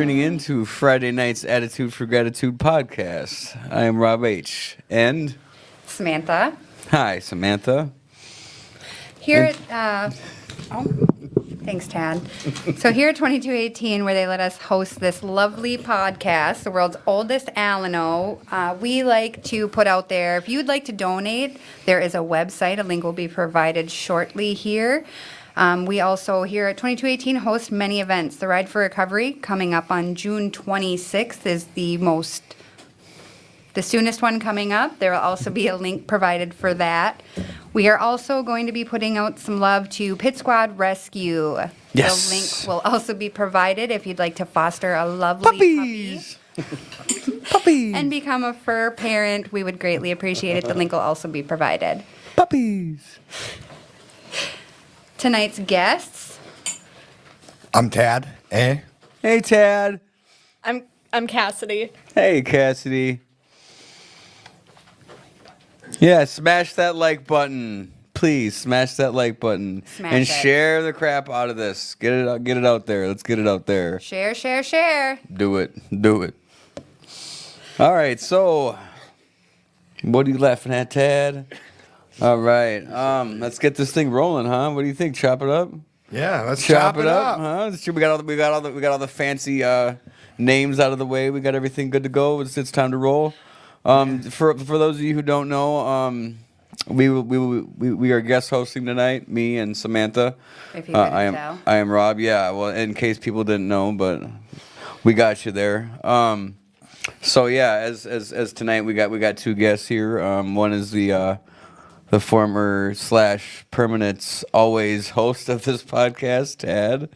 tuning in to Friday night's Attitude for Gratitude podcast. I am Rob H. And Samantha. Hi, Samantha. Here at, thanks, Tad. So here at 2218, where they let us host this lovely podcast, the world's oldest Alano, we like to put out there, if you'd like to donate, there is a website. A link will be provided shortly here. We also here at 2218 host many events. The Ride for Recovery coming up on June 26th is the soonest one coming up. There will also be a link provided for that. We are also going to be putting out some love to Pit Squad Rescue. Yes. The link will also be provided if you'd like to foster a lovely Puppies! Puppies! and become a fur parent. We would greatly appreciate it. The link will also be provided. Puppies! Tonight's guests. I'm Tad. Eh? Hey, Tad. I'm Cassidy. Hey, Cassidy. Yeah, smash that like button. Please smash that like button. Smash and it. share the crap out of this. Get it out there. Let's get it out there. Share, share, share. Do it. All right, so what are you laughing at, Tad? All right, let's get this thing rolling, huh? What do you think? Chop it up? Yeah, let's Chop it up, huh? We got all the fancy names out of the way. We got everything good to go. It's time to roll. For those of you who don't know, we are guest hosting tonight. Me and Samantha. If you couldn't tell. I am Rob. Yeah. Well, in case people didn't know, but we got you there. So yeah, as tonight we got two guests here. One is the former / permanent always host of this podcast, Tad,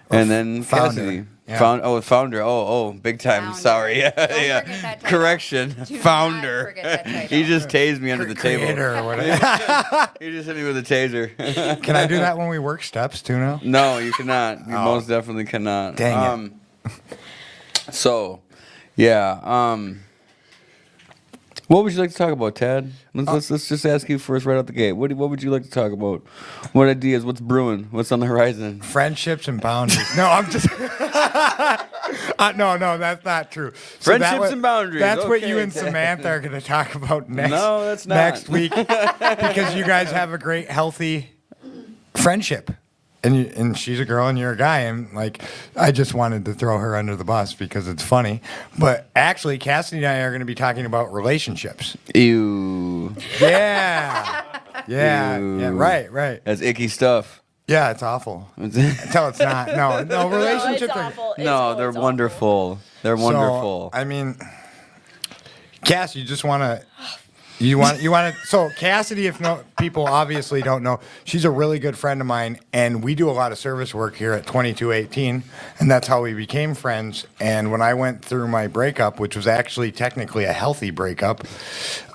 and then founder. Cassidy. Yeah. Founder. Oh, big time. Founder. Sorry. Don't forget Yeah. that title. Correction. Do not Founder. forget that title. He just tased me under the table. Creator or whatever. He just hit me with a taser. Can I do that when we work steps too now? No, you cannot. You Oh. most definitely cannot. Dang it. So, yeah. What would you like to talk about, Tad? Let's just ask you first right out the gate. What would you like to talk about? What ideas? What's brewing? What's on the horizon? Friendships and boundaries. No, I'm just. No, that's not true. So Friendships and boundaries. That's what Okay, you and Tad. Samantha are going to talk about next. No, that's not. Next week, because you guys have a great, healthy friendship. And she's a girl and you're a guy, and like I just wanted to throw her under the bus because it's funny. But actually, Cassidy and I are going to be talking about relationships. Ew. Yeah, Ew. right. That's icky stuff. Yeah, it's awful. Until it's not. No, relationships it's are. awful. It's No, awful. they're It's wonderful. They're wonderful. So, I mean, Cass, you just want to. You want to. So Cassidy, if no people obviously don't know, she's a really good friend of mine, and we do a lot of service work here at 2218, and that's how we became friends. And when I went through my breakup, which was actually technically a healthy breakup,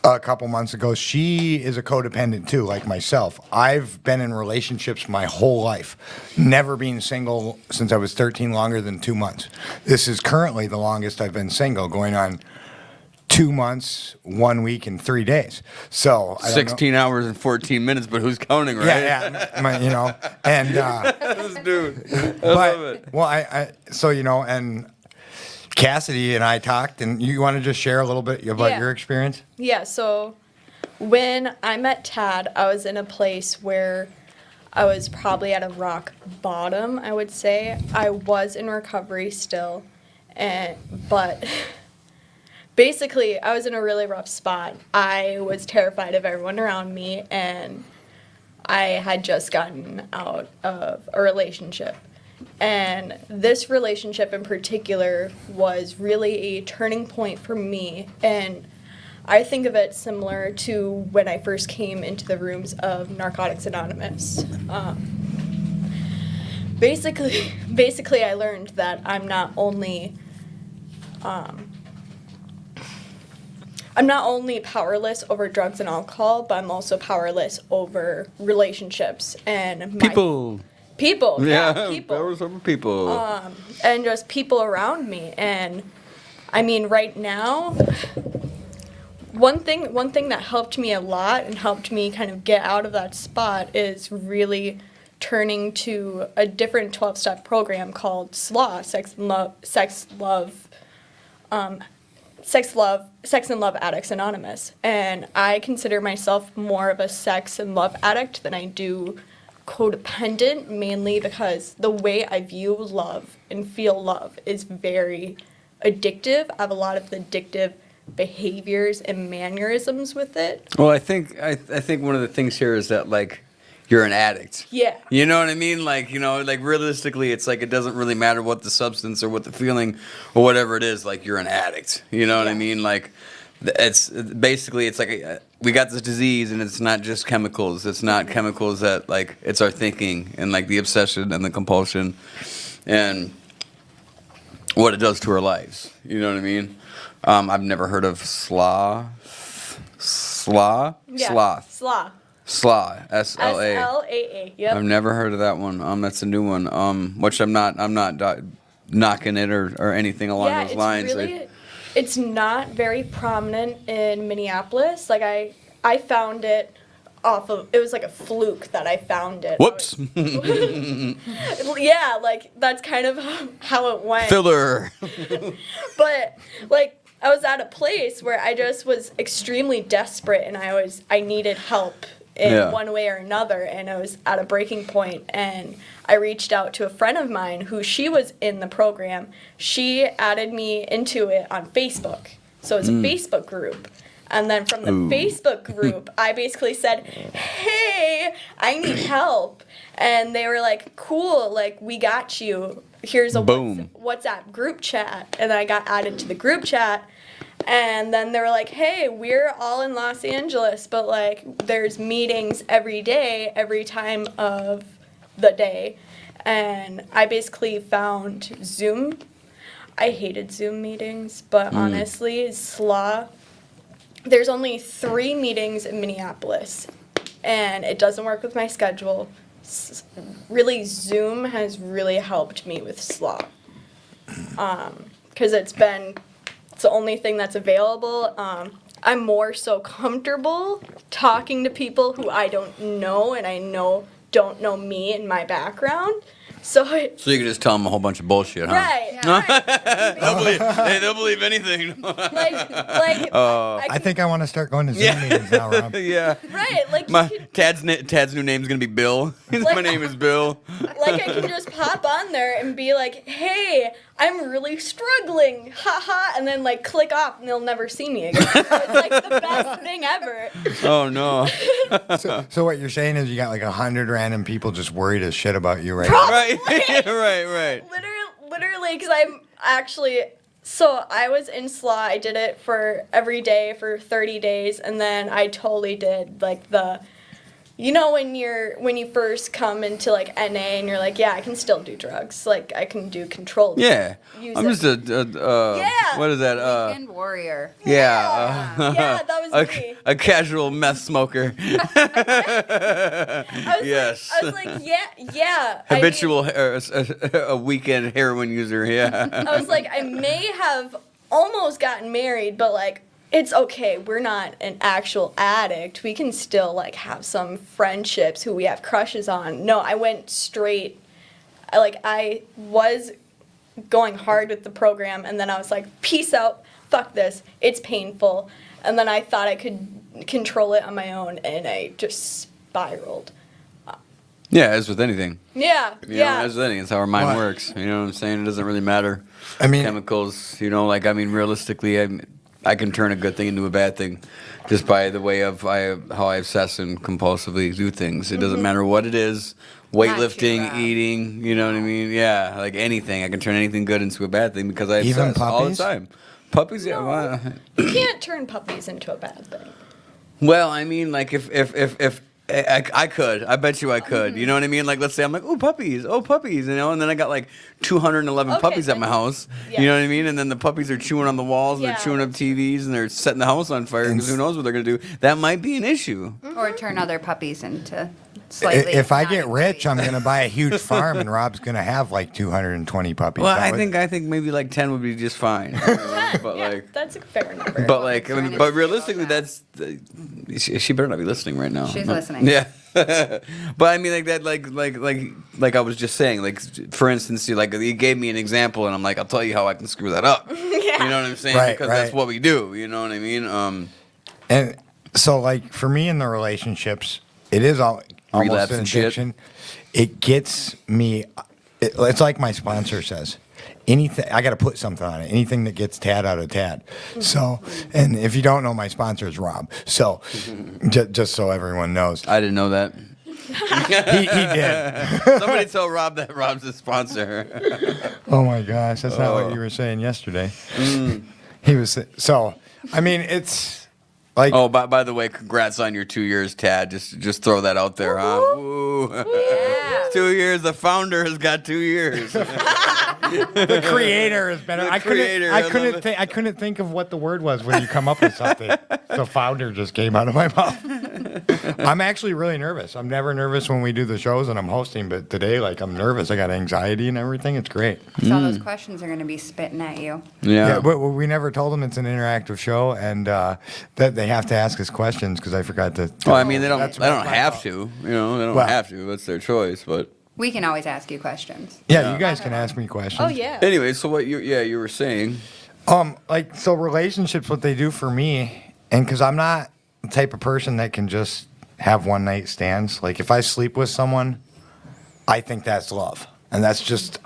a couple months ago, she is a codependent too, like myself. I've been in relationships my whole life, never being single since I was 13, longer than 2 months. This is currently the longest I've been single, going on 2 months, 1 week, and 3 days. So I don't know. 16 hours and 14 minutes, but who's counting, right? Yeah, and This dude. I love it. well, and Cassidy and I talked, and you want to just share a little bit about Yeah. your experience? Yeah, so when I met Tad, I was in a place where I was probably at a rock bottom, I would say. I was in recovery still, but basically, I was in a really rough spot. I was terrified of everyone around me, and I had just gotten out of a relationship. And this relationship in particular was really a turning point for me. And I think of it similar to when I first came into the rooms of Narcotics Anonymous. Basically, I learned that I'm not only powerless over drugs and alcohol, but I'm also powerless over relationships and People. People. Powers over people. And just people around me. And I mean, right now, one thing that helped me a lot and helped me kind of get out of that spot is really turning to a different 12-step program called SLAW, Sex and Love Addicts Anonymous. And I consider myself more of a sex and love addict than I do codependent, mainly because the way I view love and feel love is very addictive. I have a lot of addictive behaviors and mannerisms with it. Well, I think one of the things here is that like you're an addict. Yeah. You know what I mean? Like, you know, like realistically, it's like it doesn't really matter what the substance or what the feeling or whatever it is. Like you're an addict. You know what I Yeah. mean? Like it's basically it's like we got this disease and it's not just chemicals. It's not chemicals that like it's our thinking and like the obsession and the compulsion and what it does to our lives. You know what I mean? I've never heard of sloth. Yeah. Sloth. SLAW. Slaw, SLA. SLAA. Yep. I've never heard of that one. That's a new one. Which I'm not knocking it or anything along Yeah, those it's lines. really, it's not very prominent in Minneapolis. Like I found it it was like a fluke that I found it. Whoops. Yeah, like that's kind of how it went. Filler. But like I was at a place where I just was extremely desperate and I needed help in one way or another, and I was at a breaking point, and I reached out to a friend of mine who she was in the program. She added me into it on Facebook. So it's a Facebook group. And then from the Facebook group, I basically said, "Hey, I need help." And they were like, "Cool, like we got you. Here's a Boom. WhatsApp group chat." And I got added to the group chat. And then they were like, "Hey, we're all in Los Angeles, but like there's meetings every day, every time of the day." And I basically found Zoom. I hated Zoom meetings, but honestly, SLAW, there's only 3 meetings in Minneapolis, and it doesn't work with my schedule. Really, Zoom has really helped me with SLAW. Because it's the only thing that's available. I'm more so comfortable talking to people who I don't know and I know don't know me and my background. So So you can just tell them a whole bunch of bullshit, huh? right. They'll believe anything. I think I want to start going to Zoom meetings now, Rob. Yeah. Right, like My you could, Tad's new name's gonna be Bill. Like- My name is Bill. like I can just pop on there and be like, "Hey, I'm really struggling, haha," and then like click off and they'll never see me again. So it's like the best thing ever. Oh no. So what you're saying is you got like 100 random people just worried as shit about you right Right. right. Literally, because I'm actually. So I was in SLAW. I did it for every day for 30 days, and then I totally did like you know, when you first come into like NA and you're like, yeah, I can still do drugs. Like I can do controlled. Yeah. Use I'm it. just Yeah. what is that? Weekend warrior. Yeah. Yeah, that was me. A casual meth smoker. Yes. I was like, yeah. Habitual a weekend heroin user. Yeah. I was like, I may have almost gotten married, but like, it's okay. We're not an actual addict. We can still like have some friendships who we have crushes on. No, I went straight. I was going hard with the program, and then I was like, peace out. Fuck this. It's painful. And then I thought I could control it on my own, and I just spiraled. Yeah, as with anything. Yeah, You yeah. know, as with anything, it's how our mind What? works. You know what I'm saying? It doesn't really matter. I mean- chemicals. You know, like I mean, realistically, I can turn a good thing into a bad thing, just by the way of how I obsess and compulsively do things. It doesn't matter what it is. Weightlifting, Not you, eating. You know what I mean? Yeah, like anything. I can turn anything good into a bad thing because I Even obsess all the puppies? time. Puppies, yeah. Well, You can't turn puppies into a bad thing. Well, I mean, like if I could, I bet you I could. You know what I mean? Like, let's say I'm like, oh puppies, you know, and then I got like 211 Okay, puppies at my then- house. yeah. You know what I mean? And then the puppies are chewing on the walls and Yeah. they're chewing up TVs and they're setting the house on fire because who knows what they're gonna do? That might be an issue. Or turn other puppies into slightly. If I not get rich, I'm employees. going to buy a huge farm, and Rob's going to have like 220 puppies. Well, That I think maybe like 10 would be just fine. But Yeah, like, that's a fair number. but like, Trying to but think realistically, about she better not be listening right now. She's listening. Yeah. But I mean, like that, like I was just saying, like for instance, you gave me an example, and I'm like, I'll tell you how I can screw that up. You know what I'm saying? Right, Because right. that's what we do. You know what I mean? And so, like, for me in the relationships, it is almost Relapse an and shit. addiction. It gets me. It's like my sponsor says. Anything I got to put something on it. Anything that gets Tad out of Tad. So, and if you don't know, my sponsor is Rob. So, just so everyone knows, I didn't know that. he did. Somebody tell Rob that Rob's the sponsor. Oh my gosh, that's not what you were saying yesterday. He was so. I mean, it's like Oh, by the way, congrats on your 2 years, Tad. Just throw that out there, huh? Woo. Yeah. 2 years. The founder has got 2 years. the creator is better. The I creator, I couldn't. love it. I couldn't think of what the word was when you come up with something. The founder just came out of my mouth. I'm actually really nervous. I'm never nervous when we do the shows and I'm hosting, but today, like, I'm nervous. I got anxiety and everything. It's great. So all those questions are going to be spitting at you. Yeah. But we never told them it's an interactive show and that they have to ask us questions because I forgot to. Well, I mean, they don't. That's They don't my have fault. to. You know, they don't Well- have to. That's their choice. But We can always ask you questions. Yeah, you guys can ask me questions. Oh yeah. anyway, so what you were saying? Like, so relationships, what they do for me, and because I'm not the type of person that can just have one night stands. Like, if I sleep with someone, I think that's love. And that's just,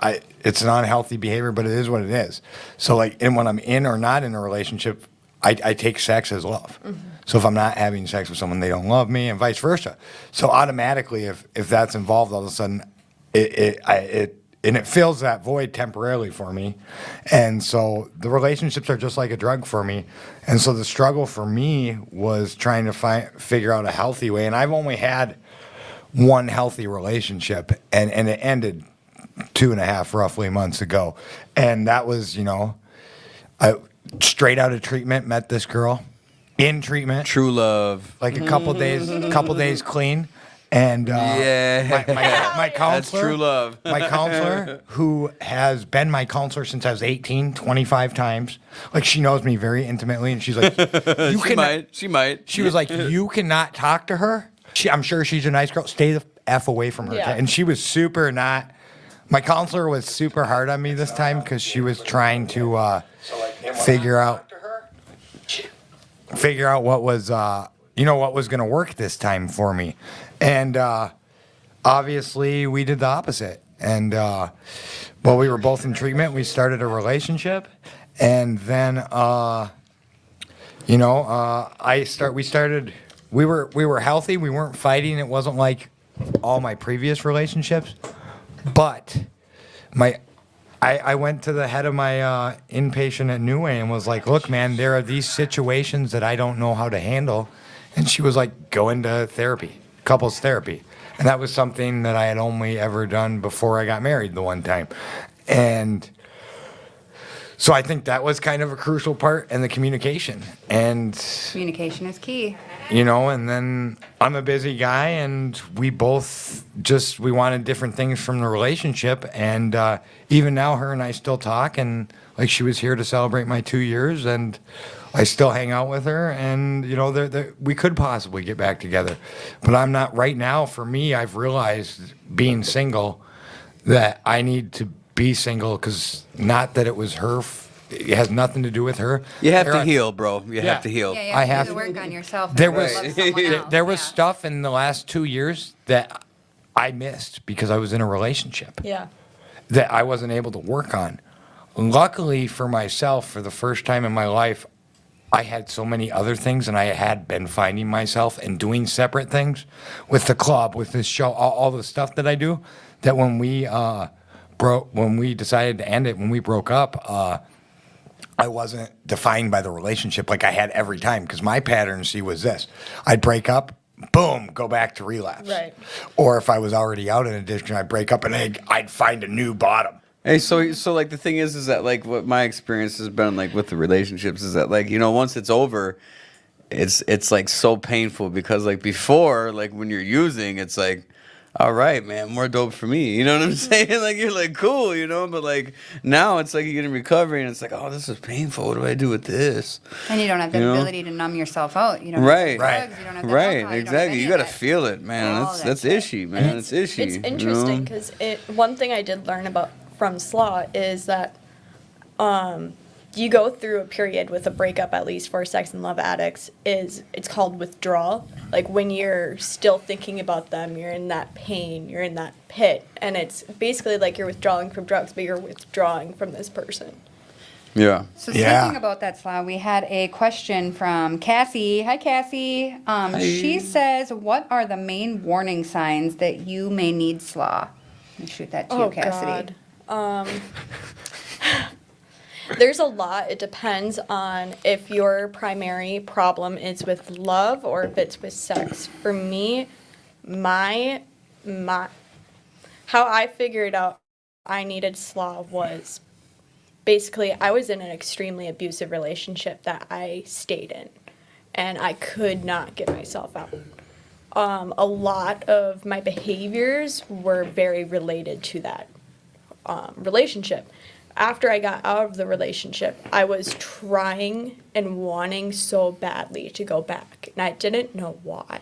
it's an unhealthy behavior, but it is what it is. So, like, and when I'm in or not in a relationship, I take sex as love. So if I'm not having sex with someone, they don't love me, and vice versa. So automatically, if that's involved, all of a sudden, it fills that void temporarily for me. And so the relationships are just like a drug for me. And so the struggle for me was trying to figure out a healthy way. And I've only had one healthy relationship, and it ended 2.5 roughly months ago. And that was, I straight out of treatment, met this girl in treatment, True love. like a couple days clean. And Yeah. my counselor, That's true love. my counselor, who has been my counselor since I was 18, 25 times. Like, she knows me very intimately, and she's like, you She might. She was like, you cannot talk to her. I'm sure she's a nice girl. Stay the F away from her. Yeah. And she was super not. My counselor was super hard on me this time because she was trying to figure out what was what was going to work this time for me. And obviously we did the opposite. And while we were both in treatment, we started a relationship. And then we were healthy, we weren't fighting. It wasn't like all my previous relationships. But I went to the head of my inpatient at New Way and was like, look, man, there are these situations that I don't know how to handle. And she was like, go into therapy, couples therapy. And that was something that I had only ever done before I got married the one time. And so I think that was kind of a crucial part in the communication. And Communication is key. and then I'm a busy guy, and we both we wanted different things from the relationship. And even now, her and I still talk, and like, she was here to celebrate my 2 years, and I still hang out with her, and we could possibly get back together. But I'm not right now. For me, I've realized, being single, that I need to be single, because not that it was her. It has nothing to do with her. You have There to are- heal, bro. You have to heal. Yeah, you I have have- to do the work on yourself. There before was you love someone else. there was Yeah. stuff in the last 2 years that I missed because I was in a relationship Yeah. that I wasn't able to work on. Luckily for myself, for the first time in my life, I had so many other things, and I had been finding myself and doing separate things with the club, with this show, all the stuff that I do, that when we decided to end it, when we broke up, I wasn't defined by the relationship like I had every time, because my pattern, was this. I'd break up, boom, go back to relapse. Right. Or if I was already out in addiction, I'd break up and I'd find a new bottom. Hey, so like the thing is that like what my experience has been like with the relationships is that like once it's over, it's like so painful, because like before, like when you're using, it's like all right, man, more dope for me. You know what I'm saying? Like, you're like, cool, you know? But, like, now it's like you get in recovery and it's like, oh, this is painful. What do I do with this? And you don't have the You know? ability to numb yourself out. You don't Right. have the drugs, you don't have the Right, alcohol, exactly. You you don't got have to any feel it, man. All that That's shit. ishy, man. It's ishy. It's you interesting know? because one thing I did learn about from SLAW is that you go through a period with a breakup, at least for sex and love addicts, it's called withdrawal. Like when you're still thinking about them, you're in that pain, you're in that pit, and it's basically like you're withdrawing from drugs, but you're withdrawing from this person. Yeah. So Yeah. speaking about that, Slav, we had a question from Cassie. Hi, Cassie. She says, what are the main warning signs that you may need SLAW? Let me shoot that to you, Cassidy. God. There's a lot. It depends on if your primary problem is with love or if it's with sex. For me, my how I figured out I needed SLAW was basically I was in an extremely abusive relationship that I stayed in, and I could not get myself out. A lot of my behaviors were very related to that relationship. After I got out of the relationship, I was trying and wanting so badly to go back, and I didn't know why.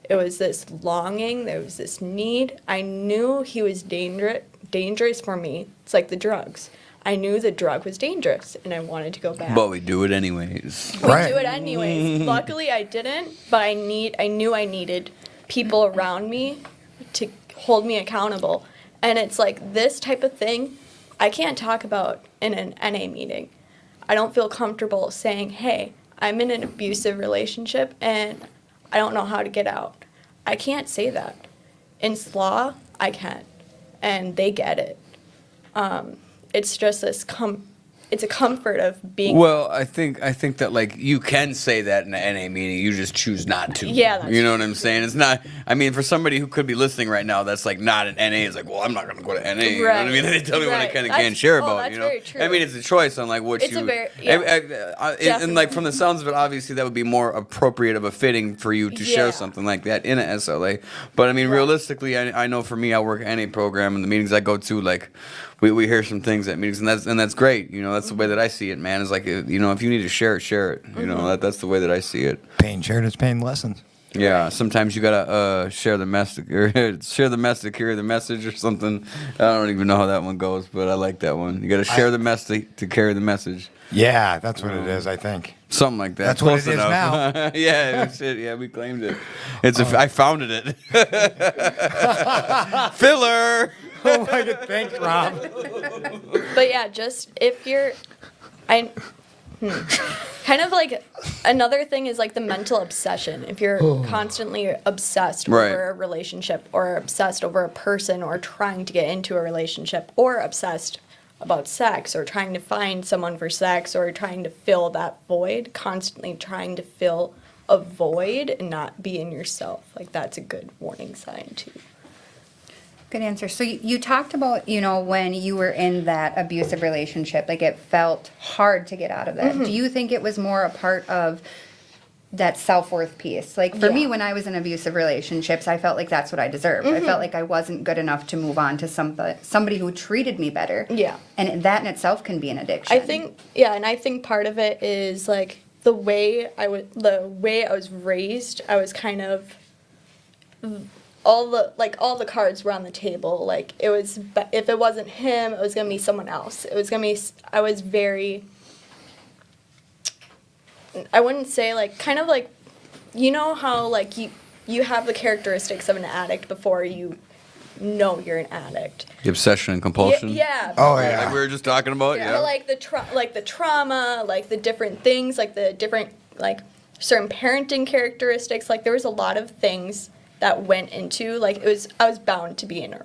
It was this longing, there was this need. I knew he was dangerous for me. It's like the drugs. I knew the drug was dangerous, and I wanted to go back. But we do it anyways. We Right. do it anyways. Luckily, I didn't, but I knew I needed people around me to hold me accountable. And it's like this type of thing I can't talk about in an NA meeting. I don't feel comfortable saying, hey, I'm in an abusive relationship and I don't know how to get out. I can't say that. In SLAW, I can. And they get it. It's just this it's a comfort of being. Well, I think that like you can say that in an NA meeting, you just choose not to. Yeah, that's you know what I'm saying. It's not. I mean, for somebody who could be listening right now, that's like not an NA. It's like, well, I'm not gonna go to NA. You know what I mean? They tell me what I Right. can and That's- can't share oh, about. that's You know, very true. I mean, it's a choice on like what It's you. a very- yeah. And like from the sounds of it, obviously that would be more appropriate of a fitting for you to share Yeah. something like that in a SLA. But I mean, Right. realistically, I know for me, I work NA program and the meetings I go to, like. We hear some things at meetings, and that's great. You know, that's the way that I see it, man. It's like, you know, if you need to share it, share it. You know, that's the way that I see it. Pain shared is pain lessons. Yeah, sometimes you gotta share the message, or share the mess to carry the message, or something. I don't even know how that one goes, but I like that one. You gotta share the mess to carry the message. Yeah, that's what it is, I think. Something like that. That's what Close it is enough. now. Yeah, shit, yeah, we claimed it. I founded it. Filler. Oh my God, thanks, Rob. But yeah, just if you're, kind of like another thing is like the mental obsession. If you're constantly obsessed Right. over a relationship or obsessed over a person or trying to get into a relationship or obsessed about sex or trying to find someone for sex or trying to fill that void, constantly trying to fill a void and not be in yourself, like that's a good warning sign too. Good answer. So you talked about, you know, when you were in that abusive relationship, like it felt hard to get out of that. Do you think it was more a part of that self-worth piece? Like for me, Yeah. when I was in abusive relationships, I felt like that's what I deserved. I felt like I wasn't good enough to move on to somebody who treated me better. Yeah. And that in itself can be an addiction. I think and I think part of it is like the way I was raised. I was kind of all the cards were on the table. Like it was, if it wasn't him, it was gonna be someone else. It was gonna be. I was very. I wouldn't say like kind of like, you know how like you have the characteristics of an addict before you know you're an addict. The obsession and compulsion. Yeah. Oh, like- yeah. Like we were just talking about. But Yeah. like the trauma, like the different things, like the different like certain parenting characteristics. Like there was a lot of things that went into like I was bound to be in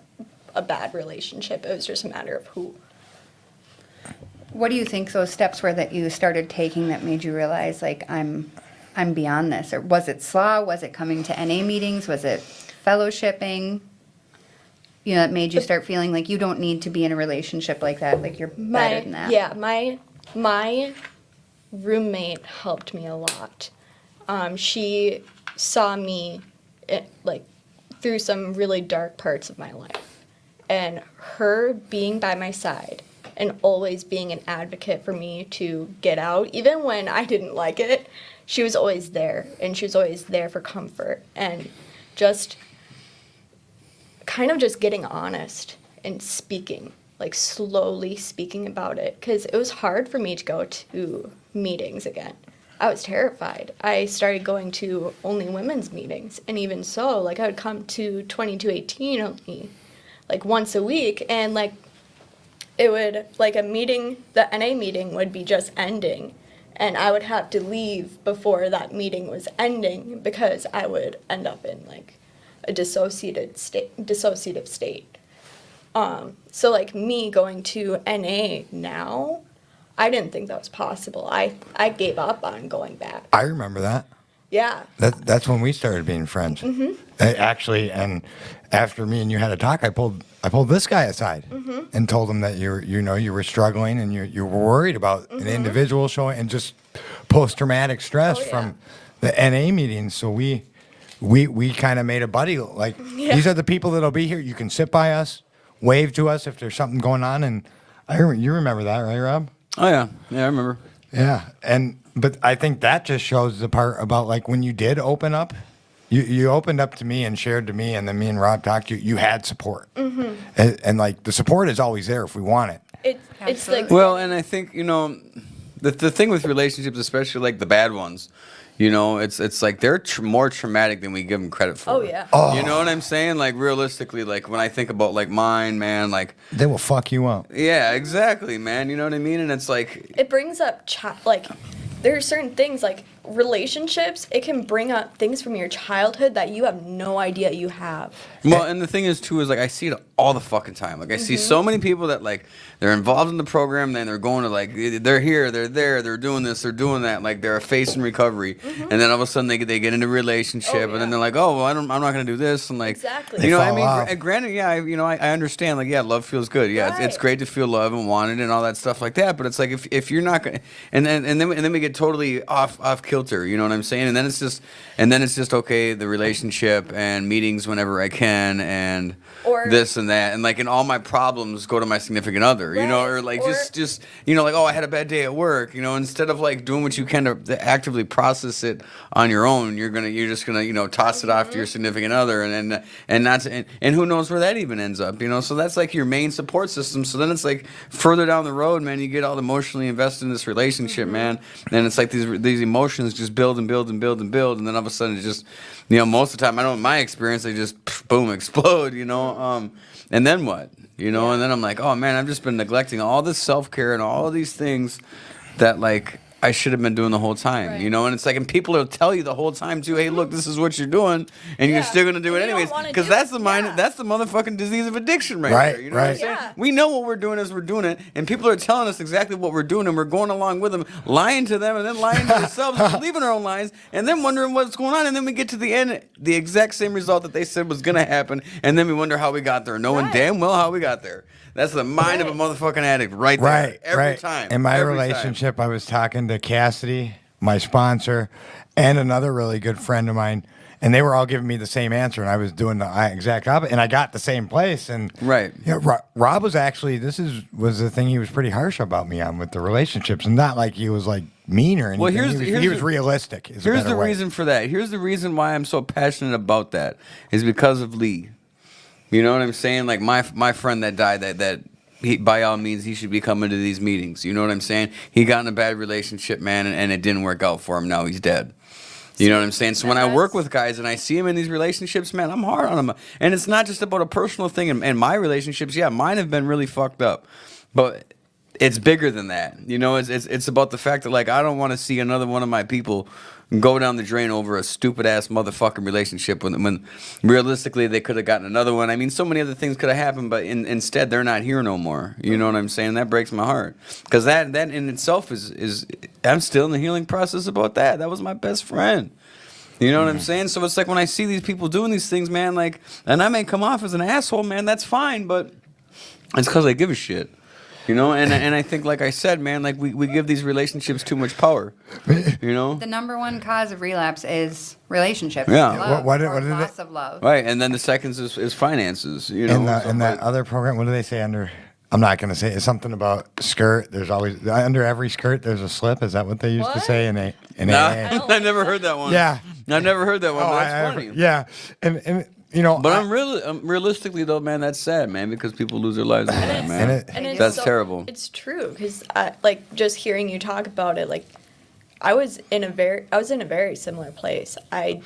a bad relationship. It was just a matter of who. What do you think those steps were that you started taking that made you realize like I'm beyond this? Or was it SLAW? Was it coming to NA meetings? Was it fellowshipping? You know, that made you start feeling like you don't need to be in a relationship like that. Like you're better than that. Yeah, my roommate helped me a lot. She saw me like through some really dark parts of my life. And her being by my side and always being an advocate for me to get out, even when I didn't like it, she was always there. And she was always there for comfort. And just kind of just getting honest and speaking, like slowly speaking about it. Because it was hard for me to go to meetings again. I was terrified. I started going to only women's meetings. And even so, like I would come to 2218 only like once a week. And like it would, like a meeting, the NA meeting would be just ending. And I would have to leave before that meeting was ending because I would end up in like a dissociative state. So like me going to NA now, I didn't think that was possible. I gave up on going back. I remember that. Yeah. That's when we started being friends. Mm-hmm. Actually, and after me and you had a talk, I pulled this guy aside and told him that you were struggling and you were worried about an individual showing and just post traumatic stress from the NA meetings. So we kind of made a buddy. Like these are the people that'll be here. You can sit by us, wave to us if there's something going on. And you remember that, right, Rob? Oh yeah, I remember. Yeah, but I think that just shows the part about like when you did open up, you opened up to me and shared to me, and then me and Rob talked to you. You had support, and like the support is always there if we want it. It's like Well, and I think the thing with relationships, especially like the bad ones, it's like they're more traumatic than we give them credit for. Oh yeah. You know what I'm saying? Like realistically, like when I think about like mine, man, like They will fuck you up. yeah, exactly, man. You know what I mean? And it's like It brings up like there are certain things like relationships. It can bring up things from your childhood that you have no idea you have. well, and the thing is too is like I see it all the fucking time. Like I see so many people that like they're involved in the program, then they're going to like they're here, they're there, they're doing this, they're doing that. Like they're a face in recovery, and then all of a sudden they get into a relationship, and then they're like, oh, well, I'm not gonna do this, and like Exactly. you know, They I fall mean, off. granted, yeah, I understand. Like yeah, love feels good. Yeah, it's Right. great to feel love and wanted and all that stuff like that. But it's like if you're not gonna, and then we get totally off kilter. You know what I'm saying? And then it's just okay, the relationship and meetings whenever I can and Or- this and that and like in all my problems go to my significant other, Right. or like just like oh I had a bad day at work, instead of like doing what you can to actively process it on your own, you're just gonna toss it off to your significant other and who knows where that even ends up, so that's like your main support system. So then it's like further down the road, man, you get all emotionally invested in this relationship, man, and it's like these emotions just build and build and build and build, and then all of a sudden it just most of the time, I know in my experience, they just boom explode, and then what, and then I'm like, oh man, I've just been neglecting all this self-care and all of these things that like I should have been doing the whole time, Right. and it's like, and people will tell you the whole time too, hey, look, this is what you're doing, and you're Yeah. still gonna do it And you don't anyways, wanna because do that's it. the mind, Yeah. that's the motherfucking disease of addiction right Right, there. You know what I'm right. saying? Yeah. We know what we're doing as we're doing it, and people are telling us exactly what we're doing, and we're going along with them, lying to them, and then lying to ourselves, and believing our own lies, and then wondering what's going on, and then we get to the end, the exact same result that they said was gonna happen, and then we wonder how we got there, knowing Right. damn well how we got there. That's the mind of a motherfucking addict right there. Right, Every right. time. In my Every time. relationship, I was talking to Cassidy, my sponsor, and another really good friend of mine, and they were all giving me the same answer, and I was doing the exact opposite, and I got the same place. And Right. Rob was actually was the thing he was pretty harsh about me on with the relationships, and not like he was like mean or anything. Well, he was realistic. Is a Here's better the way. reason for that. Here's the reason why I'm so passionate about that is because of Lee. You know what I'm saying? Like my friend that died, that he, by all means, he should be coming to these meetings. You know what I'm saying? He got in a bad relationship, man, and it didn't work out for him. Now he's dead. You know what I'm saying? So when I work with guys and I see them in these relationships, man, I'm hard on them. And it's not just about a personal thing. And my relationships, yeah, mine have been really fucked up. But it's bigger than that. It's about the fact that, like, I don't want to see another one of my people go down the drain over a stupid-ass motherfucking relationship when realistically they could have gotten another one. I mean, so many other things could have happened, but instead they're not here no more. You know what I'm saying? That breaks my heart. Because that in itself is I'm still in the healing process about that. That was my best friend. You know what I'm saying? So it's like when I see these people doing these things, man, like, and I may come off as an asshole, man, that's fine, but it's because I give a shit. You know, and I think, like I said, man, like we give these relationships too much power. You know, The number one cause of relapse is relationships. Yeah. Love, What or did they- loss of love. right? And then the second is finances. You know, In that other program, what do they say under? I'm not going to say it's something about skirt. There's always under every skirt there's a slip. Is that what they used to What? say in a? No, AA? I've never heard that one. Yeah. I've never heard that one. But that's I- funny. yeah, and you know, But realistically though, man, that's sad, man, because people lose their lives over that, man. And it's That's so- terrible. It's true because like just hearing you talk about it, like I was in a very similar place. I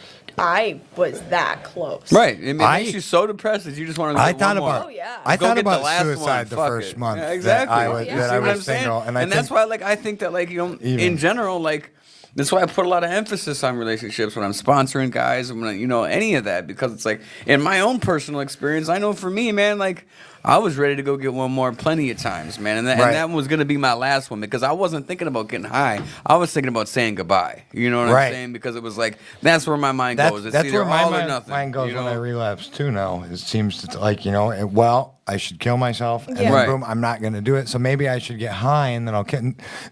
was that close. Right. It I- makes you so depressed that you just want to go I get thought one more. about Oh, yeah. I Go thought get the about last suicide one. the Fuck first it. month Yeah, exactly. that I was, Yeah. that See I what I'm was saying? single, and And I that's think, why, like, I think that, like, you know, in Even- general, like, that's why I put a lot of emphasis on relationships when I'm sponsoring guys and when I, you know, any of that, because it's like in my own personal experience, I know for me, man, like I was ready to go get one more plenty of times, man, and Right. that was gonna be my last one because I wasn't thinking about getting high. I was thinking about saying goodbye. You know what Right. I'm saying? Because it was like that's where my mind that's, goes. It's that's either where my all or mind, nothing. mine goes you when know? I relapse too. Now it seems to like well, I should kill myself, and Yeah. then Right. boom, I'm not going to do it. So maybe I should get high, and then I'll get.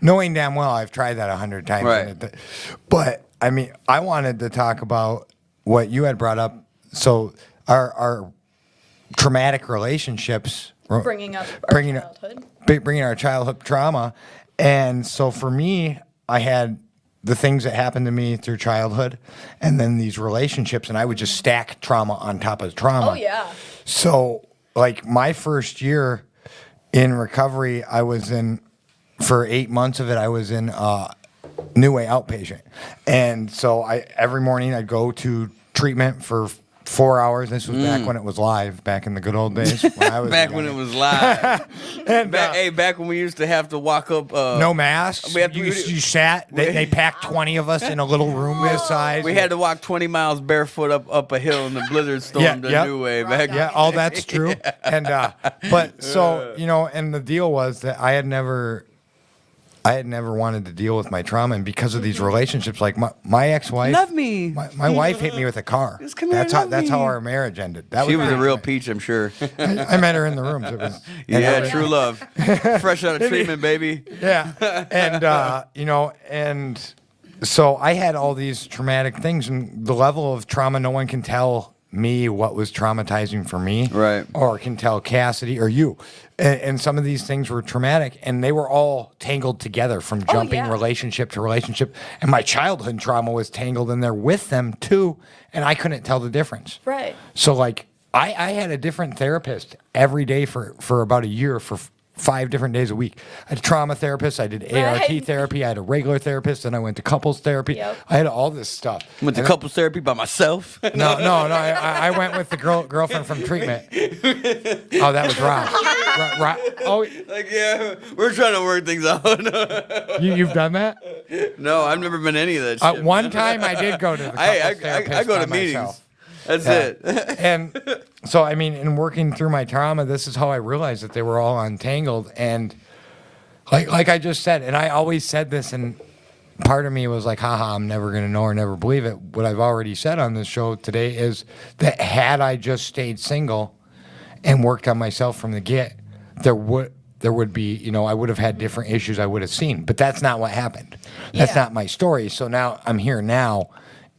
Knowing damn well I've tried that 100 times. Right. But I mean, I wanted to talk about what you had brought up. So our traumatic relationships. Bringing up our Bringing- childhood. Bringing our childhood trauma. And so for me, I had the things that happened to me through childhood and then these relationships, and I would just stack trauma on top of trauma. Oh yeah. So, like, my first year in recovery, I was in, for 8 months of it, I was in New Way outpatient. And so every morning I'd go to treatment for 4 hours. This was back when it was live, back in the good old days. When I was Back young. when it was live. And, back when we used to have to walk up. no masks. We had to- you sat. They packed 20 of us in a little room this size. We had to walk 20 miles barefoot up a hill in the blizzard storm Yeah, the yep. new way back. Yeah, all that's true. And but so and the deal was that I had never wanted to deal with my trauma, and because of these relationships, like my ex-wife, Love me. my wife hit me with a car. Just come here, That's love how me. our marriage ended. That She was a my- real peach, I'm sure. I met her in the rooms. It was Yeah, true love. Fresh out of treatment, baby. Yeah, and and so I had all these traumatic things, and the level of trauma, no one can tell me what was traumatizing for me, Right. Or can tell Cassidy or you. And some of these things were traumatic, and they were all tangled together from jumping yeah. relationship to relationship. And my childhood trauma was tangled in there with them too, and I couldn't tell the difference. Right. So like I had a different therapist every day for about a year for 5 different days a week. I had a trauma therapist. I did ART Right. therapy. I had a regular therapist, and I went to couples therapy. Yep. I had all this stuff. Went to And- couples therapy by myself. No. I went with the girlfriend from treatment. Oh, that was Rob. Oh, Like, yeah, we're trying to work things out. you've done that? No, I've never been any of that shit. One time I did go to the couples therapist I go by to meetings. myself. That's Yeah. it. And so, I mean, in working through my trauma, this is how I realized that they were all untangled. And like I just said, and I always said this, and part of me was like, haha, I'm never going to know or never believe it. What I've already said on this show today is that had I just stayed single and worked on myself from the get, there would be, I would have had different issues I would have seen. But that's not what happened. That's Yeah. not my story. So now I'm here now,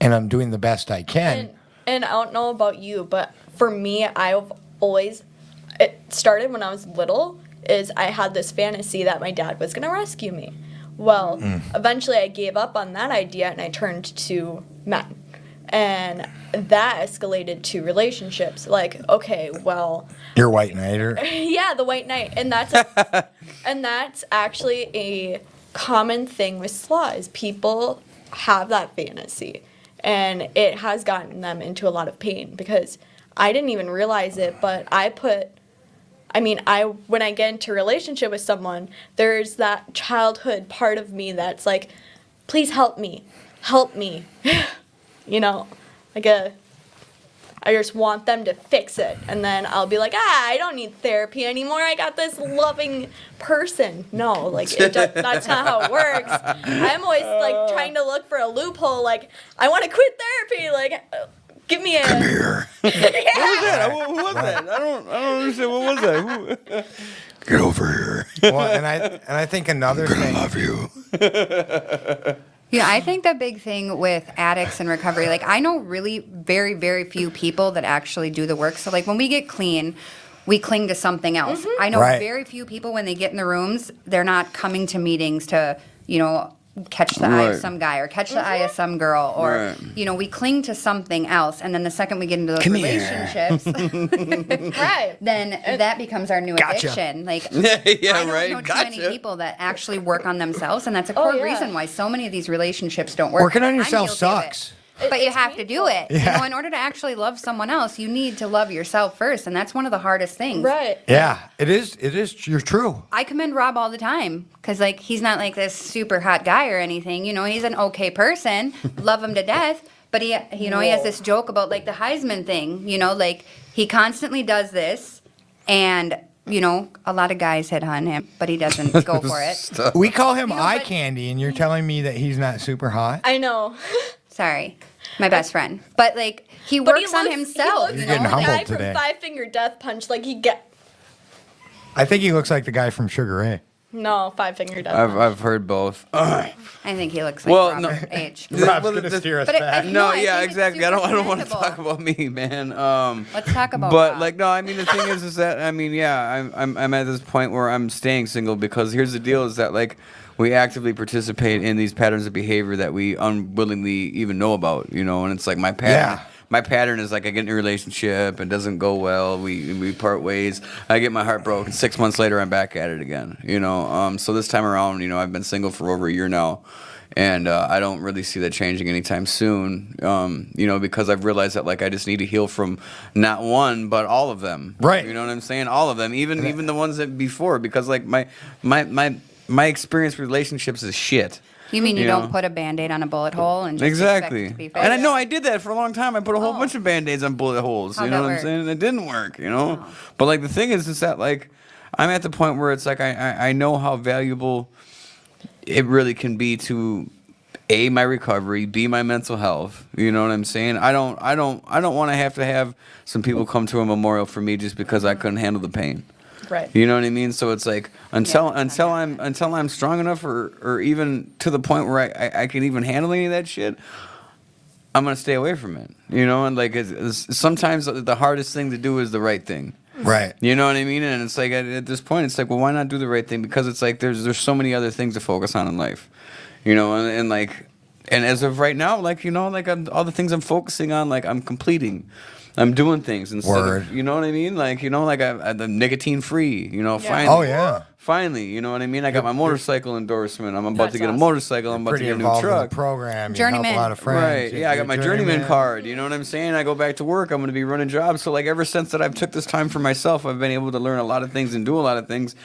and I'm doing the best I can. And I don't know about you, but for me, it started when I was little, is I had this fantasy that my dad was going to rescue me. Well, eventually I gave up on that idea and I turned to men. And that escalated to relationships. Like, okay, well, You're white knight, or yeah, the white knight. And that's actually a common thing with SLAs. People have that fantasy. And it has gotten them into a lot of pain because I didn't even realize it, but when I get into a relationship with someone, there's that childhood part of me that's like, please help me. I just want them to fix it. And then I'll be like, I don't need therapy anymore. I got this loving person. No, that's not how it works. I'm always like trying to look for a loophole. Like, I want to quit therapy. Like, give me a. Come here. What was that? Who was that? I don't understand. What was that? Get over here. Well, and I think another thing. Love you. Yeah, I think the big thing with addicts and recovery, like I know really very, very few people that actually do the work. So like when we get clean, we cling to something else. I know Right. very few people when they get in the rooms, they're not coming to meetings to, catch the eye of Right. some guy or catch the eye of some girl or, Right. we cling to something else. And then the second we get into those Come here. relationships, Right. then that becomes our new Gotcha. addiction. Like, Yeah, I don't right. know too Gotcha. many people that actually work on themselves, and that's a core yeah. reason why so many of these relationships don't work. Working on I'm yourself guilty of it. sucks. But you It's have to do it. Yeah. In order to actually love someone else, you need to love yourself first, and that's one of the hardest things. Right. Yeah, it is. You're true. I commend Rob all the time because, like, he's not like this super hot guy or anything. He's an okay person, love him to death. But he has this joke about like the Heisman thing. Like he constantly does this, and a lot of guys hit on him, but he doesn't go for it. We call him You know, eye but- candy, and you're telling me that he's not super hot. I know. Sorry, my best friend. But like he But works on himself. He You're looks getting like the humbled guy from today. Five Finger Death Punch. Like he get. I think he looks like the guy from Sugar Ray. No, Five Finger Death Punch. I've heard both. I think he looks like Well, no. Robert H. Rob's Well, gonna the- steer us but it- back. No, No, I yeah, think it's exactly. I super don't want to commendable. talk about me, man. Let's talk about But Rob. like, no, I mean, the thing is that I mean, yeah, I'm at this point where I'm staying single because here's the deal: is that like we actively participate in these patterns of behavior that we unwillingly even know about, and it's like my pattern. Yeah. My pattern is like I get in a relationship, it doesn't go well, we part ways, I get my heart broken. 6 months later, I'm back at it again. So this time around, I've been single for over a year now. And I don't really see that changing anytime soon, because I've realized that like I just need to heal from not one but all of them. Right. You know what I'm saying? All of them, even the ones that before, because like my experience with relationships is shit. You mean you you don't know? put a Band-Aid on a bullet hole and just Exactly. expect it to be And I fixed? know I did that for a long time. I put a whole Oh. bunch of Band-Aids on bullet holes. How'd You know that what I'm work? saying? And it didn't work, Oh. But like the thing is that like I'm at the point where it's like I know how valuable it really can be to A, my recovery, B, my mental health. You know what I'm saying? I don't want to have some people come to a memorial for me just because I couldn't handle the pain. Right. You know what I mean? So it's like until that's not I'm strong enough or even to the point where I can even handle any of that shit, I'm gonna stay away from it. And like it's sometimes the hardest thing to do is the right thing. Right. You know what I mean? And it's like at this point, it's like, well, why not do the right thing? Because it's like there's so many other things to focus on in life. And like, and as of right now, like like all the things I'm focusing on, like I'm completing. I'm doing things instead Word. of, you know what I mean? Like, like I'm nicotine free, finally. Oh, yeah. Finally, you know what I mean? I got my motorcycle endorsement. I'm about to That's get a awesome. motorcycle. I'm about to Pretty get a new involved in truck. the program. You Journeyman. help a lot of friends. Right. Yeah, I got my You're journeyman card. You know what I'm saying? I go back to work. I'm going to be running jobs. So like ever since that I've took this time for myself, I've been able to learn a lot of things and do a lot of things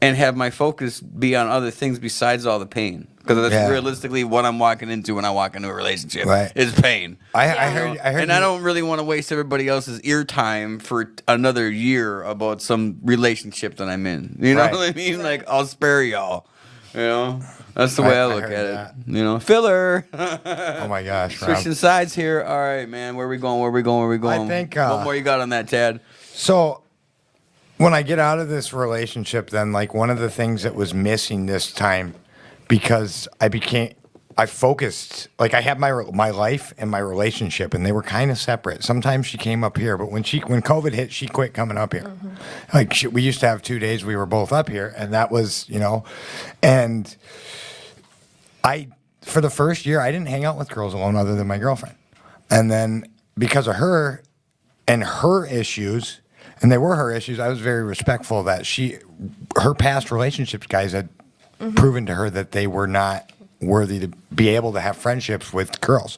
and have my focus be on other things besides all the pain. Because that's Yeah. realistically what I'm walking into when I walk into a relationship Right. is pain. I Yeah. heard. And I don't really want to waste everybody else's ear time for another year about some relationship that I'm in. You know Right. what I mean? Like, I'll spare y'all. That's the way I look heard at that. it. Filler. Oh my gosh, Rob. Switching sides here. All right, man. Where we going? Where we going? I think, what more you got on that, Tad? So when I get out of this relationship, then like one of the things that was missing this time, because I focused, like I had my life and my relationship, and they were kind of separate. Sometimes she came up here, but when COVID hit, she quit coming up here. Like we used to have 2 days we were both up here, and that was, and for the first year, I didn't hang out with girls alone other than my girlfriend. And then because of her and her issues, and they were her issues, I was very respectful that her past relationships guys had proven to her that they were not worthy to be able to have friendships with girls.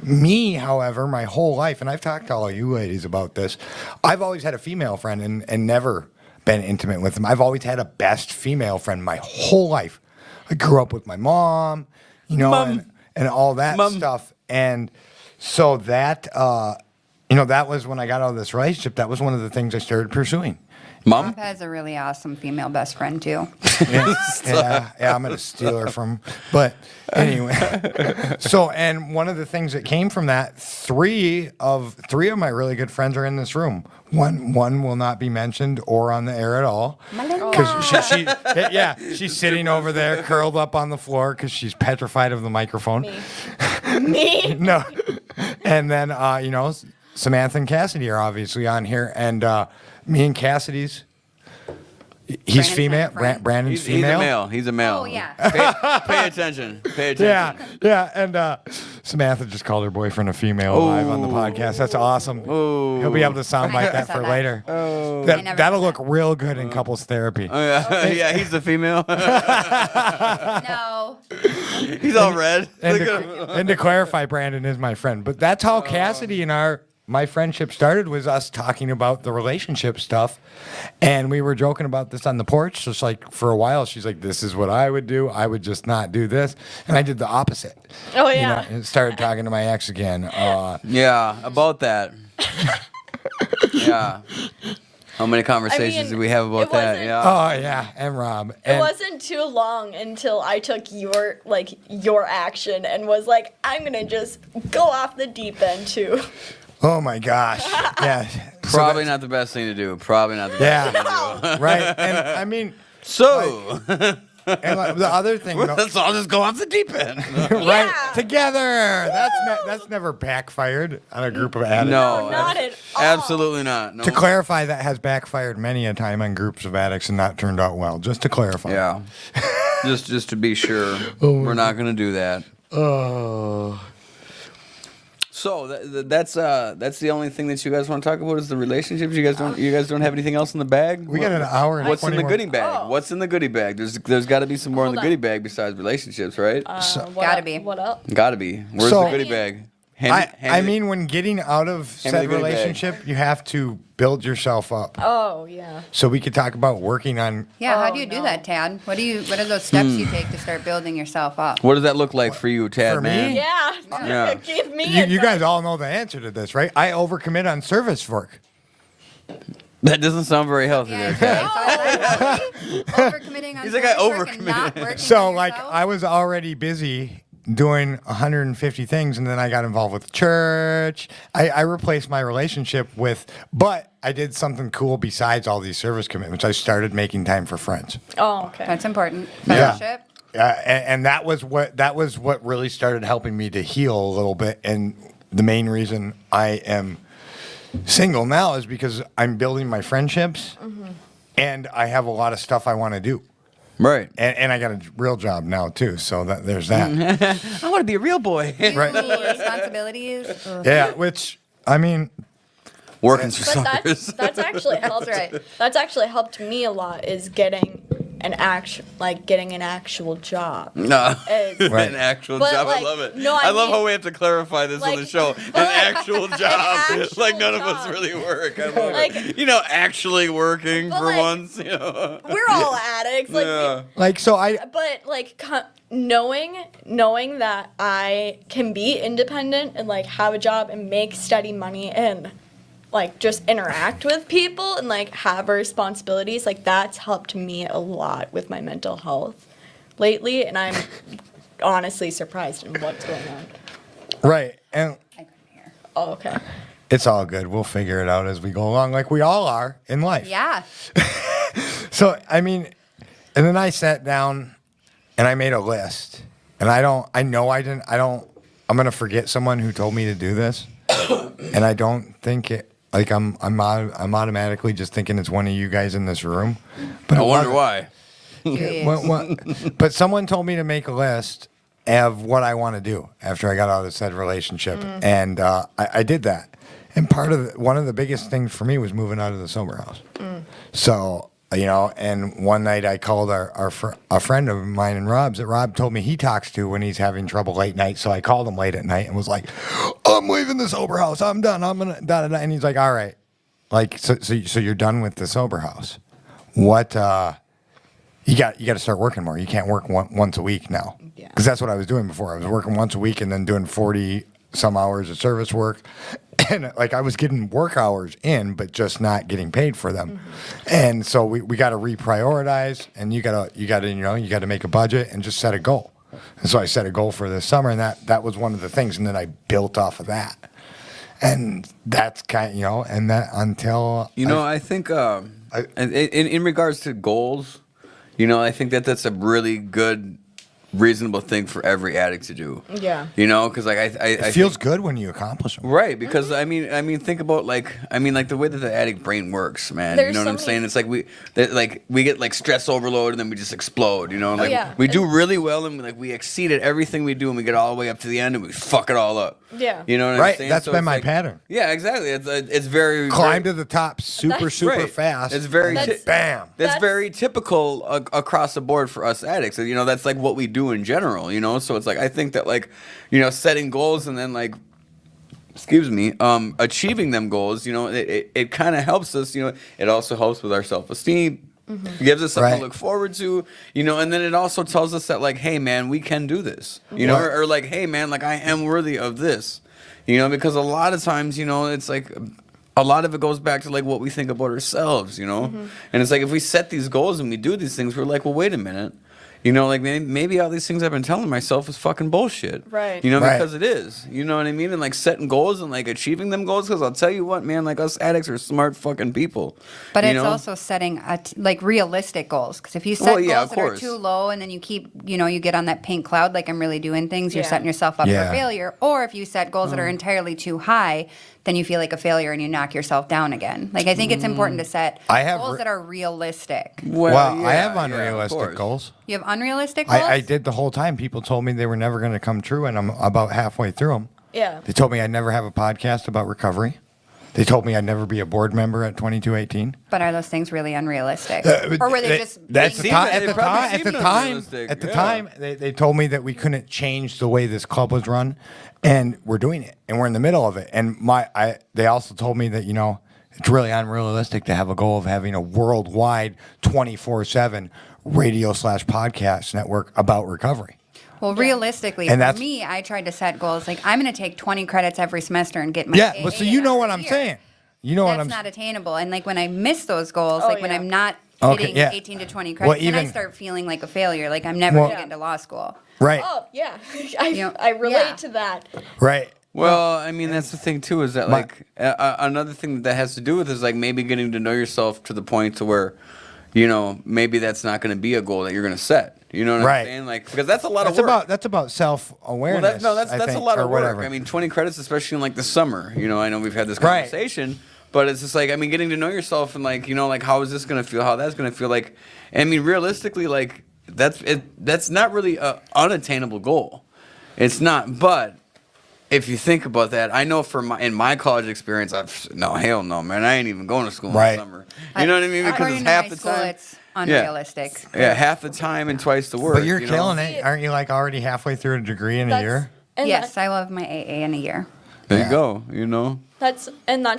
Me, however, my whole life, and I've talked to all of you ladies about this, I've always had a female friend and never been intimate with them. I've always had a best female friend my whole life. I grew up with my mom, Mom. and all that Mom. stuff. And so that, that was when I got out of this relationship. That was one of the things I started pursuing Mom? Rob has a really awesome female best friend too. Yeah, I'm gonna steal her from. But anyway, so and one of the things that came from that, three of my really good friends are in this room. One will not be mentioned or on the air at all because she's sitting over there curled up on the floor because she's petrified of the microphone. Me. No, and then Samantha and Cassidy are obviously on here, and me and Cassidy's. He's Brandon's female. my friend. Brandon's He's female. a male. He's a male. Oh, yeah. Pay attention. Pay attention. Yeah, and Samantha just called her boyfriend a female live on the podcast. That's awesome. He'll be able to sound like that said for that. later. I never That'll said look real good in couples therapy. Oh, yeah. Yeah, he's the female. No. He's all red. And Look at to, him. and to clarify, Brandon is my friend. But that's how Cassidy and my friendship started, was us talking about the relationship stuff. And we were joking about this on the porch. Just like for a while, she's like, this is what I would do. I would just not do this. And I did the opposite. Oh, yeah. And started talking to my ex again. Yeah, about that. Yeah. How many conversations did we have about it that? wasn't- Yeah. Oh, yeah. And Rob. It And wasn't too long until I took your action and was like, I'm gonna just go off the deep end too. oh, my gosh. Yeah. Probably not the best thing to do. Probably not the best thing to Yeah. Right. And I mean, So, and the other thing. let's all just go off the deep end. Right Yeah. together. That's never backfired on a group of addicts. No, not at all. Absolutely not. No. To clarify, that has backfired many a time on groups of addicts and not turned out well. Just to clarify. Yeah. just to be sure, Oh, we're not going to do that. Oh. So that's the only thing that you guys want to talk about is the relationships. You guys don't have anything else in the bag. We got an hour and What's in 20 the more. goodie bag? Oh. What's in the goodie bag? There's got to be some more in Hold the on. goodie bag besides relationships, right? Gotta be. What else? Got to be. Where's So- the goodie bag? I mean, when getting out of hand me said the goodie bag. relationship, you have to build yourself up. Oh yeah. So we could talk about working on. Yeah, how Oh, do you do no. that, Tad? What are those steps you take to start building yourself up? what does that look like for you, Tad? For me? man? Yeah. Yeah. Give me. You guys advice. all know the answer to this, right? I overcommit on service work. That doesn't sound very healthy Yeah, there, Tad. overcommitting on He's like, I service work and not overcommitted. working So, on like, yourself? I was already busy doing 150 things, and then I got involved with church. I replaced my relationship with, but I did something cool besides all these service commitments. I started making time for friends. Oh okay. That's important. Yeah. Friendship. And that was what really started helping me to heal a little bit. And the main reason I am single now is because I'm building my friendships, and I have a lot of stuff I want to do. Right. And I got a real job now too, so there's that. I want to be a real boy. Right. Responsibilities. Yeah, which I mean, Working for But suckers. that's actually helped. right. That's actually helped me a lot. Is getting an actual job. No. Is- Right. An actual But, job. I like, love it. no, I I love mean- how we have to clarify this on like, the show. An but- actual job. actual like none of us job. really work. I love Like- it. Actually working But, for like, once. We're all addicts. Like, Yeah. like so I but like knowing that I can be independent and like have a job and make steady money and like just interact with people and like have responsibilities, like that's helped me a lot with my mental health lately, and I'm honestly surprised in what's going on. right, and I couldn't hear. Oh, okay. it's all good. We'll figure it out as we go along, like we all are in life. Yeah. So I mean, and then I sat down and I made a list, and I'm gonna forget someone who told me to do this, and I don't think it. Like I'm automatically just thinking it's one of you guys in this room, but I it wonder wasn't. why. But someone told me to make a list of what I want to do after I got out of said relationship, and I did that. And one of the biggest things for me was moving out of the sober house. So and one night I called a friend of mine and Rob's that Rob told me he talks to when he's having trouble late night. So I called him late at night and was like, "I'm leaving the sober house. I'm done. I'm gonna da da da." And he's like, "All right, like so you're done with the sober house? What?" You got to start working more. You can't work once a week now. Yeah. Because that's what I was doing before. I was working once a week and then doing 40 some hours of service work. And like I was getting work hours in, but just not getting paid for them. And so we got to reprioritize, and you got to make a budget and just set a goal. And so I set a goal for this summer, and that was one of the things. And then I built off of that. And that's kind of, and that until I think in regards to goals, I think that's a really good, reasonable thing for every addict to do. Yeah. Because like it feels good when you accomplish them. Right, because I mean, think about like the way that the addict brain works, man. There's you know what I'm so saying? many- It's like we get like stress overload and then we just explode. Like yeah. we do really well and we exceed at everything we do and we get all the way up to the end and we fuck it all up. Yeah. You know what I'm Right, saying? that's So been it's my like- pattern. Yeah, exactly. It's very Climb very, to the top super Right. fast. It's very That's- bam. That's That's- very typical across the board for us addicts. And, that's like what we do in general, So it's like, I think that like, setting goals and then like, achieving them goals, it kind of helps us, it also helps with our self-esteem. It gives us something Right. to look forward to, and then it also tells us that like, hey man, we can do this, Right. or like, hey man, like I am worthy of this, because a lot of times, it's like, a lot of it goes back to like what we think about ourselves, and it's like if we set these goals and we do these things, we're like, well, wait a minute, like maybe all these things I've been telling myself is fucking bullshit, Right. Right. because it is, you know what I mean, and like setting goals and like achieving them goals, because I'll tell you what, man, like us addicts are smart fucking people, But you it's know? also setting like realistic goals. Because if you set Well, yeah, goals of that are course. too low and then you keep, you get on that pink cloud, like I'm really doing things, you're Yeah. setting yourself up Yeah. for failure. Or if you set goals that are entirely too high, then you feel like a failure and you knock yourself down again. Like I think it's important to set I have goals re- that are realistic. Well, yeah, I have yeah, of unrealistic course. goals. You have unrealistic goals? I did the whole time. People told me they were never going to come true, and I'm about halfway through them. Yeah. They told me I'd never have a podcast about recovery. They told me I'd never be a board member at 2218. But are those things really unrealistic? But Or were they just that's being the seem- time, they at the probably time seem unrealistic, at the yeah. time they told me that we couldn't change the way this club was run, and we're doing it, and we're in the middle of it. And they also told me that it's really unrealistic to have a goal of having a worldwide 24/7 radio/podcast network about recovery. Well, realistically, And for that's- me, I tried to set goals like I'm going to take 20 credits every semester and get my Yeah, AA but so you know in what a I'm year. saying. You know what That's I'm not attainable. And like when I miss those goals, Oh, like when yeah. I'm not Okay, hitting yeah. 18 to 20 Well, credits, then I even- start feeling like a failure. Like I'm never Well- going to get into law school. right, Oh, yeah. know, I relate yeah. to that. right. Well, I mean, that's the thing too. Is that My- like another thing that has to do with is like maybe getting to know yourself to the point to where, maybe that's not going to be a goal that you're going to set. You know what Right. I'm saying? Like because that's a lot That's of work. about self Well, awareness. that's a lot of or work. whatever. I mean, 20 credits, especially in like the summer. I know we've had this Right. conversation, but it's just like getting to know yourself and like like how is this gonna feel? How that's gonna feel? Like, I mean, realistically, like that's not really a unattainable goal. It's not, but if you think about that, I know in my college experience, hell no, man, I ain't even going to school in Right. the summer. You know what I mean? Because According it's to half my the school, time. it's unrealistic. Yeah, half the time and twice the work. But you're you know? killing it, aren't you? Like already halfway through a degree in a year. And Yes, I will have my AA in a year. There Yeah. you go. That's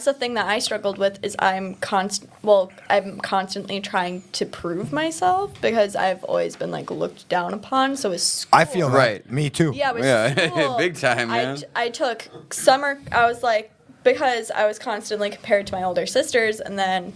the thing that I struggled with is I'm constantly trying to prove myself because I've always been like looked down upon. So it's school. I feel that. Right. Me too. Yeah, with Yeah, school, big time, man. I took summer. I was like because I was constantly compared to my older sisters, and then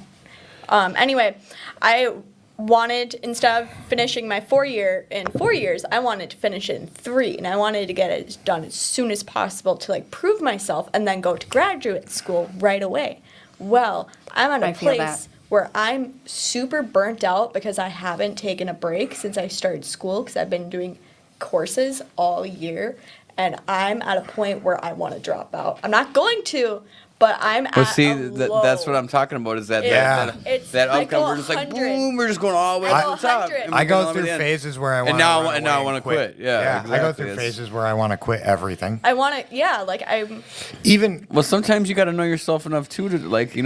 anyway, I wanted instead of finishing my 4 year in 4 years, I wanted to finish it in 3, and I wanted to get it done as soon as possible to like prove myself and then go to graduate school right away. Well, I'm at I a feel that. place where I'm super burnt out because I haven't taken a break since I started school because I've been doing courses all year, and I'm at a point where I want to drop out. I'm not going to, but I'm But at see, a low. that's what I'm talking about. Is that Yeah. that I outcome? go We're just like 100. boom. We're just going all the way I to go the top. 100. and we're I going all go the way through to the end. phases where I want And now I want to quit. Yeah, I go through exactly. phases where I want to quit everything. I want to, yeah, like I'm. Even Well, sometimes you got to know yourself enough too to like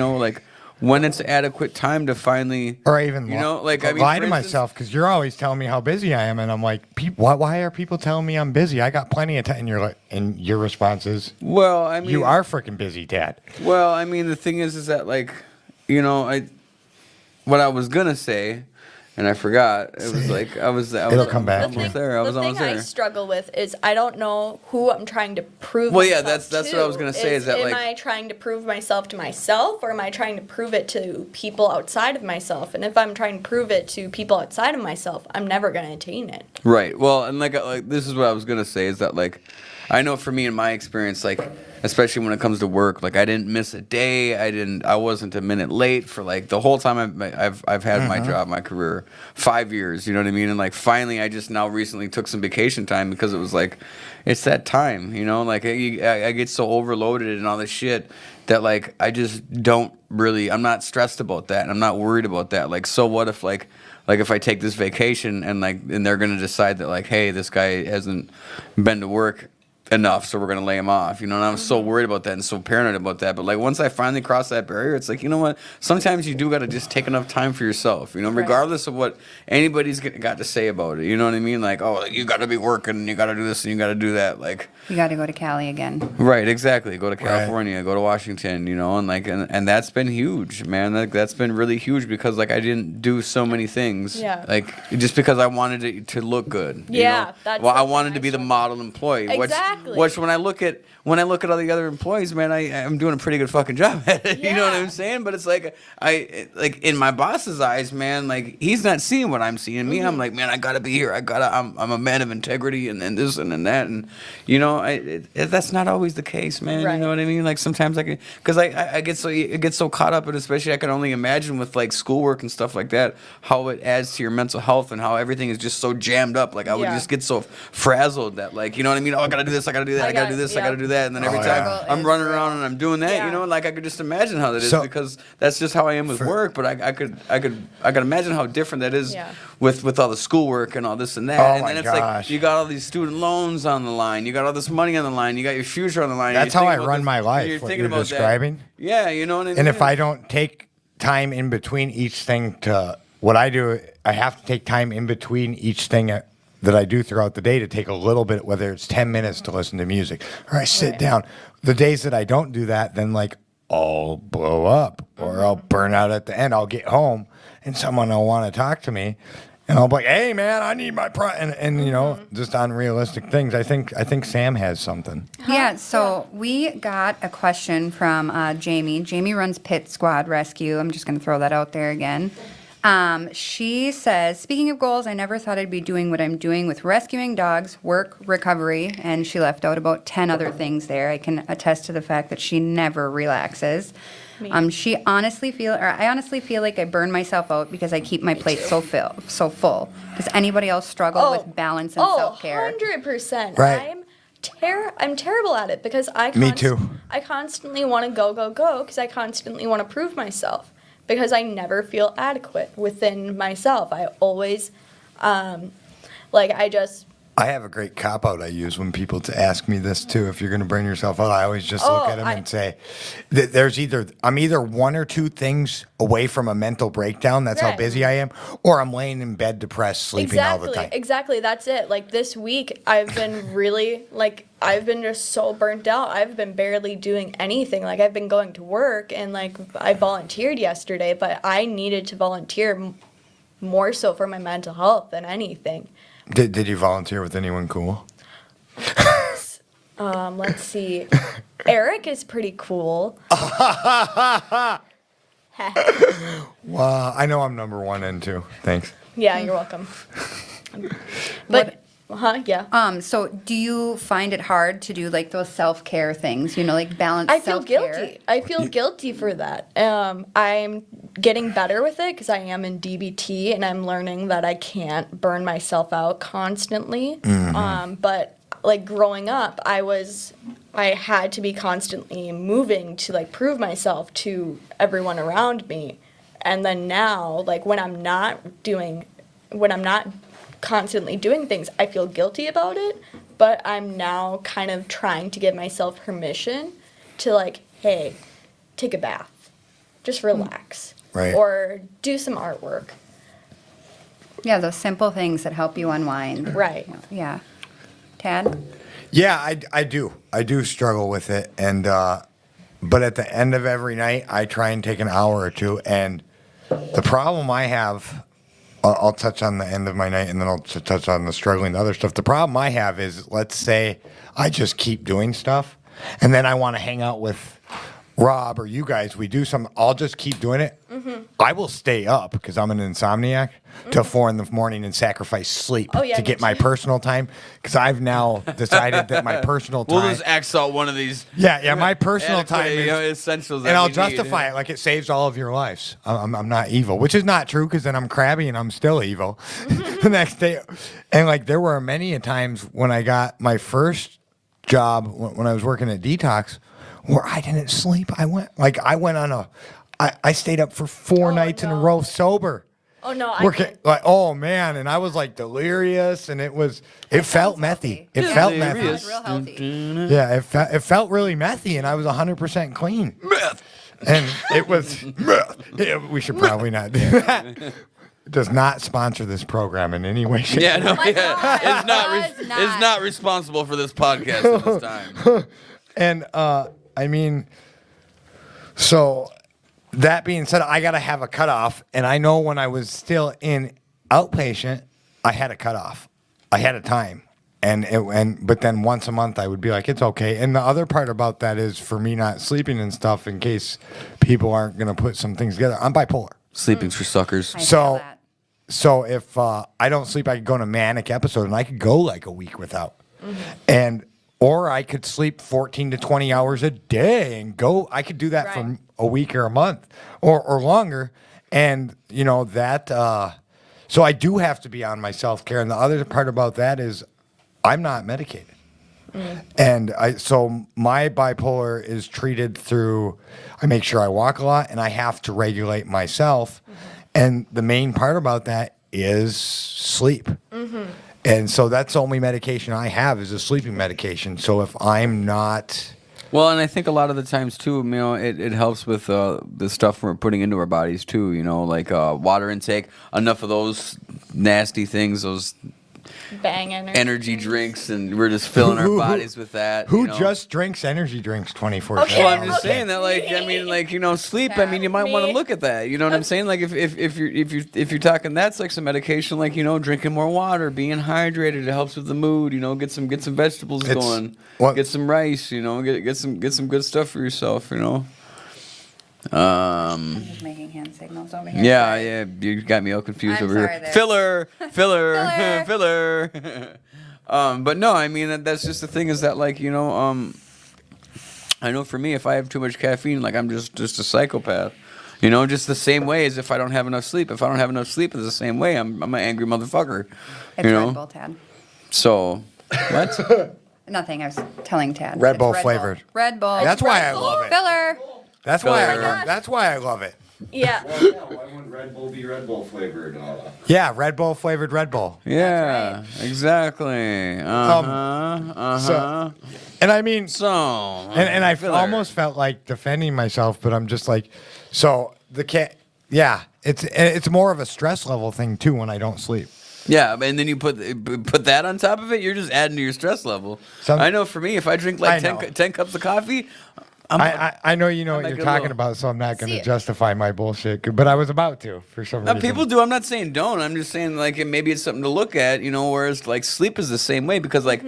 when it's adequate time to finally. or I even lie for to instance, myself because you're always telling me how busy I am, and I'm like, why are people telling me I'm busy? I got plenty of time. And your response is, Well, I mean, you are freaking busy, Dad. Well, I mean, the thing is that like, what I was gonna say and I forgot. It was like I was It'll come back. almost there. I was the thing almost there. I struggle with is I don't know who I'm trying to prove. Well, yeah, myself that's to. what I was gonna say, is that, am like- I trying to prove myself to myself, or am I trying to prove it to people outside of myself? And if I'm trying to prove it to people outside of myself, I'm never gonna attain it. Right. Well, and like this is what I was gonna say, is that like I know for me in my experience, like especially when it comes to work, like I didn't miss a day. I wasn't a minute late for like the whole time I've had my job, my career, 5 years. You know what I mean? And like finally, I just now recently took some vacation time because it was like it's that time. You know, like I get so overloaded and all this shit that like I just don't really. I'm not stressed about that, and I'm not worried about that. Like, so what if like if I take this vacation and they're gonna decide that like, hey, this guy hasn't been to work enough, so we're gonna lay him off, you know. And I'm so worried about that and so paranoid about that. But like once I finally cross that barrier, it's like, you know what? Sometimes you do gotta just take enough time for yourself, you know, regardless of what anybody's got to say about it. You know what I mean? Like, oh, like, you gotta be working, you gotta do this and you gotta do that. Like, You got to go to Cali again. right, exactly. Go to California, go to Washington, you know, and like, and that's been huge, man. Like that's been really huge because like I didn't do so many things, Yeah. like just because I wanted it to look good. You Yeah, know? that's well, I something wanted I to be the struggle model employee. Exactly. Which when I look at all the other employees, man, I'm doing a pretty good fucking job at it. You know what Yeah. I'm saying? But it's like like in my boss's eyes, man, like he's not seeing what I'm seeing. Me, I'm like, man, I gotta be here. I'm a man of integrity and this and that, and you know, that's not always the case, man. You Right. know what I mean? Like sometimes because I get so caught up, and especially I can only imagine with like schoolwork and stuff like that, how it adds to your mental health and how everything is just so jammed up. Like I would Yeah. just get so frazzled that like, you know what I mean? Oh, I gotta do this, I gotta do that, I gotta do this, I yeah. gotta do that, and then every Oh, time yeah. I'm running around and I'm doing that, Yeah. you know, like I could just imagine how that is So- because that's just how I am with work. But I could imagine how different that is Yeah. with all the schoolwork and all this and that. Oh, And my then it's gosh. like you got all these student loans on the line, you got all this money on the line, you got your future on the line. That's you're how I thinking about run this- my life, You're what thinking you're about that. describing. Yeah, you know what I mean. And if I don't take time in between each thing to what I do, I have to take time in between each thing that I do throughout the day to take a little bit, whether it's 10 minutes to listen to music or I sit Right. down. The days that I don't do that, then like I'll blow up or I'll burn out at the end. I'll get home and someone will want to talk to me. And I'll be like, hey man, I need my and you know, just unrealistic things. I think Sam has something. Yeah, so we got a question from Jamie. Jamie runs Pit Squad Rescue. I'm just going to throw that out there again. She says, speaking of goals, I never thought I'd be doing what I'm doing with rescuing dogs, work, recovery, and she left out about 10 other things there. I can attest to the fact that she never relaxes. I honestly feel like I burn myself out because I keep my plate so full. Does anybody else struggle with balance and self-care? 100%. Right. I'm terrible at it because Me too. I constantly want to go because I constantly want to prove myself because I never feel adequate within myself. I always I have a great cop out I use when people to ask me this too. If you're going to burn yourself out, I always just look at them and say, I'm either one or two things away from a mental breakdown. That's how Right. busy I am, or I'm laying in bed depressed, sleeping all the time. Exactly. That's it. Like this week, I've been really I've been just so burnt out. I've been barely doing anything. Like I've been going to work and like I volunteered yesterday, but I needed to volunteer more so for my mental health than anything. Did you volunteer with anyone cool? Let's see. Eric is pretty cool. Wow, I know I'm number one and two. Thanks. Yeah, you're welcome. But yeah. So do you find it hard to do like those self-care things, like balance I feel self-care? guilty. I feel guilty for that. I'm getting better with it because I am in DBT and I'm learning that I can't burn myself out constantly. But like growing up, I had to be constantly moving to like prove myself to everyone around me. And then now, like when I'm not constantly doing things, I feel guilty about it, but I'm now kind of trying to give myself permission to like, hey, take a bath, just relax, Right. or do some artwork. Yeah, those simple things that help you unwind. Right. Yeah. Tad? Yeah, I do. I do struggle with it, and but at the end of every night, I try and take an hour or two. And the problem I have I'll touch on the end of my night, and then I'll touch on the struggling other stuff. The problem I have is, let's say I just keep doing stuff, and then I want to hang out with Rob or you guys. We do something. I'll just keep doing it. I will stay up because I'm an insomniac till 4 in the morning and sacrifice sleep Oh, yeah, to me get my too. personal time. Because I've now decided that my personal time. We'll just X out one of these. Yeah, my personal adequate, time is. essentials. And I'll justify it like it saves all of your lives. I'm not evil, which is not true because then I'm crabby and I'm still evil the next day. And like there were many a times when I got my first job when I was working at Detox where I didn't sleep. I stayed up for 4 nights in a row sober. Oh no, I Working can't. like, oh man, and I was like delirious, and it felt methy. It felt methy. Sounds real healthy. Yeah, it felt really methy, and I was 100% clean. Meth. And it was meth. Yeah, we should probably not do that. It does not sponsor this program in any way, shape, Yeah, no, my yeah. God, It's not. it's not. It's not responsible for this podcast at this time. And I mean, so that being said, I got to have a cutoff. And I know when I was still in outpatient, I had a cutoff. I had a time. But then once a month I would be like, it's okay. And the other part about that is for me not sleeping and stuff, in case people aren't going to put some things together, I'm bipolar. Sleeping's for suckers. I feel So, that. so if I don't sleep, I could go in a manic episode, and I could go like a week without. Or I could sleep 14 to 20 hours a day and go. I could do that Right. for a week or a month or longer. And, you know, that. So I do have to be on my self care. And the other part about that is I'm not medicated. And so my bipolar is treated through, I make sure I walk a lot and I have to regulate myself. And the main part about that is sleep. And so that's the only medication I have is a sleeping medication. So if I'm not, Well, and I think a lot of the times too, you know, it helps with the stuff we're putting into our bodies too. You know, like water intake, enough of those nasty things, those Bang energy drinks, and we're just filling our bodies with that. who you know? just drinks energy drinks 24/7? Okay. Well, I'm just Okay. saying that, like, I mean, like, you know, sleep. I mean, you might want to Me. look at that. You know what I'm saying? Like, if you're talking, that's like some medication, like, you know, drinking more water, being hydrated, it helps with the mood. You know, get some vegetables It's- going, what- get some rice. You know, get some good stuff for yourself. You know. I'm just making hand signals over here. Yeah, Sorry. yeah, you got me all confused I'm over sorry here. there. Filler. Filler. Filler. But no, I mean that's just the thing is that, like, you know, I know for me, if I have too much caffeine, like, I'm just a psychopath. You know, just the same way as if I don't have enough sleep. If I don't have enough sleep, it's the same way. I'm an angry motherfucker. It's you Red know. Bull, Tad. So what? Nothing. I was telling Tad. Red It's Bull flavored. Red Bull. That's why I love it. Filler. That's why Filler. that's why I love it. Yeah. Well, yeah, why wouldn't Red Bull be Red Bull flavored? Yeah, Red Bull flavored Red Bull. Yeah, exactly. So, and I mean, So, and I filler. almost felt like defending myself, but I'm just like, so the cat. Yeah, it's more of a stress level thing too when I don't sleep. Yeah, and then you put that on top of it, you're just adding to your stress level. I know for me, if I drink like I know. 10 cups of coffee, I know you know I'm what like you're a talking little- about, so I'm not going See- to justify my bullshit, but I was about to for some reason. people do. I'm not saying don't. I'm just saying, like, maybe it's something to look at, you know, whereas, like, sleep is the same way because, like,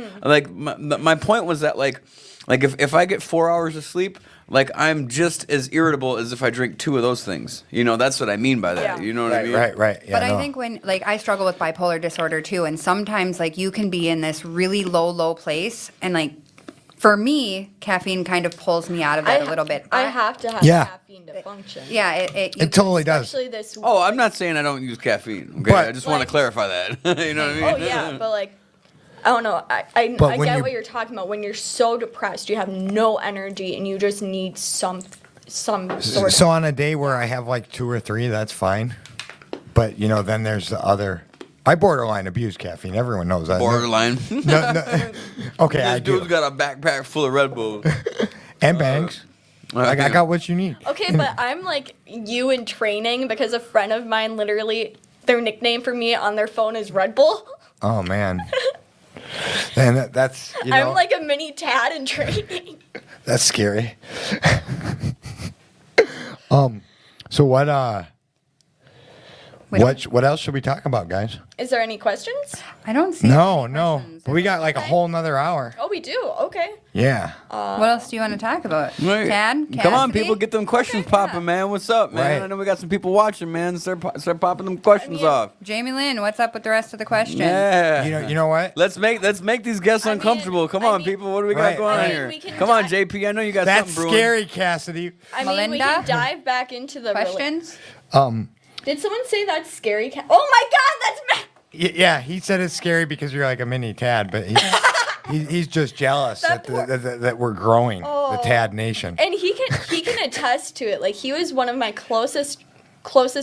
my point was that, like if I get 4 hours of sleep, like, I'm just as irritable as if I drink 2 of those things. You know, that's what I mean by that. Yeah. You know what I mean? Right. Yeah, But I no. think when, like, I struggle with bipolar disorder too, and sometimes, like, you can be in this really low place, and, like, for me, caffeine kind of pulls me out of that a little bit. I have to have Yeah. caffeine to function. Yeah, It totally does. Especially this. Oh, I'm not saying I don't use caffeine. Okay, But- I just want to Like- clarify that. You know what I mean? Oh yeah, but like, I don't know. I But when get you- what you're talking about. When you're so depressed, you have no energy, and you just need some sort of. So on a day where I have like 2 or 3, that's fine. But you know, then there's the other. I borderline abuse caffeine. Everyone knows that. Borderline. No. Okay, I This dude's do. got a backpack full of Red Bull. And bangs. I got what you need. Okay, but I'm like you in training because a friend of mine literally their nickname for me on their phone is Red Bull. Oh man. And that's you know, I'm like a mini Tad in training. that's scary. So what What else should we talk about, guys? Is there any questions? I don't see. No. any questions. But we got like a whole nother hour. Oh, we do. Okay. Yeah. What else do you want to talk about? Right. Tad? Come on, Cassidy? people, get them questions Okay, popping, yeah. man. What's up, man? Right. I know we got some people watching, man. Start popping them questions mean, off. Jamie Lynn, what's up with the rest of the questions? Yeah. You know what? Let's make these guests I mean- uncomfortable. Come I on, mean- people. What do we got Right, going on right. here? We can Come on, dive- JP. I know you got That's something brewing. scary, Cassidy. I mean, we Melinda? can dive back into the Questions? Did someone say that's scary? Oh my God, that's Yeah, he said it's scary because you're like a mini Tad, but he's just jealous That that we're growing, the Tad Nation. And he can attest to it. Like, he was one of my closest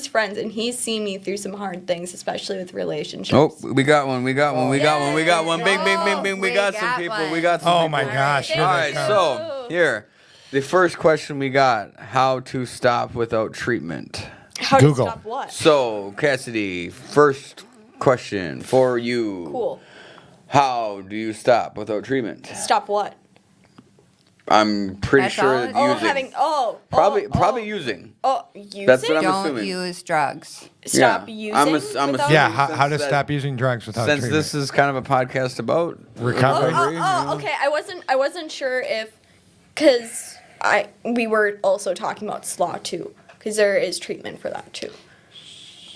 friends, and he's seen me through some hard things, especially with relationships. Oh, we got one. We got one. We got one. We got one. Bing, bing, bing, bing. We We got some got people. one. We got some Oh people. my gosh! All here All they right, come. so here, the first question we got: how to stop without treatment. How Google. to stop what? So, Cassidy, first question for you. Cool. How do you stop without treatment? Stop what? I'm pretty That's sure all that it- Oh, using. having probably using. using. That's what I'm Don't assuming. use drugs. Stop Yeah. using. I'm without- assuming- Yeah, how to Since that- stop using drugs without Since treatment. this is kind of a podcast about Recovery. Okay. I wasn't sure if, because we were also talking about slaw too, because there is treatment for that too.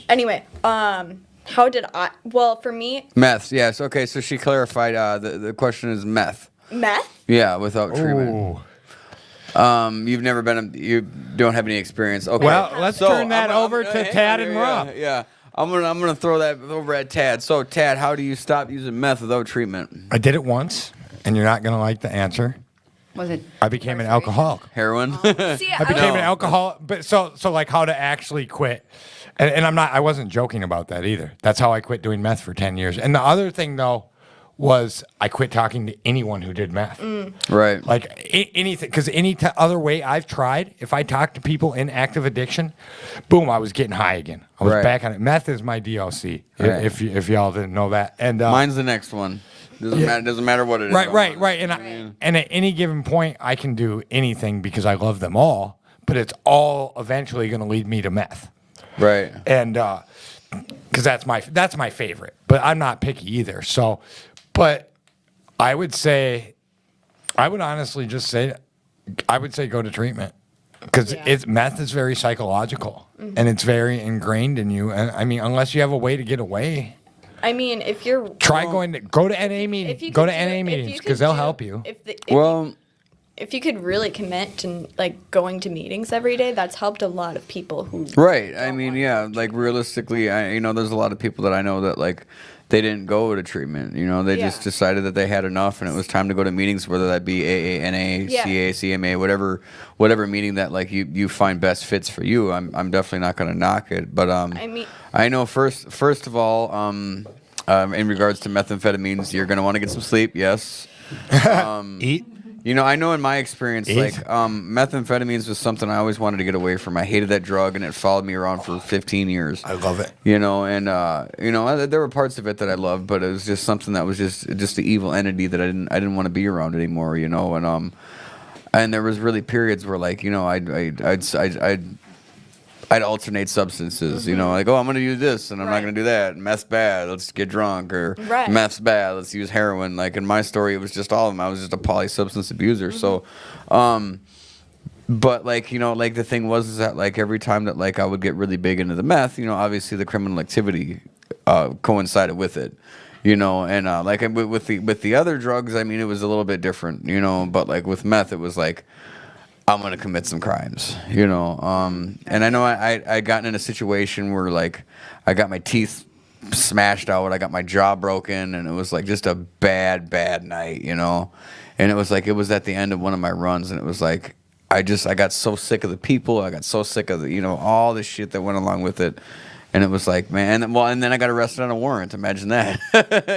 Anyway, how did I? Well, for me, meth. Yes. Okay. So she clarified. The question is meth. meth. Yeah, without treatment. Ooh. You've never been. You don't have any experience. Okay. Well, let's So, turn that I'm- over I'm- to hang Tad on and here, Rob. Yeah. I'm gonna throw that over at Tad. So Tad, how do you stop using meth without treatment? I did it once, and you're not gonna like the answer. Was it? I became an alcoholic. Heroin. See, I became No. an alcoholic, but so like how to actually quit, and I wasn't joking about that either. That's how I quit doing meth for 10 years. And the other thing though was I quit talking to anyone who did meth. Right. Like anything, because other way I've tried, if I talk to people in active addiction, boom, I was getting high again. I was Right. back on it. Meth is my DLC. Right. If y'all didn't know that, and Mine's the next one. Doesn't matter what it is. right. And at any given point, I can do anything because I love them all. But it's all eventually going to lead me to meth, Right. and because that's my favorite. But I'm not picky either. So, but I would honestly just say, I would say go to treatment because meth is very psychological and it's very ingrained in you. And I mean, unless you have a way to get away. I mean, if you're Go to NA meetings. Go to NA meetings because they'll help you. If you could really commit to like going to meetings every day, that's helped a lot of people who. Right. I mean, yeah. Like realistically, there's a lot of people that I know that like they didn't go to treatment. They just Yeah. decided that they had enough, and it was time to go to meetings, whether that be AA, NA, Yeah. CA, CMA, whatever meeting that like you find best fits for you. I'm definitely not going to knock it, but I mean, I know first of all, in regards to methamphetamines, you're going to want to get some sleep. Yes. Eat. I know in my experience, Eat. like methamphetamines was something I always wanted to get away from. I hated that drug, and it followed me around for 15 years. I love it. There were parts of it that I loved, but it was just something that was just the evil entity that I didn't want to be around anymore. And there was really periods where like I'd alternate substances, like, oh, I'm going to use this and I'm not Right. going to do that. Meth's bad. Let's get drunk. Or Right. meth's bad. Let's use heroin. Like in my story, it was just all of them. I was just a polysubstance abuser. So, but like, like the thing was that like every time that like I would get really big into the meth, obviously the criminal activity coincided with it. And like with the other drugs, I mean, it was a little bit different, but like with meth, it was like, I'm gonna commit some crimes, And I know I gotten in a situation where like I got my teeth smashed out, I got my jaw broken, and it was like just a bad night, And it was like it was at the end of one of my runs, and it was like I got so sick of the people, I got so sick of the all the shit that went along with it. And it was like, man, and then I got arrested on a warrant. Imagine that.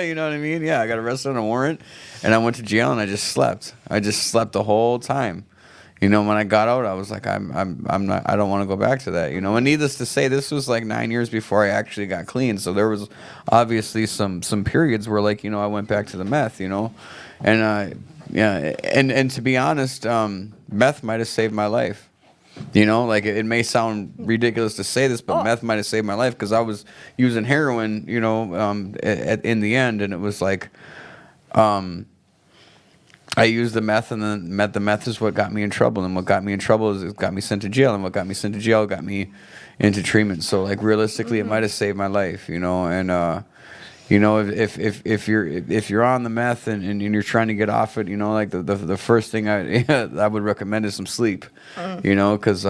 You know what I mean? Yeah, I got arrested on a warrant, and I went to jail, and I just slept. I just slept the whole time. When I got out, I was like, I don't want to go back to that. And needless to say, this was like 9 years before I actually got clean. So there was obviously some periods where like, I went back to the meth, and to be honest, meth might have saved my life. You know, like it may sound ridiculous to say this, but meth might have saved my life because I was using heroin, you know, in the end, and it was like, I used the meth, and then the meth is what got me in trouble, and what got me in trouble is it got me sent to jail, and what got me sent to jail got me into treatment. So like realistically, it might have saved my life, you know, and you know, if you're on the meth and you're trying to get off it, you know, like the first thing I would recommend is some sleep, you know, because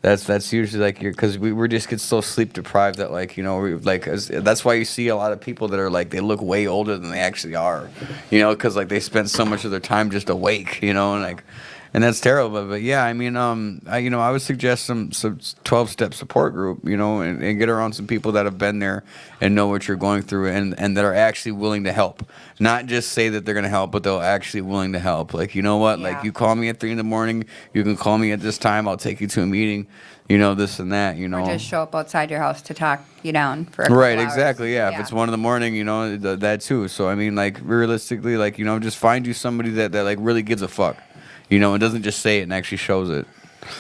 that's usually like because we just get so sleep deprived that like, you know, that's why you see a lot of people that are like they look way older than they actually are, you know, because like they spend so much of their time just awake, you know, and like. And that's terrible, but yeah, I mean, I would suggest some 12-step support group, you know, and get around some people that have been there and know what you're going through, and that are actually willing to help, not just say that they're gonna help, but they're actually willing to help. Like, you know what, Yeah. like you call me at 3 a.m, you can call me at this time, I'll take you to a meeting, you know, this and that, you know. Or just show up outside your house to talk you down for a couple Right, hours. exactly. Yeah. If it's 1 a.m, you know, that too. So I mean, like realistically, like, you know, just find you somebody that like really gives a fuck. You know, and doesn't just say it and actually shows it.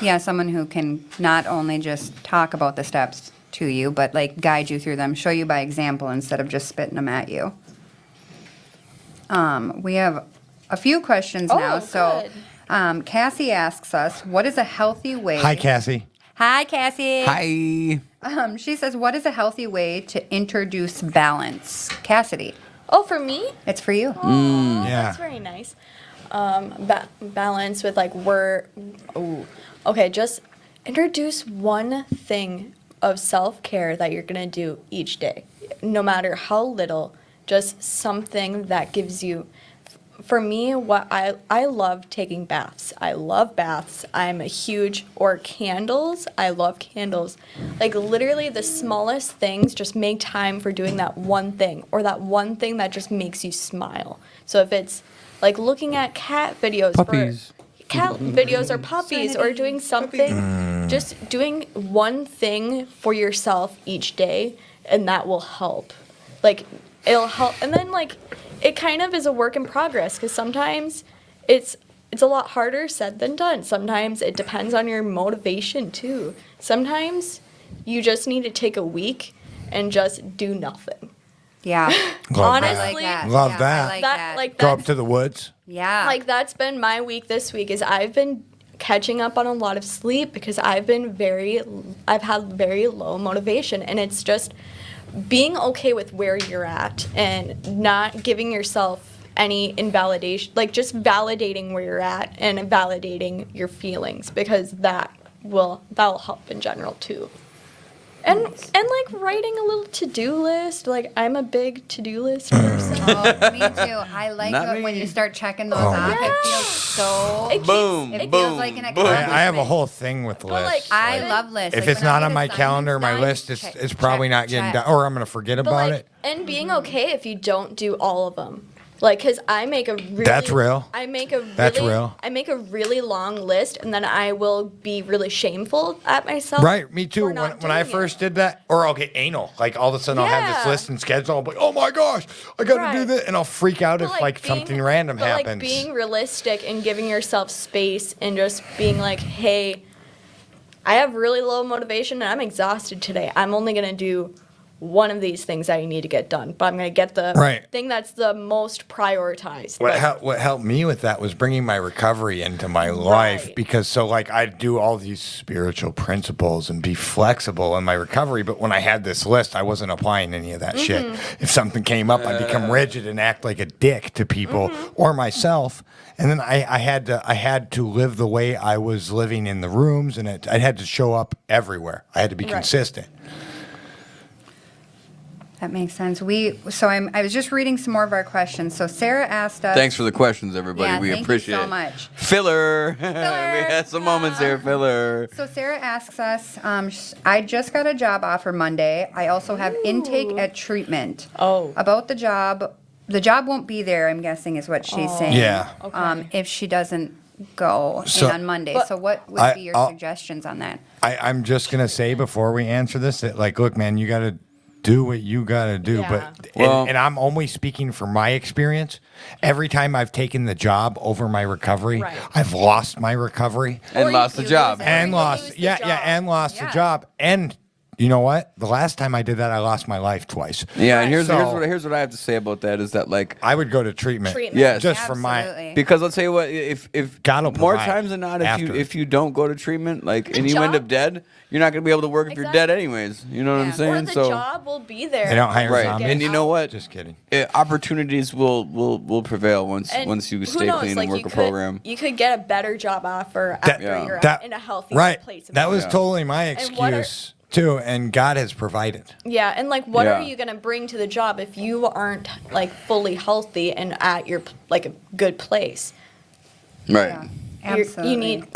Yeah, someone who can not only just talk about the steps to you, but like guide you through them, show you by example instead of just spitting them at you. We have a few questions now. So, Cassie asks us, "What is a healthy way?" Hi, Cassie. Hi, Cassie. Hi. She says, "What is a healthy way to introduce balance?" Cassidy, Oh, for me? it's for you. Oh, Yeah. that's very nice. Balance with like okay, just introduce one thing of self-care that you're gonna do each day, no matter how little, just something that gives you. For me, what I love taking baths. I love baths. I'm a huge, or candles. I love candles. Like literally the smallest things, just make time for doing that one thing, or that one thing that just makes you smile. So if it's like looking at cat videos, Puppies. cat videos or puppies, or doing something, just doing one thing for yourself each day, and that will help. Like it'll help, and then like it kind of is a work in progress because sometimes it's a lot harder said than done. Sometimes it depends on your motivation too. Sometimes you just need to take a week and just do nothing. Yeah. Love Honestly, that. I like that. Love Yeah, that. I like that that. like Go up that's to the woods. Yeah. like that's been my week this week is I've been catching up on a lot of sleep because I've had very low motivation, and it's just being okay with where you're at and not giving yourself any invalidation, like just validating where you're at and validating your feelings, because that'll help in general too. And like writing a little to-do list. Like I'm a big to-do list person. Oh, me too. I like Not it when me. you start checking those Oh, off. yeah. It feels so. It keeps- Boom. It boom. feels like an boom. accomplishment. I have a whole thing with But, like, lists. I love lists. If Like, it's when I not get on my assignments calendar, my done, list, check, it's probably check, not getting check. done, or I'm gonna forget But about like, it. and being okay if you don't do all of them. Like, cause I make a really. That's real. I make a really. That's real. I make a really long list, and then I will be really shameful at myself. Right, me too. for When, not when I doing it. first did that, or okay, anal. Like all of a sudden, I'll have this Yeah. list and schedule. I'll be like, oh my gosh, I gotta do Right. this, and I'll freak out But, if like being- something random but, happens. Like being realistic and giving yourself space and just being like, hey, I have really low motivation and I'm exhausted today. I'm only gonna do one of these things I need to get done, but I'm gonna get the Right. thing that's the most prioritized. What helped me with that was bringing my recovery into my life, Right. because so like I'd do all these spiritual principles and be flexible in my recovery, but when I had this list, I wasn't applying any of that shit. If something came up, I'd become rigid and act like a dick to people or myself, and then I had to live the way I was living in the rooms, and I had to show up everywhere. I had to be Right. consistent. That makes sense. I was just reading some more of our questions. So Sarah asked us. Thanks for the questions, everybody. Yeah, we thank appreciate you so it. much. Filler. we had some moments here, filler. So Sarah asks us, I just got a job offer Monday. I also have intake at treatment. Oh. About the job won't be there, I'm guessing is what she's saying. Yeah. Okay. If she doesn't go So- in on Monday. But- So what would be your I'll- suggestions on that? I'm just gonna say before we answer this that, like, look, man, you gotta do what you gotta do. Yeah. But Well- and I'm only speaking from my experience. Every time I've taken the job over my recovery, Right. I've lost my recovery And Or lost the you job. lose it. and Or you lost lose the yeah job. and lost Yeah. the job. And you know what? The last time I did that, I lost my life twice. Yeah, and So- here's what I have to say about that is that like I would go to treatment. Yes. just for my. Absolutely. because I'll tell you what, if God will more provide times than not, after. if you don't go to treatment, like The and you end job- up dead, you're not gonna be able to work if you're dead Exactly. anyways. You know what I'm Yeah. saying? Or the job will be there. They don't hire Right. zombies. And you know what? Just kidding. Opportunities will prevail once And once you who stay knows, clean like, and work you a could, program. You could get a better job offer That- after Yeah. you're That- in a healthy Right. place. That was Yeah. totally my And what are- excuse too, and God has provided. Yeah, and like, what are Yeah. you gonna bring to the job if you aren't like fully healthy and at your like a good place? Right. Yeah, absolutely. You need.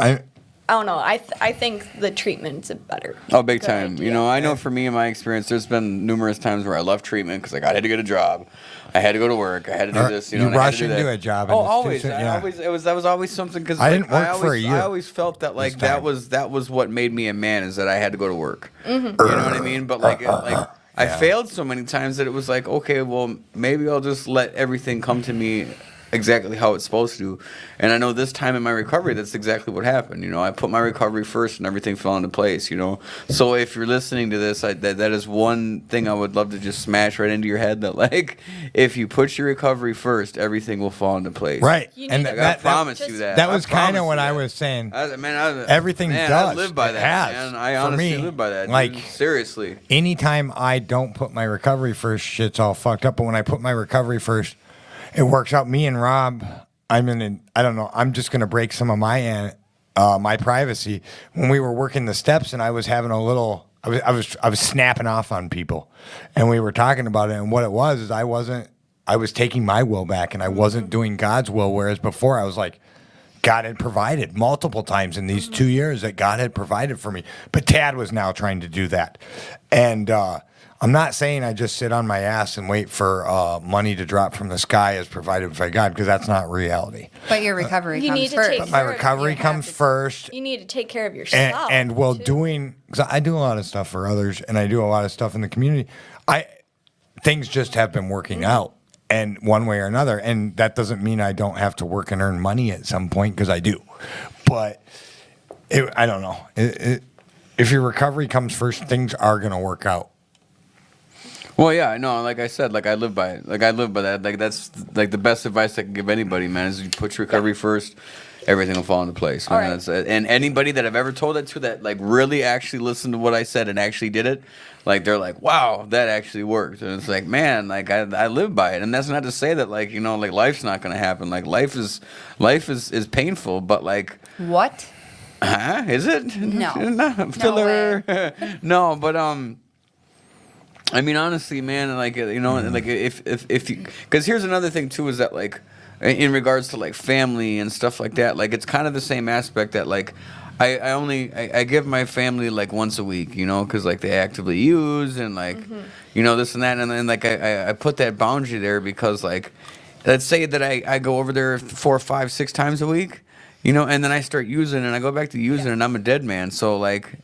I don't know. I think the treatment's a better. Oh, big good time. idea. You know, I know for me in my experience, there's been numerous times where I left treatment because like I had to get a job, I had to go to work, I had to do Or this. You you know, and I had rush to do into that. a job Oh, and it's too always. soon, I yeah. always. That was always something because I didn't work for a I year always felt that like this that time. was what made me a man is that I had to go to work. Mm-hmm. You know what I mean? But like I Yeah. failed so many times that it was like, okay, well maybe I'll just let everything come to me exactly how it's supposed to. And I know this time in my recovery, that's exactly what happened. You know, I put my recovery first and everything fell into place, you know. So if you're listening to this, that is one thing I would love to just smash right into your head that like, if you put your recovery first, everything will fall into place. Right. You And need Like, to- I that, promise just- you that. that I was kind promise of what you I that. was saying. Everything Everything I does. live by It that, has. man. I For honestly me, live by that. like- dude. Seriously. Anytime I don't put my recovery first, shit's all fucked up. But when I put my recovery first, it works out. Me and Rob, I don't know. I'm just gonna break some of my privacy. When we were working the steps, and I was having a little, I was snapping off on people, and we were talking about it. And what it was is I was taking my will back, and I wasn't doing God's will. Whereas before, I was like, God had provided multiple times in these 2 years that God had provided for me. But Tad was now trying to do that. And I'm not saying I just sit on my ass and wait for money to drop from the sky as provided by God, because that's not reality. But your recovery You comes need to first. take But my care of it. recovery You have comes to- first. You need to take care of yourself. And while too. doing, because I do a lot of stuff for others and I do a lot of stuff in the community, things just have been working out, and one way or another. And that doesn't mean I don't have to work and earn money at some point, because I do. But I don't know. If your recovery comes first, things are going to work out. Well, yeah, no, like I said, like I live by it. Like I live by that. Like that's like the best advice I can give anybody, man, is you put your recovery first, everything will fall into place. Man. All right. That's it. And anybody that I've ever told that to that like really actually listened to what I said and actually did it, like they're like, wow, that actually worked. And it's like, man, like I live by it. And that's not to say that like, you know, like life's not gonna happen. Like life is painful, but like What? is it? No. No, filler. No, but I mean, honestly, man, like you know, like if you, because here's another thing too, is that like, in regards to like family and stuff like that, like it's kind of the same aspect that like, I give my family like once a week, you know, because like they actively use and like, you know, this and that, and then like I put that boundary there because like, let's say that I go over there 4, 5, 6 times a week, you know, and then I start using and I go back to using and I'm a dead man, so like.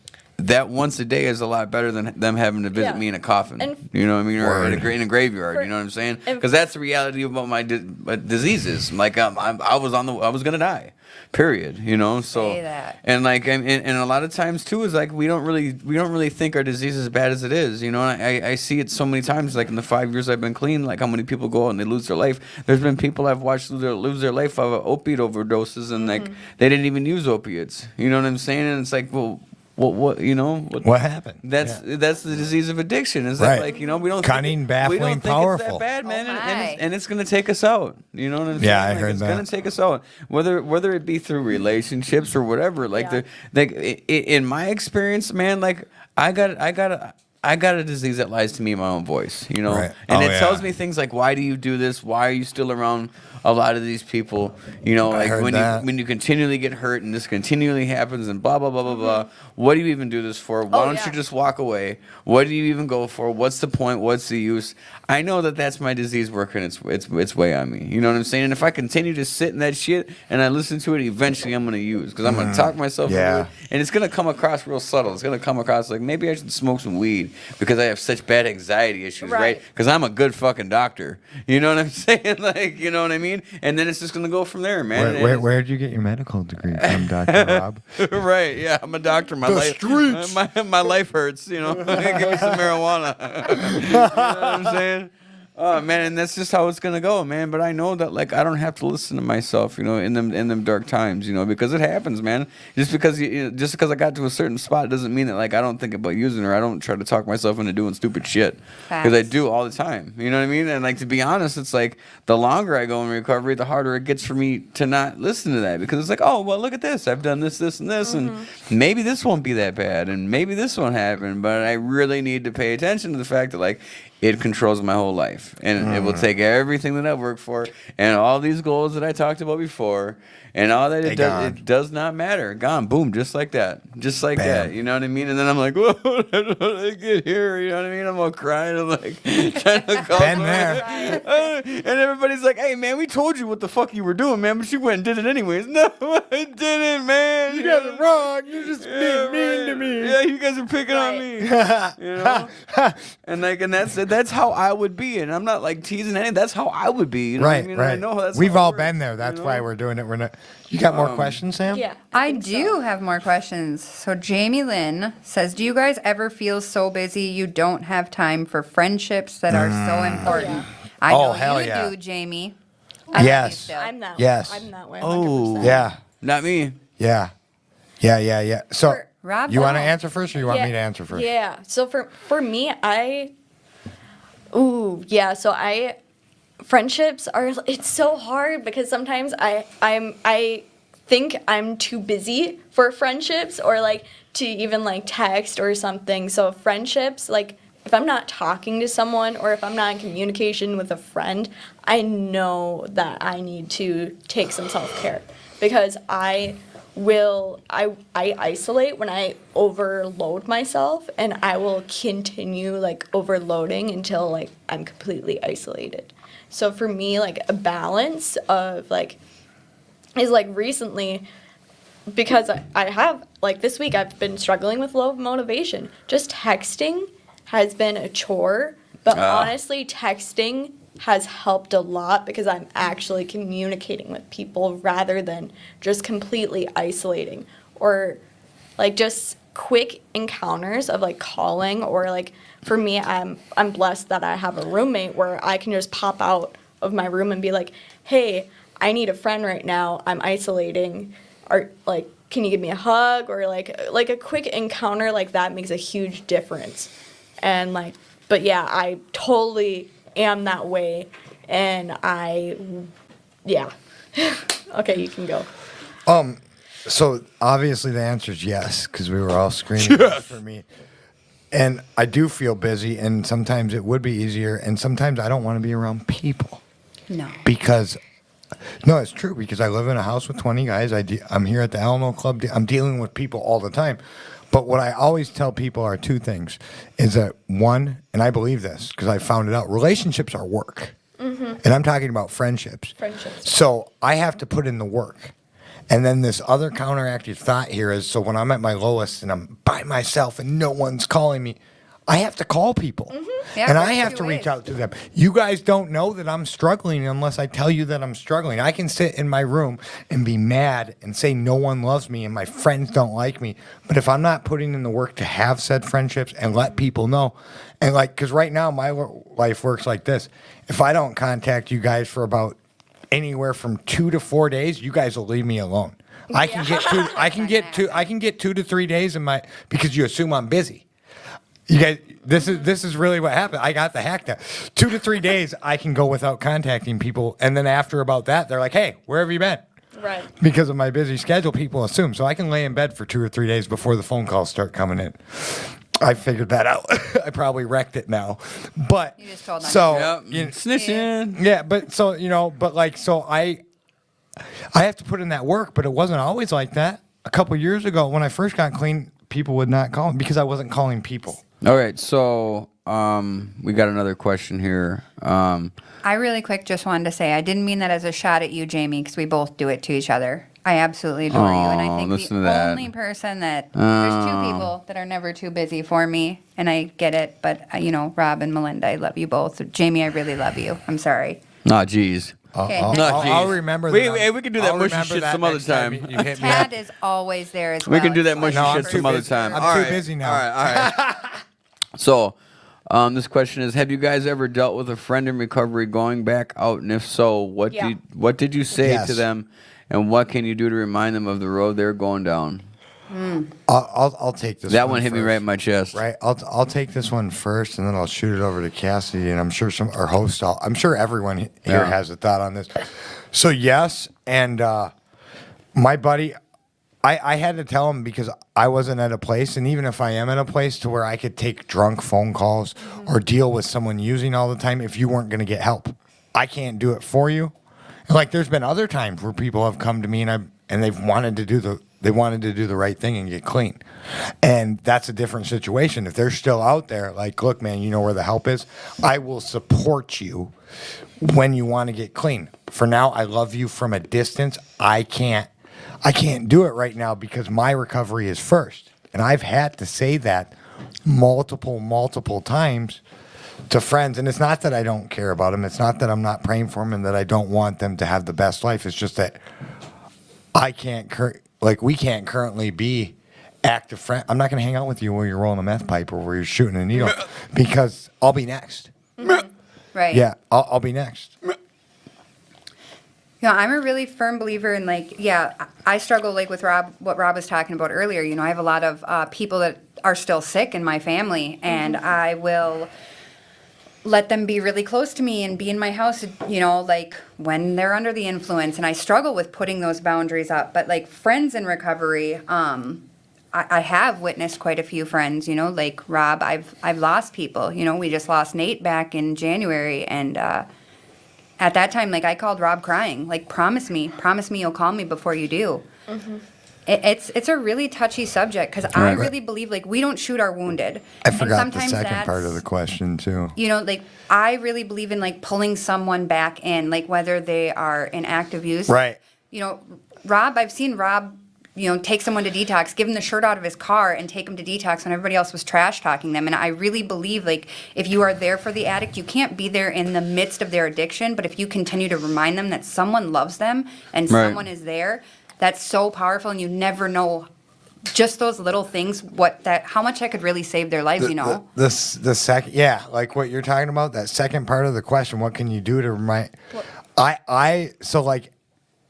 That once a day is a lot better than them having to visit Yeah. me in a coffin. And- You know what I mean? Or in Word. a graveyard. For- You know what I'm saying? and- Because that's the reality about my diseases. Like I was gonna die. Period. You know. So Say that. and like and a lot of times too is like we don't really think our disease is as bad as it is. You know. And I see it so many times. Like in the 5 years I've been clean, like how many people go out and they lose their life. There's been people I've watched lose their life of opiate overdoses and like they didn't even use opiates. You know what I'm saying? And it's like, well. What you know? What happened? That's Yeah. that's the disease of addiction. Is that Right. like, you know, we don't Cunning, think baffling, we don't think powerful. it's that bad, man, Oh, and it's gonna take us out. You know what I'm saying? Yeah, I Like, heard it's that. gonna take us out, whether it be through relationships or whatever. Like Yeah. in my experience, man, like I got a disease that lies to me in my own voice, you know, Right. and Oh, it tells yeah. me things like, why do you do this? Why are you still around a lot of these people? You know, like heard when that. you continually get hurt and this continually happens and blah blah blah blah blah. What do you even do this for? Why Oh, don't yeah. you just walk away? What do you even go for? What's the point? What's the use? I know that that's my disease working its way on me. You know what I'm saying? And if I continue to sit in that shit and I listen to it, eventually I'm gonna use because I'm gonna talk myself Yeah. into it, and it's gonna come across real subtle. It's gonna come across like maybe I should smoke some weed. need because I have such bad anxiety issues, right? Right. Because I'm a good fucking doctor. You know what I'm saying? Like, you know what I mean? And then it's just gonna go from there, man. And it's- Where'd you get your medical degree from, Dr. Rob? right? Yeah, I'm a doctor. My life, streets. my life hurts. You know, give me some marijuana. You know what I'm saying? Oh man, and that's just how it's gonna go, man. But I know that like I don't have to listen to myself, you know, in them dark times, you know, because it happens, man. Just because just because I got to a certain spot doesn't mean that like I don't think about using her. I don't try to talk myself into doing stupid shit because I Facts. do all the time. You know what I mean? And like to be honest, it's like the longer I go in recovery, the harder it gets for me to not listen to that because it's like, oh well, look at this. I've done this, this, and this, and maybe this won't be that bad, and maybe this won't happen. But I really need to pay attention to the fact that like it controls my whole life, and it will take everything that I've worked for and all these goals that I talked about before and all that. They It does, gone. it does not matter. Gone, boom, just like that, just like Bam. that. You know what I mean? And then I'm like, whoa, how did I get here? You know what I mean? I'm all crying. I'm like trying to call Been someone. there. And everybody's like, hey man, we told you what the fuck you were doing, man, but you went and did it anyways. No, I didn't, man. You got it wrong. You're just being mean to me. Yeah, you guys are picking on me. You know? And like, and that's how I would be, and I'm not like teasing any. That's how I would be. You know what I Right, mean? And I right. know that's We've how it all works, been there. you That's know? why we're doing it. We're not. You got more questions, Sam? Yeah. I think do so. have more questions. So Jamie Lynn says, do you guys ever feel so busy you don't have time for friendships that are so important? yeah. I Oh, know hell you yeah. do, Jamie. I love you Yes. still. I'm that. Yes. I'm that way. Oh. 100%. Yeah. Not me. Yeah. Yeah. So, Rob, you want to no. answer first, or you want me to answer first? Yeah. So for me, So friendships are. It's so hard because sometimes I think I'm too busy for friendships or like to even like text or something. So friendships, like if I'm not talking to someone or if I'm not in communication with a friend, I know that I need to take some self-care because I isolate when I overload myself, and I will continue like overloading until like I'm completely isolated. So for me, like a balance of like is like recently, because I have like this week I've been struggling with low motivation. Just texting has been a chore, but honestly texting has helped a lot because I'm actually communicating with people rather than just completely isolating or like just quick encounters of like calling or like for me I'm blessed that I have a roommate where I can just pop out of my room and be like, "Hey, I need a friend right now. I'm isolating." Or like, "Can you give me a hug?" Or like a quick encounter like that makes a huge difference. And like, but yeah, I totally am that way, and yeah. Okay, you can go. So obviously the answer is yes, because we were all screaming for me. And I do feel busy, and sometimes it would be easier, and sometimes I don't want to be around people. No. Because, no, it's true, because I live in a house with 20 guys. I'm here at the Alamo Club. I'm dealing with people all the time. But what I always tell people are two things, is that one, and I believe this, because I found it out, relationships are work. And I'm talking about friendships. Friendships. So I have to put in the work. And then this other counteractive thought here is, so when I'm at my lowest and I'm by myself and no one's calling me, I have to call people. Yeah, And works I have two to reach ways. out to them. You guys don't know that I'm struggling unless I tell you that I'm struggling. I can sit in my room and be mad and say no one loves me and my friends don't like me. But if I'm not putting in the work to have said friendships and let people know, and like, because right now my life works like this. If I don't contact you guys for about anywhere from 2 to 4 days, you guys will leave me alone. I can get 2 to 3 days in my, because you assume I'm busy. You guys, this is really what happened. I got the hack now. 2 to 3 days I can go without contacting people, and then after about that, they're like, "Hey, where have you been?" Right. Because of my busy schedule, people assume. So I can lay in bed for 2 or 3 days before the phone calls start coming in. I figured that out. I probably wrecked it now, but You just told on so Yep. you- Snitching. yeah, but so but like so I have to put in that work, but it wasn't always like that. A couple years ago, when I first got clean, people would not call me because I wasn't calling people. All right, so we got another question here. I really quick just wanted to say I didn't mean that as a shot at you, Jamie, because we both do it to each other. I absolutely adore you, and I Aw, think listen to the that. only person that there's two Oh. people that are never too busy for me, and I get it. But Rob and Melinda, I love you both. Jamie, I really love you. I'm sorry. Nah, jeez. Okay, I'll, next No, one. I'll jeez. remember We- that. hey, we can do that I'll mushy remember shit that some other next time time. you hit me up. Tad is always there as well. We can do that It's mushy No, I'm shit too some other busy. time. I'm All too right, busy now. All right. So, this question is: have you guys ever dealt with a friend in recovery going back out, and if so, what Yeah. did you say Yes. to them, and what can you do to remind them of the road they're going down? I'll take this. That one hit me first. right in my chest. Right, I'll take this one first, and then I'll shoot it over to Cassidy, and I'm sure our host. I'm sure everyone here Yeah. has a thought on this. So yes, and my buddy, I had to tell him because I wasn't at a place, and even if I am at a place to where I could take drunk phone calls or deal with someone using all the time, if you weren't going to get help, I can't do it for you. Like there's been other times where people have come to me and they've wanted to do the right thing and get clean. And that's a different situation. If they're still out there, like, look, man, you know where the help is. I will support you when you want to get clean. For now, I love you from a distance. I can't do it right now because my recovery is first. And I've had to say that multiple times to friends. And it's not that I don't care about them. It's not that I'm not praying for them and that I don't want them to have the best life. It's just that I can't, we can't currently be active friend. I'm not going to hang out with you where you're rolling a meth pipe or where you're shooting a needle because I'll be next. Right. Yeah, I'll be next. I'm a really firm believer in I struggle with what Rob was talking about earlier. I have a lot of people that are still sick in my family, and I will let them be really close to me and be in my house, when they're under the influence. And I struggle with putting those boundaries up. But friends in recovery, I have witnessed quite a few friends, like Rob, I've lost people. We just lost Nate back in January, and at that time, I called Rob crying, promise me you'll call me before you do. Mm-hmm. It's a really touchy subject because I really believe we don't shoot our wounded. I forgot and the sometimes second part of the question, too. I really believe in pulling someone back in, whether they are in active use. Right. Rob, I've seen Rob, take someone to detox, give him the shirt out of his car and take him to detox when everybody else was trash talking them. And I really believe if you are there for the addict, you can't be there in the midst of their addiction. But if you continue to remind them that someone loves them and someone is there, that's so powerful. And you never know just those little things, how much that could really save their lives, The second, what you're talking about, that second part of the question, what can you do to remind?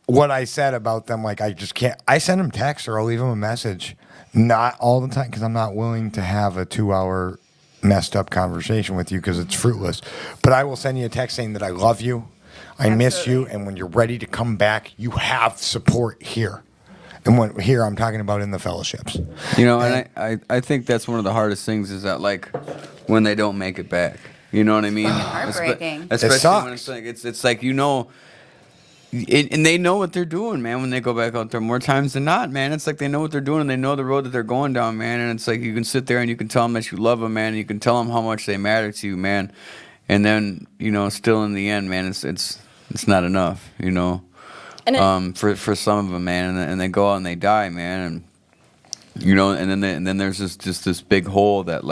What I said about them, I just can't. I send them text or I'll leave them a message, not all the time because I'm not willing to have a 2-hour messed up conversation with you because it's fruitless. But I will send you a text saying that I love you, I miss you, and when you're ready to come back, you have support here. And here I'm talking about in the fellowships. And I think that's one of the hardest things is that when they don't make it back. You know what I mean? Heartbreaking. Especially when sucks. it's and they know what they're doing, man, when they go back out there more times than not, man. It's they know what they're doing and they know the road that they're going down, man. And it's you can sit there and you can tell them that you love them, man. And you can tell them how much they matter to you, man. And then, still in the end, man, it's not enough, And for some of them, man. And they go out and they die, man. And, and then there's this big hole that,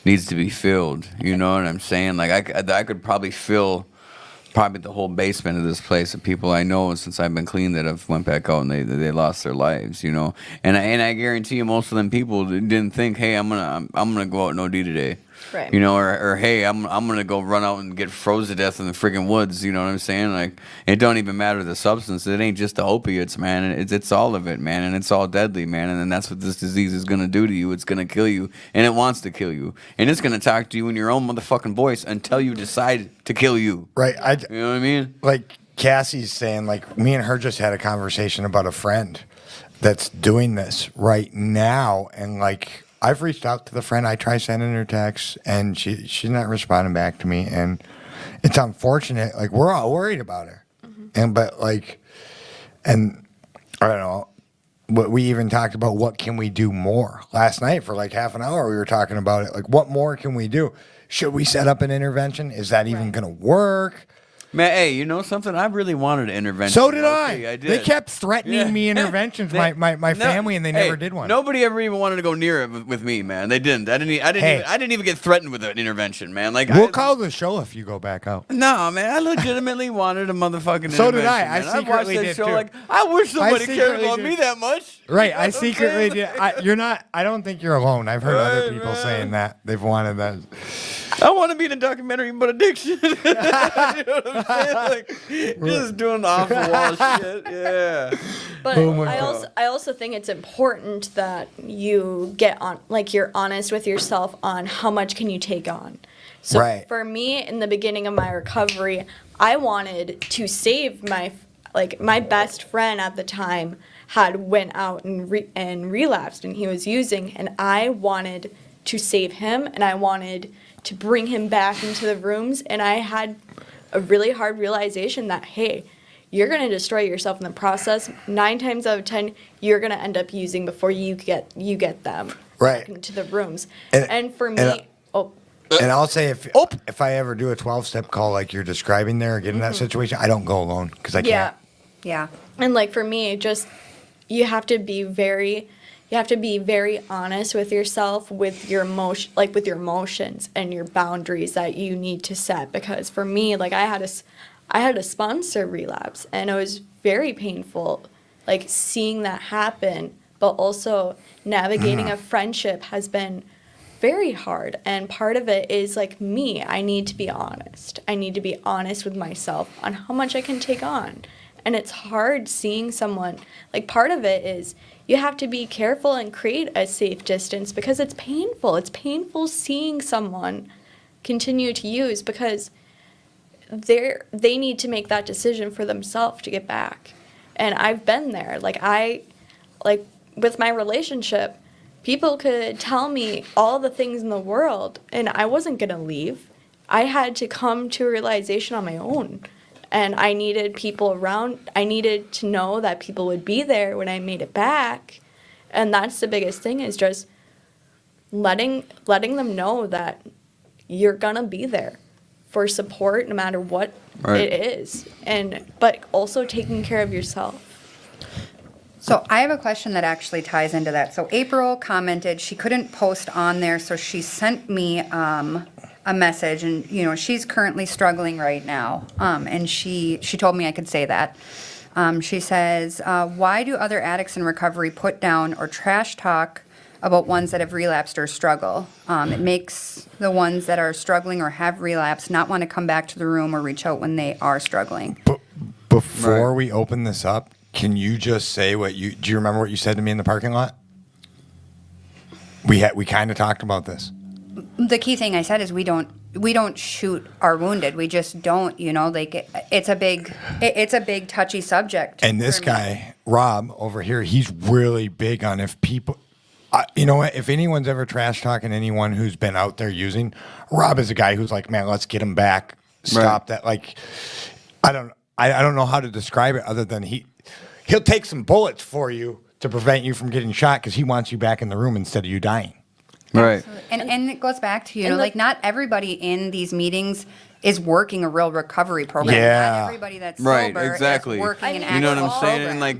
needs to be filled. You know what I'm saying? I could probably fill the whole basement of this place of people I know since I've been clean that have went back out and they lost their lives, And I guarantee you most of them people didn't think, hey, I'm gonna go out and OD today. Right. Or hey, I'm gonna go run out and get froze to death in the friggin' woods. You know what I'm saying? It don't even matter the substance. It ain't just the opiates, man. It's all of it, man, and it's all deadly, man. And then that's what this disease is gonna do to you. It's gonna kill you, and it wants to kill you, and it's gonna talk to you in your own motherfucking voice until you decide to kill you. Right. You know what I mean? Cassie's saying, me and her just had a conversation about a friend that's doing this right now, and I've reached out to the friend. I try sending her texts, and she's not responding back to me, and it's unfortunate. We're all worried about her, and I don't know. But we even talked about what can we do more last night for half an hour. We were talking about it. What more can we do? Should we set up an intervention? Is that even going to work? Man, hey, you know something? I really wanted an intervention. So did Okay, I. I did. They kept threatening me interventions, my No, family, and they hey, never did one. Nobody ever even wanted to go near it with me, man. They didn't. I didn't even get threatened with an intervention, man. Like We'll call the show if you go back out. No, man, I legitimately wanted a motherfucking So intervention. did I. Man. I watched secretly that did, show too. like I wish somebody cared secretly about did. me that much. Right, You know I what I'm secretly saying? did. You're not. I don't think you're alone. I've heard other Right, people man. saying that they've wanted that. I want to be in a documentary about addiction. You know what I'm saying? Like, just doing off the wall shit. Yeah. But Oh my I also think it's important that you get on, like, you're honest with yourself on how much can you take on. So Right. for me, in the beginning of my recovery, I wanted to save my best friend at the time had went out and relapsed, and he was using, and I wanted to save him, and I wanted to bring him back into the rooms, and I had a really hard realization that, hey, you're going to destroy yourself in the process. 9 times out of 10, you're going to end up using before you get them Right. back into the rooms. And- And for and, me, And I'll say if I ever do a 12-step call like you're describing there, or get in that situation, I don't go alone because I yeah. can't. Yeah. And like for me, just you have to be very honest with yourself, with your with your emotions and your boundaries that you need to set. Because for me, like I had a sponsor relapse, and it was very painful, like seeing that happen. But also navigating a friendship has been very hard, and part of it is like me. I need to be honest. I need to be honest with myself on how much I can take on. And it's hard seeing someone, like part of it is you have to be careful and create a safe distance because it's painful. It's painful seeing someone continue to use because they need to make that decision for themselves to get back. And I've been there. Like with my relationship, people could tell me all the things in the world and I wasn't going to leave. I had to come to a realization on my own. And I needed people around. I needed to know that people would be there when I made it back. And that's the biggest thing is just letting them know that you're going to be there for support no matter what Right. it is. But also taking care of yourself. So I have a question that actually ties into that. So April commented she couldn't post on there, so she sent me a message, and she's currently struggling right now. And she told me I could say that. She says, "Why do other addicts in recovery put down or trash talk about ones that have relapsed or struggle? It makes the ones that are struggling or have relapsed not want to come back to the room or reach out when they are struggling." Before Right. we open this up, can you just say do you remember what you said to me in the parking lot? We kind of talked about this. The key thing I said is we don't shoot our wounded. We just don't, like it's a big touchy subject. And this for me. guy, Rob, over here, he's really big on if people, you know what, if anyone's ever trash talking anyone who's been out there using, Rob is a guy who's like, man, let's get him back. Stop that. Like, I don't know how to describe it other than he'll take some bullets for you to prevent you from getting shot because he wants you back in the room instead of you dying. Right. And it goes back to, And like not everybody in these meetings is working a real recovery program. Yeah. Not everybody that's Right, sober exactly. is working an You know actual what I'm saying? program. Like,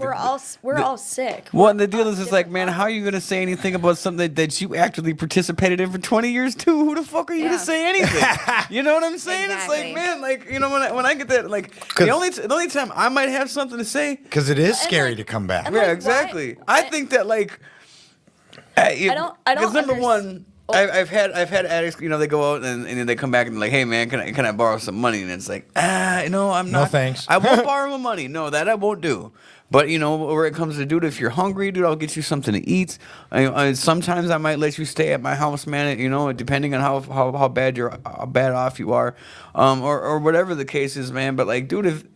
we're all sick. Well, and the deal is, it's like, man, how are you gonna say anything about something that you actively participated in for 20 years too? Who the fuck are you Yeah. to say anything? You know what I'm saying? Exactly. It's like, man, like when I get that, like the only time I might have something to say. Because it is scary like- to come back. and Yeah, like, exactly. why- I think that like, I don't because number underst- one. Oh. I've had addicts, they go out and then they come back and like, hey man, can I borrow some money? And it's like, I'm not. No, thanks. I won't borrow my money. No, that I won't do. But where it comes to, dude, if you're hungry, dude, I'll get you something to eat. Sometimes I might let you stay at my house, man. Depending on how bad off you are, or whatever the case is, man. But like, dude,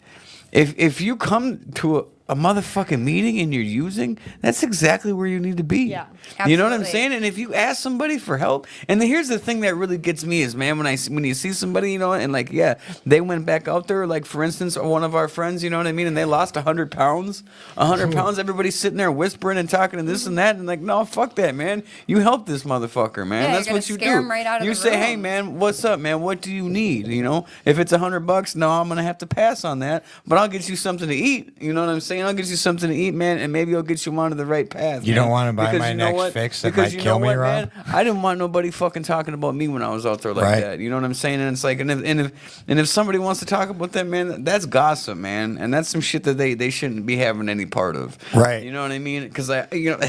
if you come to a motherfucking meeting and you're using, that's exactly where you need to be. Yeah. You know what I'm Absolutely. saying? And if you ask somebody for help, and here's the thing that really gets me is, man, when you see somebody, you know, and like, yeah, they went back out there, like for instance, one of our friends, you know what I mean, and they lost 100 pounds. 100 pounds, everybody's sitting there whispering and talking and this and that, and like, no, fuck that, man. You help this motherfucker, man. Yeah, That's you're what gonna you scare do. 'em right out of You the say, hey, room. man, what's up, man? What do you need? You know, if it's $100, no, I'm gonna have to pass on that, but I'll get you something to eat. You know what I'm saying? I'll get you something to eat, man, and maybe I'll get you onto the right path. You man. don't wanna buy Because my you know next what? fix that Because might you kill know me, what, Rob? man? I didn't want nobody fucking talking about me when I was out there like Right. that. You know what I'm saying? And it's like, and if somebody wants to talk about that, man, that's gossip, man, and that's some shit that they shouldn't be having any part of. Right. You know what I mean? Because you know,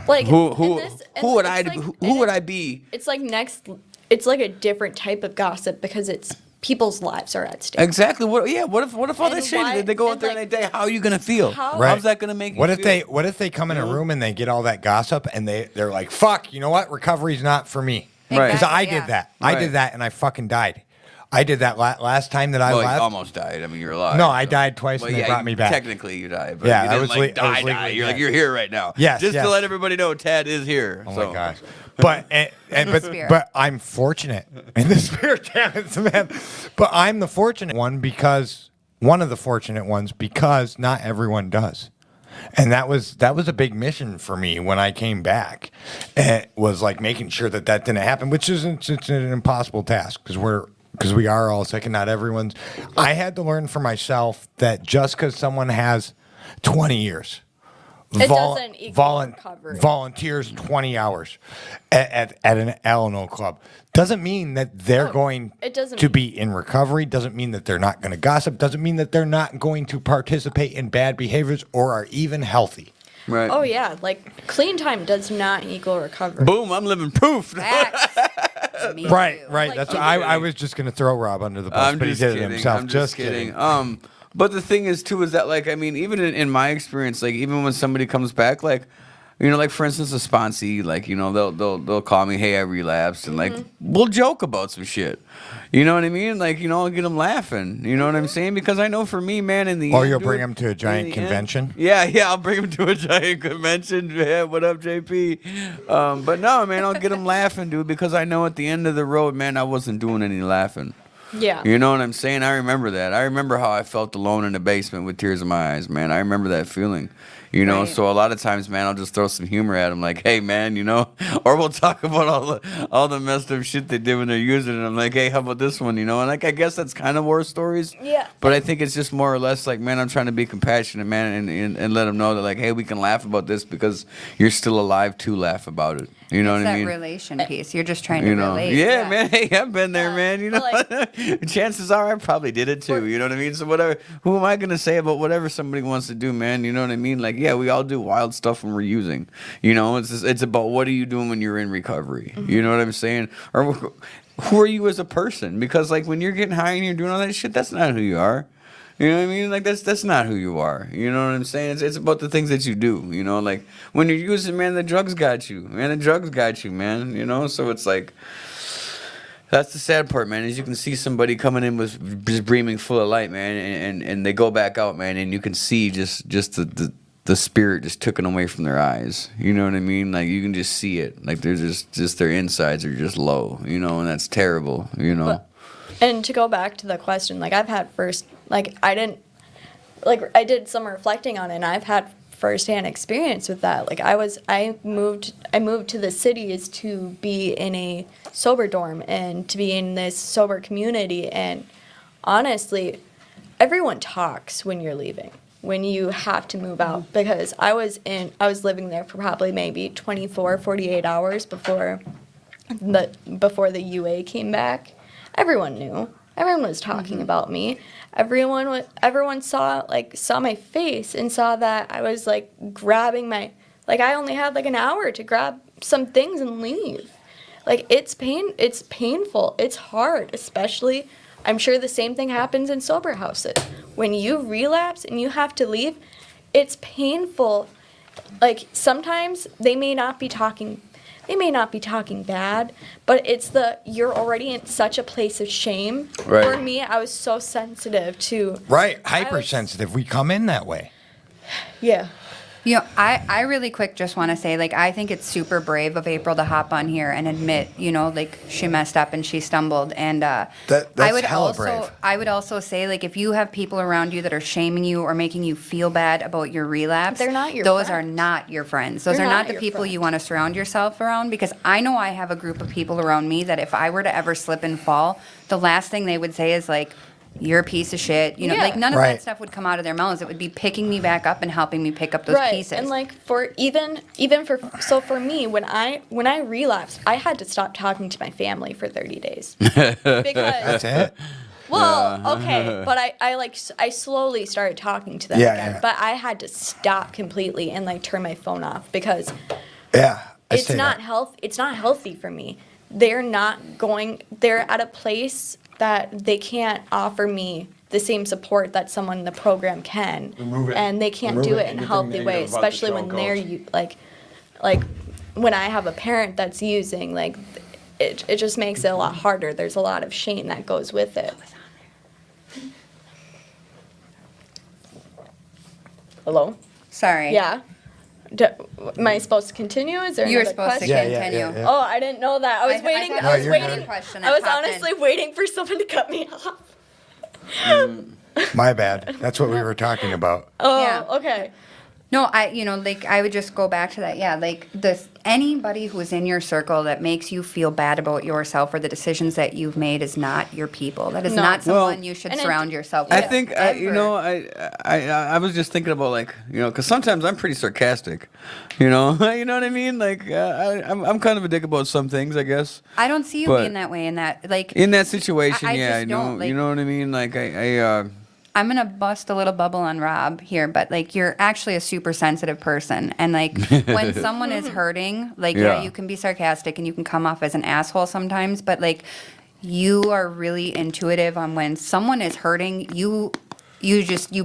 Like who would it's I like- who and would it's- I be? It's like it's like a different type of gossip because it's people's lives are at stake. Exactly. What? Yeah. What if all And that shit? why- They go out and there like- and they say, "How are you gonna feel? How- Right. How's that gonna make you What if feel?" they come in a room and they get all that gossip and they're like, fuck, you know what? Recovery's not for me. Right. Because I Exactly, did that. I Right. did that and I fucking died. I did that last time that I Well, you left. almost died. I mean, you're alive. No, I died twice Well, and they yeah, brought me back. Technically, you died. But Yeah, you I didn't, was like, le- I die, was die. legally You're like, dead. you're here right now. Yes, Just yes. to let everybody know, Tad is here. Oh so. my gosh. But spirit. but I'm fortunate in the spirit, damn it, man. But I'm the fortunate one because one of the fortunate ones because not everyone does. And that was a big mission for me when I came back. It was like making sure that didn't happen, which isn't it's an impossible task because we are all sick and not everyone's. I had to learn for myself that just because someone has 20 years. It doesn't equal recovery. Volunteers 20 hours at an Alano club doesn't mean that they're going it doesn't to mean- be in recovery, doesn't mean that they're not going to gossip, doesn't mean that they're not going to participate in bad behaviors or are even healthy. Right. Oh yeah, like clean time does not equal recovery. Boom! I'm living proof. Facts. Me Right. too. Like, That's I'm I was just going to throw Rob under the bus, I'm but he just did kidding. it himself. I'm just kidding. But the thing is too is that like I mean even in my experience like even when somebody comes back like you know like for instance a sponsee like you know they'll call me hey I relapsed and like we'll joke about some shit. You know what I mean? Like you know I'll get them laughing. You know what I'm saying? Because I know for me man in the Or end, you'll dude, bring 'em to a in giant the convention? Yeah, I'll bring them to a giant convention. Yeah, what up, JP? But no, man, I'll get them laughing, dude, because I know at the end of the road, man, I wasn't doing any laughing. Yeah. You know what I'm saying? I remember that. I remember how I felt alone in the basement with tears in my eyes, man. I remember that feeling. You know, Right. so a lot of times, man, I'll just throw some humor at them, like, "Hey, man, you know," or we'll talk about all the messed up shit they did when they're using it. I'm like, "Hey, how about this one?" You know, and like I guess that's kind of war stories. Yeah. But I think it's just more or less like, man, I'm trying to be compassionate, man, and let them know that like, hey, we can laugh about this because you're still alive to laugh about it. You know It's what I that mean? relation piece. You're just trying to You know, relate. yeah, man. Hey, I've been there, Yeah, man. You know, but, chances are I probably did it too. You know what I mean? So whatever. Who am I gonna say about whatever somebody wants to do, man? You know what I mean? Like, yeah, we all do wild stuff when we're using. You know, it's about what are you doing when you're in recovery. You know what I'm saying? Or who are you as a person? Because like when you're getting high and you're doing all that shit, that's not who you are. You know what I mean? Like that's not who you are. You know what I'm saying? It's about the things that you do. You know, like when you're using, man, the drugs got you. Man, the drugs got you, man. You know, so it's like that's the sad part, man. Is you can see somebody coming in with just breathing full of light, man, and they go back out, man, and you can see just the spirit just taken away from their eyes. You know what I mean? Like you can just see it. Like they're just their insides are just low. You know, and that's terrible. You know. And to go back to the question, like I've had I did some reflecting on it, and I've had firsthand experience with that. Like I moved to the cities to be in a sober dorm and to be in this sober community, and honestly, everyone talks when you're leaving, when you have to move out, because I was living there for probably maybe 24, 48 hours before the UA came back. Everyone knew. Everyone was talking about me. Everyone saw my face and saw that I was like grabbing I only had like an hour to grab some things and leave. Like it's painful. It's hard, especially I'm sure the same thing happens in sober houses. When you relapse and you have to leave, it's painful. Like sometimes they may not be talking bad, but you're already in such a place of shame. Right. For me, I was so sensitive to. Right. Hypersensitive. We come in that way. Yeah. You know, I really quick just want to say, like, I think it's super brave of April to hop on here and admit, you know, like, she messed up and she stumbled. And That's I would hella also, brave. I would also say, like, if you have people around you that are shaming you or making you feel bad about your relapse, They're not your those friends. are not your friends. Those They're are not not the your people friends. you want to surround yourself around. Because I know I have a group of people around me that if I were to ever slip and fall, the last thing they would say is like, you're a piece of shit. You know, Yeah. like none of Right. that stuff would come out of their mouths. It would be picking me back up and helping me pick up those Right. pieces. And like for even for me when I relapsed, I had to stop talking to my family for 30 days. Because That's it. well, okay, but I slowly started talking to them Yeah, again. yeah. But I had to stop completely and like turn my phone off because Yeah. I it's say not that. it's not healthy for me. They're at a place that they can't offer me the same support that someone in the program can. Remove it. And they can't Remove do it, it in a anything healthy way, negative about the especially show when goes. they're like when I have a parent that's using, like it just makes it a lot harder. There's a lot of shame that goes with it. Hello? Sorry. Yeah. Am I supposed to continue? Is there You were another supposed to question? Yeah, continue. yeah. Oh, I didn't know that. I was waiting. thought No, I was you're waiting. good. Question I that was popped in. honestly waiting for someone to cut me off. My bad. That's what we were talking about. Oh, Yeah. okay. No, I would just go back to that. Yeah, like anybody who is in your circle that makes you feel bad about yourself or the decisions that you've made is not your people. That is No. not someone Well, you should and it- surround yourself I with. think ever. I was just thinking about like because sometimes I'm pretty sarcastic, you know you know what I mean. Like I'm kind of a dick about some things, I guess. I don't see you but- being that way in that. Like In that situation, I yeah, just I know. don't, like- You know what I mean? Like I'm gonna bust a little bubble on Rob here, but like you're actually a super sensitive person, and like when someone is hurting, like Yeah. you can be sarcastic and you can come off as an asshole sometimes, but like you are really intuitive on when someone is hurting, you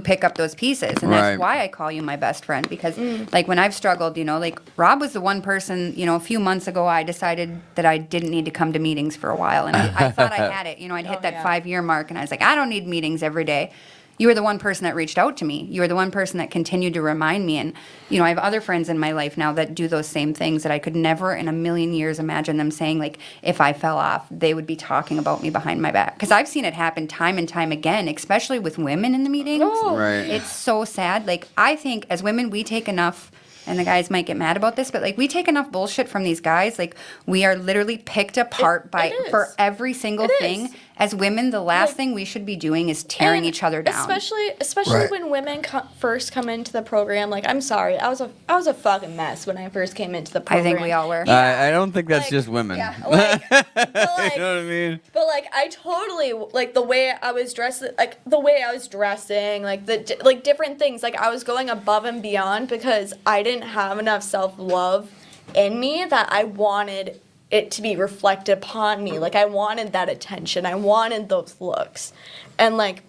pick up those pieces, and Right. that's why I call you my best friend because like when I've struggled, you know, like Rob was the one person, you know, a few months ago I decided that I didn't need to come to meetings for a while, and I thought I had it, you know, I'd hit that 5-year mark, and I was like, I don't need meetings every day. You were the one person that reached out to me. You were the one person that continued to remind me. And, you know, I have other friends in my life now that do those same things that I could never in a million years imagine them saying, like, if I fell off, they would be talking about me behind my back. Because I've seen it happen time and time again, especially with women in the meetings. Oh. Right. It's so sad. Like, I think as women, we take enough, and the guys might get mad about this, but like we take enough bullshit from these guys. Like we are literally picked apart it is. for every single It thing. is. As women, the last Like- thing we should be doing is tearing And each other down. Especially Right. when women first come into the program. Like, I'm sorry, I was a fucking mess when I first came into the I program. think we all were. I don't think that's Like, just women. Yeah, like, but like, you know what I mean? But like I totally like the way I was dressed, like the way I was dressing, like like different things. Like I was going above and beyond because I didn't have enough self-love in me that I wanted it to be reflected upon me. Like I wanted that attention. I wanted those looks. And like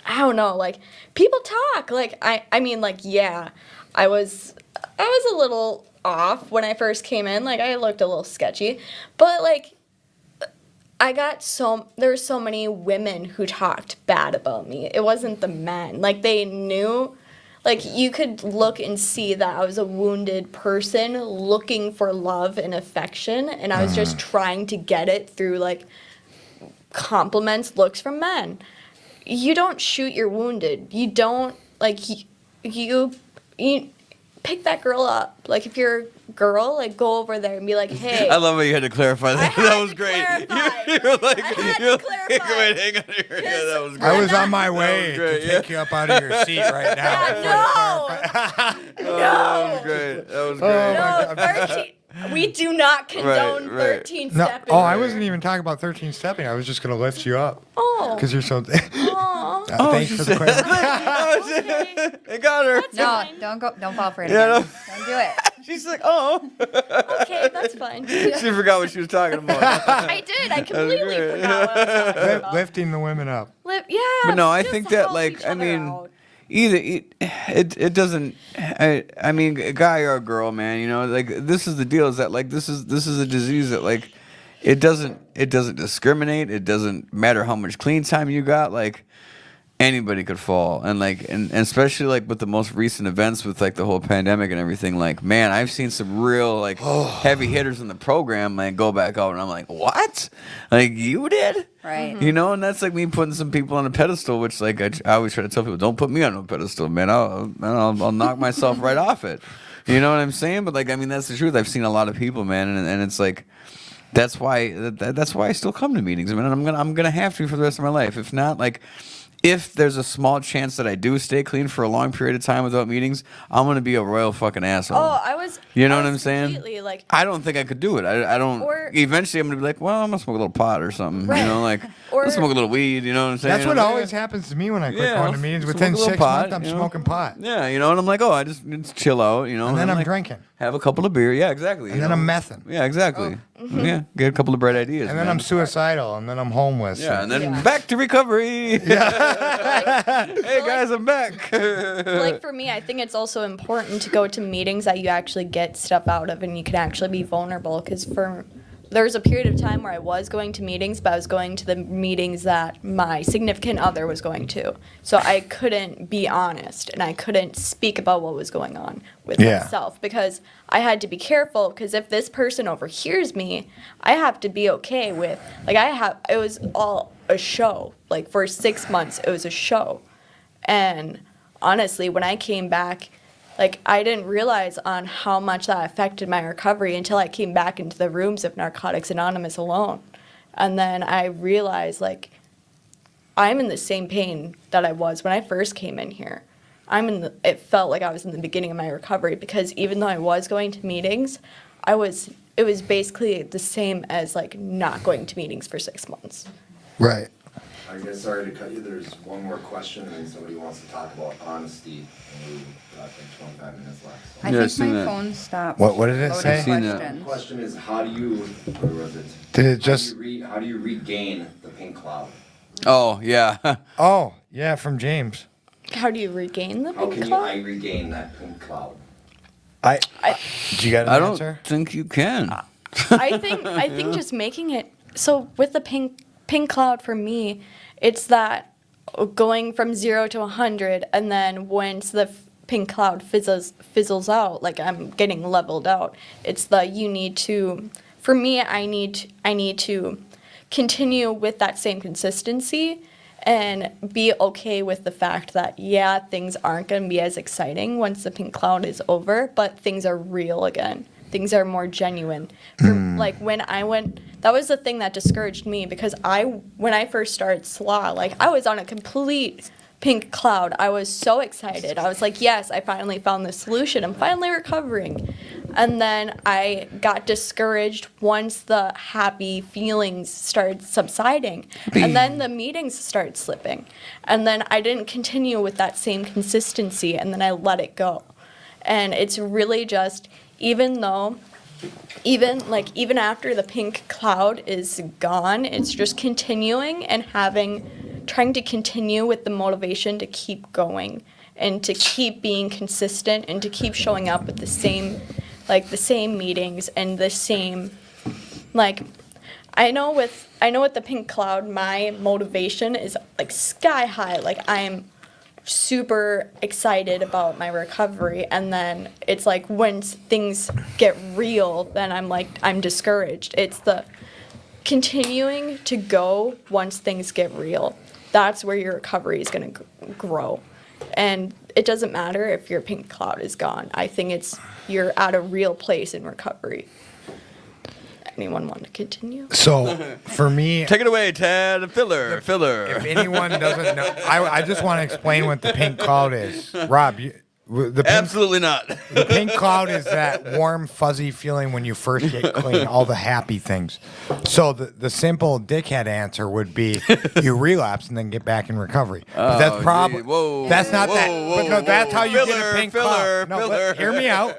I don't know, like people talk. Like I mean like yeah, I was a little off when I first came in. Like I looked a little sketchy. But like there were so many women who talked bad about me. It wasn't the men. Like they knew, like you could look and see that I was a wounded person looking for love and affection, and I was just trying to get it through like compliments, looks from men. You don't shoot your wounded. You don't like you pick that girl up. Like if you're a girl, like go over there and be like, hey. I love how you had to clarify that. had That to was great. clarify. You're like, I had to you're clarify. wait, hang on here. Yeah, that was great. I was on my way was great, to yeah. take you up out of your seat right now. No. That was great. That was great. No, 13. We do not condone Right, right. 13 No, stepping. oh, I wasn't even talking about 13 stepping. I was just going to lift you up Oh. because you're so. Aw. Thanks for the question. Okay. It got her. No, don't fall for it Yeah, again. Don't do it. She's like, oh. Okay, that's fine. She forgot what she was talking about. I did. I completely great. forgot what I was talking about. Lifting the women up. Yeah. But no, I just think that help like each I other mean, out. either it doesn't. I mean, a guy or a girl, man. You know, like this is the deal. Is that like this is a disease that like it doesn't discriminate. It doesn't matter how much clean time you got. Like anybody could fall, and especially like with the most recent events with like the whole pandemic and everything. Like, man, I've seen some real like heavy hitters in the program like go back out, and I'm like, what? Like you did? Right. You know, and that's like me putting some people on a pedestal, which like I always try to tell people, don't put me on a pedestal, man. I'll knock myself right off it. You know what I'm saying? But like, I mean, that's the truth. I've seen a lot of people, man, and it's like. That's why I still come to meetings. I mean, I'm gonna have to for the rest of my life. If not, like, if there's a small chance that I do stay clean for a long period of time without meetings, I'm gonna be a royal fucking asshole. Oh, I was. You know I what I'm was saying? completely, like, I don't think I could do it. I don't. Or- Eventually, I'm gonna be like, well, I'm gonna smoke a little pot or something. Right. You know, like, Or- I'll smoke a little weed. You know what I'm saying? That's what You know, always happens to me when I quit Yeah, going I'll to meetings. smoke Within a little 6 pot, months, I'm you know? smoking pot. Yeah, you know, and I'm like, oh, I just chill out. You know, And then I'm like, drinking. Have a couple of beer. Yeah, exactly. And you then know? I'm messing. Yeah, exactly. Yeah, get a couple of bright ideas. And then man. I'm suicidal. And then I'm homeless. Yeah, and then Yeah. back to recovery. like, Hey guys, I'm back. like for me, I think it's also important to go to meetings that you actually get stuff out of and you can actually be vulnerable. Because there was a period of time where I was going to meetings, but I was going to the meetings that my significant other was going to. So I couldn't be honest and I couldn't speak about what was going on with myself because I had to be careful because if this person overhears me, I have to be okay with, like it was all a show. Like for 6 months, it was a show. And honestly, when I came back, like I didn't realize on how much that affected my recovery until I came back into the rooms of Narcotics Anonymous alone. And then I realized like I'm in the same pain that I was when I first came in here. It felt like I was in the beginning of my recovery because even though I was going to meetings, it was basically the same as like not going to meetings for 6 months. Right. I guess sorry to cut you. There's one more question, and then somebody wants to talk about honesty. And we've got like 25 minutes left. So. I Yeah, I've think seen my that. phone stopped. What did it loading say? I've seen that. The questions. question is, how do you? Where was it? Did it just. How do you regain the pink cloud? Oh yeah. Oh, yeah, from James. How do you regain the How pink can cloud? I regain that pink cloud? Do you got an I don't answer? think you can. I think just making it so with the pink cloud for me, it's that going from 0 to 100, and then once the pink cloud fizzles out, like I'm getting leveled out. It's the you need to. For me, I need to continue with that same consistency and be okay with the fact that yeah, things aren't going to be as exciting once the pink cloud is over, but things are real again. Things are more genuine. Like when I went, that was the thing that discouraged me because when I first started SLA, like I was on a complete pink cloud. I was so excited. I was like, yes, I finally found the solution. I'm finally recovering. And then I got discouraged once the happy feelings started subsiding. And then the meetings started slipping. And then I didn't continue with that same consistency, and then I let it go. And it's really just, even after the pink cloud is gone, it's just continuing and trying to continue with the motivation to keep going and to keep being consistent and to keep showing up at the same meetings and the same, like, I know with the pink cloud, my motivation is like sky high. Like I'm super excited about my recovery, and then it's like when things get real, then I'm discouraged. It's the continuing to go once things get real. That's where your recovery is going to grow. And it doesn't matter if your pink cloud is gone. I think you're at a real place in recovery. Anyone want to continue? So, for me, Take it away, Tad. Filler. if anyone doesn't know, I just want to explain what the pink cloud is. Rob, the pink, Absolutely not. the pink cloud is that warm, fuzzy feeling when you first get clean, all the happy things. So the simple dickhead answer would be you relapse and then get back in recovery. But that's probably gee. Whoa, that's not whoa, that. whoa, But no, that's whoa. how you get Filler, a pink filler, cloud. No, filler. hear me out.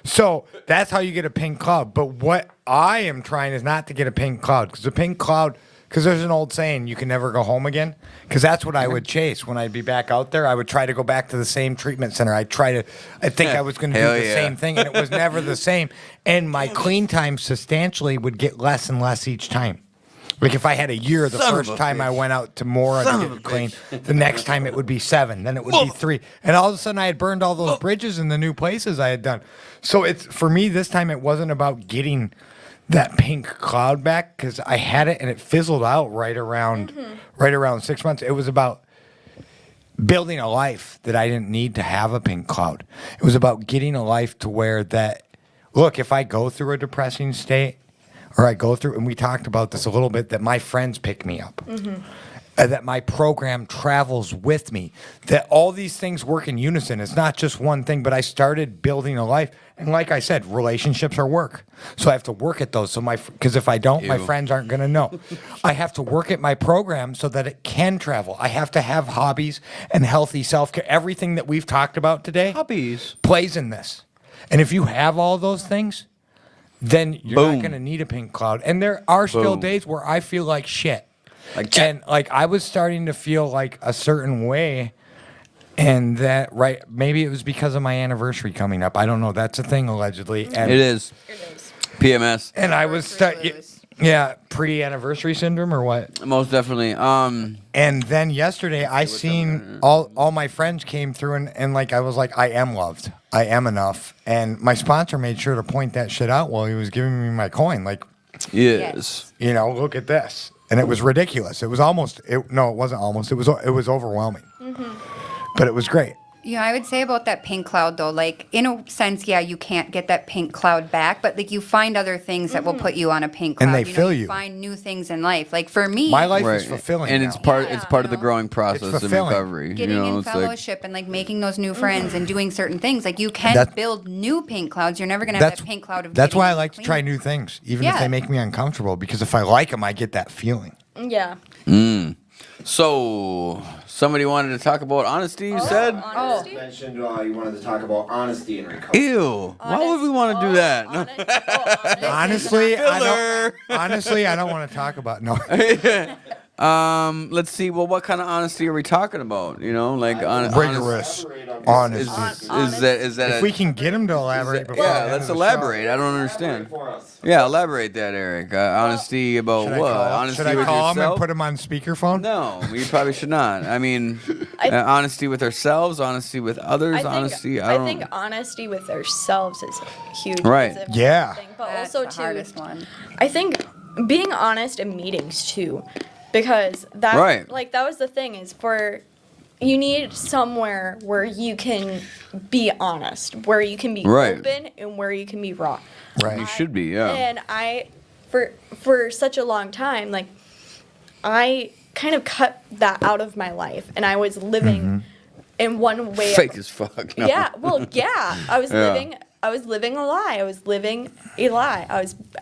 So that's how you get a pink cloud. But what I am trying is not to get a pink cloud because the pink cloud. Because there's an old saying, you can never go home again. Because that's what I would chase when I'd be back out there. I would try to go back to the same treatment center. I think I was going to do Hell the yeah. same thing, and it was never the same. And my clean time substantially would get less and less each time. Like if I had a year, the Son of first a time I bitch. went out to more Son and of get a it clean, the next time it would be 7, then it would be 3. And all of a sudden I had burned all those bridges in the new places I had done. So it's for me this time it wasn't about getting that pink cloud back because I had it and it fizzled out right around 6 months. It was about building a life that I didn't need to have a pink cloud. It was about getting a life to where that, look, if I go through a depressing state or I go through, and we talked about this a little bit, that my friends pick me up, that my program travels with me, that all these things work in unison. It's not just one thing, but I started building a life. And like I said, relationships are work. So I have to work at those. So because if I don't, my Ew. friends aren't going to know. I have to work at my program so that it can travel. I have to have hobbies and healthy self-care. Everything that we've talked about today Puppies. plays in this. And if you have all those things, then you're Boom. not going to need a pink cloud. And there are still Boom. days where I feel like shit. Like And like I was starting to feel like a certain way, and that maybe it was because of my anniversary coming up. I don't know. That's a thing allegedly. And It is. PMS. And I was pre-anniversary syndrome or what? Most definitely. And then yesterday I seen all my friends came through and like I was like, I am loved. I am enough. And my sponsor made sure to point that shit out while he was giving me my coin. Like, Yes. look at this. And it was ridiculous. It was almost no, it wasn't almost. It was overwhelming. But it was great. Yeah, I would say about that pink cloud though, like in a sense, yeah, you can't get that pink cloud back, but like you find other things that will put you on a pink cloud. And they fill you. You find new things in life. Like for me, My life Right. is fulfilling. And now. it's part Yeah, it's part of the you know. growing process of fulfilling. recovery. getting you know, in it's like fellowship and like making those new friends and doing certain things, like you can That- build new pink clouds. You're never gonna have that pink cloud of. That's getting why I like to clean. try new things, even if Yeah. they make me uncomfortable. Because if I like them, I get that feeling. Yeah. So somebody wanted to talk about honesty, you said? Honesty? You mentioned you wanted to talk about honesty and recovery. Ew. Why would we want to do that? Honestly, Filler. I don't want to talk about no. Let's see. Well, what kind of honesty are we talking about? You know, like Rigorous, Honest- honesty. Is that If we can get him to elaborate before the yeah, end let's of the show. elaborate. I don't understand. For us. Yeah, elaborate that, Eric. Honesty about Should I what? call, Honesty should I with call him yourself. and put him on speakerphone? No, we probably should not. I mean, I- honesty with ourselves, honesty with others, honesty. I don't. think honesty with ourselves is huge. Right. It's a Yeah. thing, but That's also the too, hardest one. I think being honest in meetings too, because that Right. like that was the thing is for you need somewhere where you can be honest, where you can be Right. open, and where you can be raw. Right. You should be, yeah. And for such a long time, like I kind of cut that out of my life, and I was living in one way. Fake as fuck. No. Yeah, well, yeah. I was Yeah. living a lie. I was living a lie.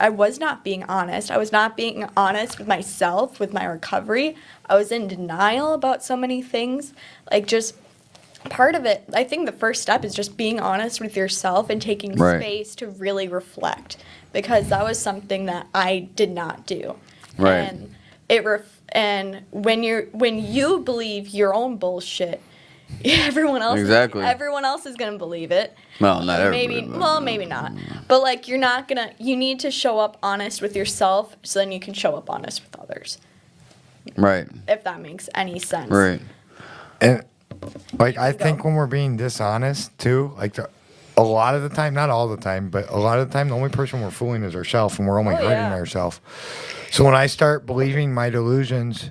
I was not being honest. I was not being honest with myself, with my recovery. I was in denial about so many things. Like just part of it, I think the first step is just being honest with yourself and taking Right. space to really reflect, because that was something that I did not do. Right. And when you believe your own bullshit, everyone else is gonna believe it. Well, not maybe everybody, but- maybe not. But like you need to show up honest with yourself so then you can show up honest with others. Right. If that makes any sense. Right. And like I Go. think when we're being dishonest too, like a lot of the time, not all the time, but a lot of the time, the only person we're fooling is ourselves, and we're only hurting yeah. ourselves. So when I start believing my delusions,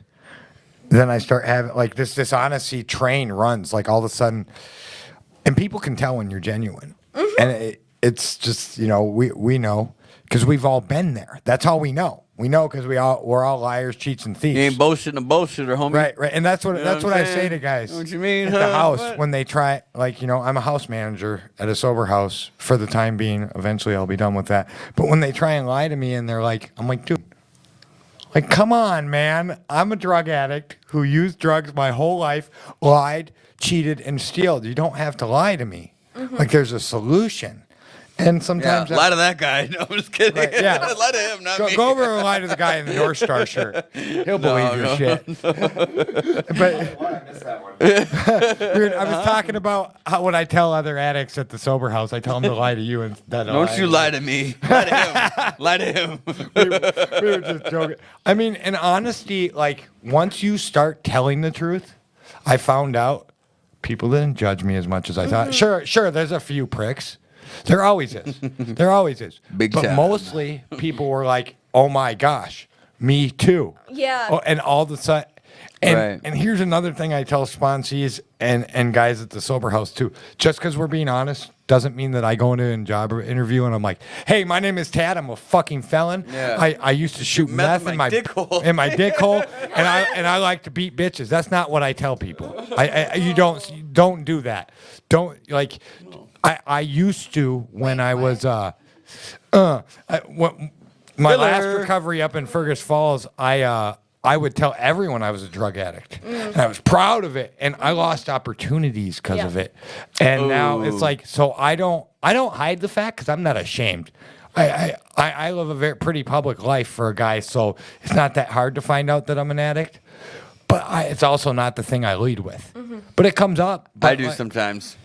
then I start having like this dishonesty train runs like all of a sudden, and people can tell when you're genuine, and it's just we know because we've all been there. That's all we know. We know because we're all liars, cheats, and thieves. You ain't bullshitting a bullshitter, homie. Right, and that's what know that's what what I'm I say saying? to guys. Know what you mean, at the huh? house What? when they try, like I'm a house manager at a sober house for the time being. Eventually, I'll be done with that. But when they try and lie to me, and they're like, I'm like, dude, like, come on, man. I'm a drug addict who used drugs my whole life, lied, cheated, and stealed. You don't have to lie to me. Like, there's a solution. And Yeah, sometimes lie to that guy. No, I'm just kidding. Right, yeah. Lie to him, not me. Go over and lie to the guy in the North Star shirt. He'll believe your shit. But What? I missed that one. I was talking about how when I tell other addicts at the sober house, I tell them to lie to you and that. Don't you lie to me. Lie to him. Lie to him. We were just joking. I mean, in honesty, like once you start telling the truth, I found out people didn't judge me as much as I thought. Sure, there's a few pricks. There always is. There always is. Big but time. mostly people were like, "Oh my gosh, me too." Yeah. Oh, and all of a sudden, and Right. and here's another thing I tell sponsees and guys at the sober house too. Just because we're being honest doesn't mean that I go into a job interview and I'm like, "Hey, my name is Tad. I'm a fucking felon. Yeah. I used to shoot meth in my dick hole." in my dick hole, and I like to beat bitches." That's not what I tell people. You don't do that. Don't like. I used to when I was my last Filler. recovery up in Fergus Falls. I would tell everyone I was a drug addict, and I was proud of it. And I lost opportunities because of it. And now it's like, so I don't hide the fact because I'm not ashamed. I live a pretty public life for a guy, so it's not that hard to find out that I'm an addict. But it's also not the thing I lead with. But it comes up. I But do like, sometimes.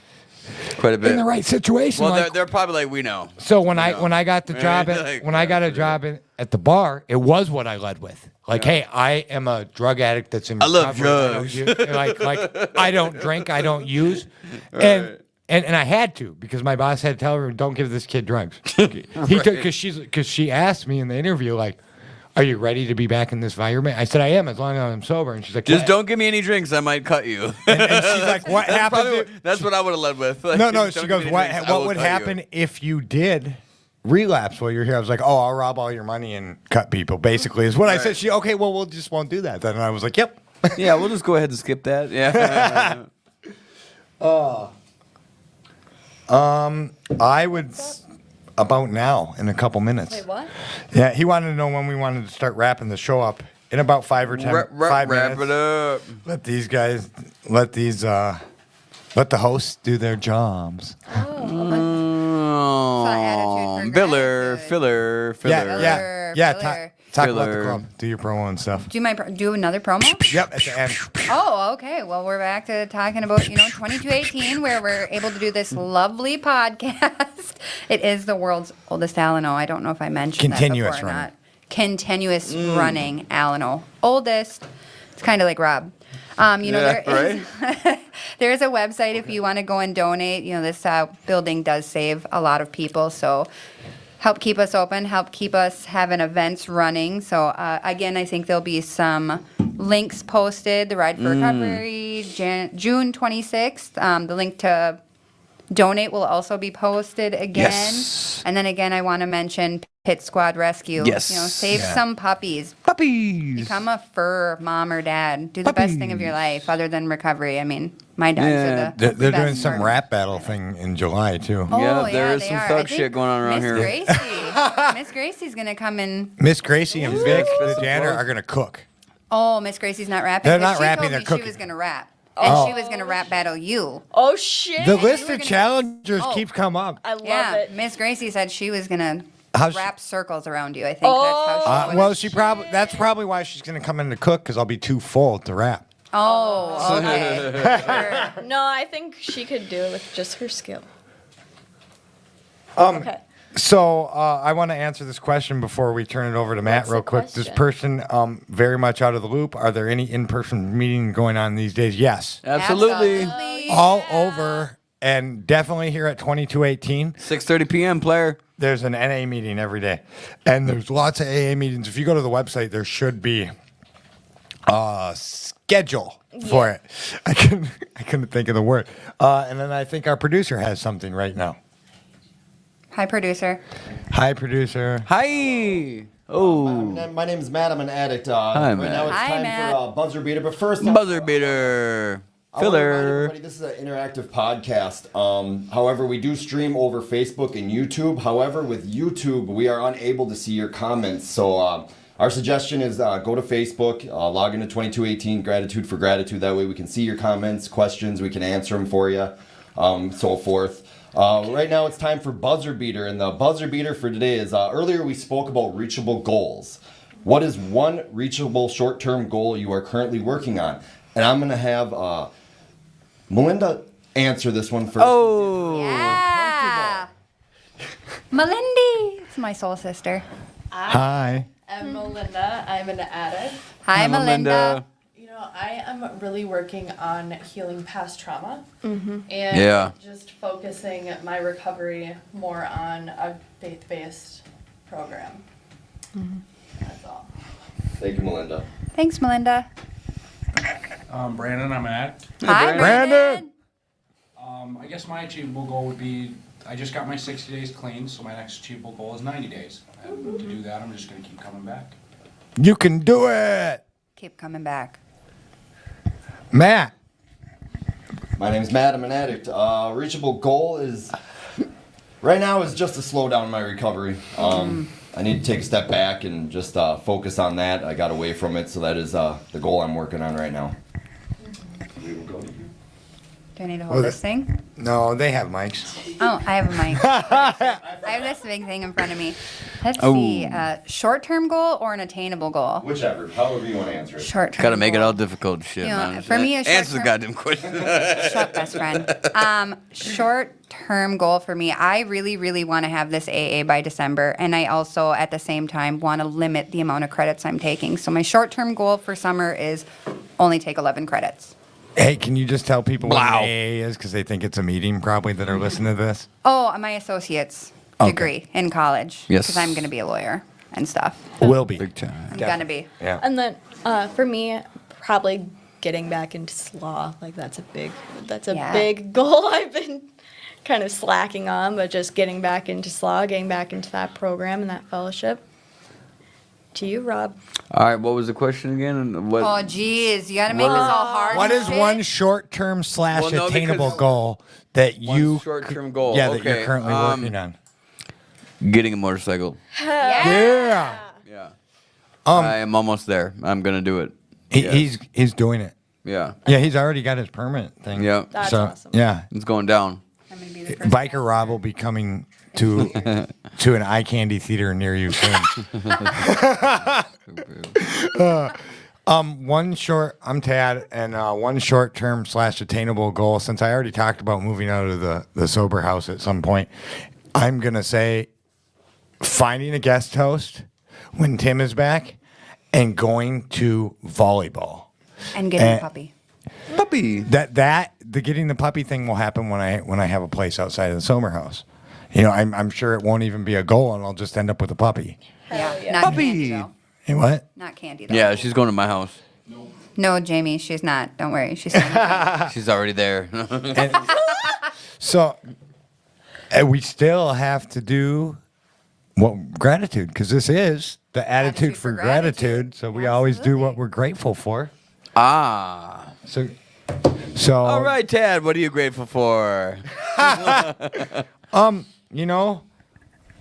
Quite a bit. in the right situation. Well, like, they're probably like, we know. so when I got the job Like, when I got a job at the bar, it was what I led with. Like, hey, I am a drug addict that's in I love recovery. drugs. Like I don't drink, I don't use, and I had to because my boss had to tell her, don't give this kid drugs. Because she asked me in the interview, like, are you ready to be back in this environment? I said I am, as long as I'm sober. And she's like, Just "What?" don't give me any drinks. I might cut you. And she's like, what happened? That's what I would have led with. Like, No, don't she give goes, me any drinks, I what will would cut you." happen if you did relapse while you're here? I was like, oh, I'll rob all your money and cut people, basically, is what I said. She, okay, well, just won't do that then. And I was like, yep. Yeah, we'll just go ahead and skip that. Yeah. I would, about now, in a couple minutes. Wait, what? Yeah, he wanted to know when we wanted to start wrapping the show up. In about 5 or 10, 5 Wrap minutes. it up. Let these guys, let the hosts do their jobs. Oh, attitude for filler. gratitude. Yeah. Filler. Talk about the Filler. club. Do your promo and stuff. Do another promo? Yep, at the end. Oh, okay. Well, we're back to talking about, 2218, where we're able to do this lovely podcast. It is the world's oldest Alano. I don't know if I mentioned Continuous that before or running. not. Continuous running Alano. Oldest. It's kind of like Rob. Yeah, there is there is a website if you want to go and donate. This building does save a lot of people, so help keep us open, help keep us having events running. So again, I think there'll be some links posted. The Ride for Recovery, June 26th. The link to donate will also be posted again. Yes. And then again, I want to mention Pit Squad Rescue. Yes. Save some puppies. Puppies. Become a fur mom or dad. Do the best thing of your life other than recovery. I mean, my dogs Yeah. are the They're best doing some for- rap battle thing in July, too. Oh, Yeah, there is they some are. thug I think shit going on around Miss here. Gracie. Miss Gracie's going to come in. Miss Gracie and Vic, the Some janitor, clothes. are going to cook. Oh, Miss Gracie's not rapping. They're 'Cause not rapping, She they're told me cooking. she was going to rap. And she was going to rap battle you. Oh shit! The you list were of gonna- challengers Oh. keeps come up. I love Yeah, it. Miss Gracie said she was going to How's she- wrap circles around you. I think that's how she wanted Well, that's probably why she's going to come in to cook, because I'll be too full to rap. Oh, okay. Sure. No, I think she could do it with just her skill. Okay. So I want to answer this question before we turn it over to Matt What's real the quick. This question? person, very much out of the loop. Are there any in-person meetings going on these days? Yes. Absolutely. All over, and definitely here at 2218. 6:30 p.m. player. There's an NA meeting every day, and there's lots of AA meetings. If you go to the website, there should be a schedule for it. I couldn't think of the word. And then I think our producer has something right now. Hi, producer. Hi, producer. Hi. Oh. My name is Matt. I'm an addict. Hi, right Matt. now it's Hi, time Matt. for buzzer beater. But first, Buzzer beater. I want to remind Filler. everybody, this is an interactive podcast. However, we do stream over Facebook and YouTube. However, with YouTube, we are unable to see your comments. So our suggestion is go to Facebook, log into 2218 Gratitude for Gratitude. That way we can see your comments, questions. We can answer them for you, so forth. Right now it's time for buzzer beater. And the buzzer beater for today is earlier we spoke about reachable goals. What is one reachable short-term goal you are currently working on? And I'm going to have Melinda answer this one first. Oh. Yeah. Melindy. It's my soul sister. Hi. I'm Melinda. I'm an addict. Hi, Melinda. You know, I am really working on healing past trauma and Yeah. just focusing my recovery more on a faith-based program. That's all. Thank you, Melinda. Thanks, Melinda. Brandon, I'm an addict. Hi, Brandon. I guess my achievable goal would be, I just got my 60 days clean, so my next achievable goal is 90 days. And to do that, I'm just going to keep coming back. You can do it. Keep coming back. Matt. My name's Matt. I'm an addict. Reachable goal is right now is just to slow down my recovery. I need to take a step back and just focus on that. I got away from it, so that is the goal I'm working on right now. Do I need to hold this thing? No, they have mics. Oh, I have a mic. I have this big thing in front of me. Let's see. Short-term goal or an attainable goal? Whichever, however you want to answer it. Short-term. Gotta make it goal. all difficult, shit, You know, man. for me, a answer the short-term- goddamn question. Shut up, best friend. Short-term goal for me, I really, really want to have this AA by December, and I also, at the same time, want to limit the amount of credits I'm taking. So my short-term goal for summer is only take 11 credits. Hey, can you just tell people Wow. what an AA is? Because they think it's a meeting probably that are listening to this. Oh, my associate's degree in college. Yes. Because I'm going to be a lawyer and stuff. Will be. Big time. I'm going to be. Yeah. And then for me, probably getting back into slaw. Like that's a Yeah. big goal I've been kind of slacking on, but just getting back into slaw, getting back into that program and that fellowship. To you, Rob. All right, what was the question again? What? Oh, geez. You got to make this all hard. What and is shit? one short-term / Well, no, attainable because- goal that One you short-term goal, Yeah, that okay, you're currently working on. Getting a motorcycle. Yeah. Yeah. Yeah. I am almost there. I'm gonna do it. He's doing it. Yeah. Yeah, he's already got his permit thing. Yeah. That's so, awesome. Yeah. It's going down. I'm going to be the first. Biker Rob will be coming to an eye candy theater near you soon. I'm Tad, and one short-term / attainable goal, since I already talked about moving out of the sober house at some point, I'm going to say finding a guest host when Tim is back and going to volleyball. And getting a Eh. puppy. Puppy. The getting the puppy thing will happen when I have a place outside of the sober house. You know, I'm sure it won't even be a goal, and I'll just end up with a puppy. Yeah. yeah. Not Puppy. candy, though. Hey, what? Not candy, though. Yeah, she's going to my house. No, Jamie, she's not. Don't worry. She's She's already there. So we still have to do gratitude, because this is the attitude for gratitude. So we always do what we're grateful for. Ah. So All right, Tad. What are you grateful for? you know,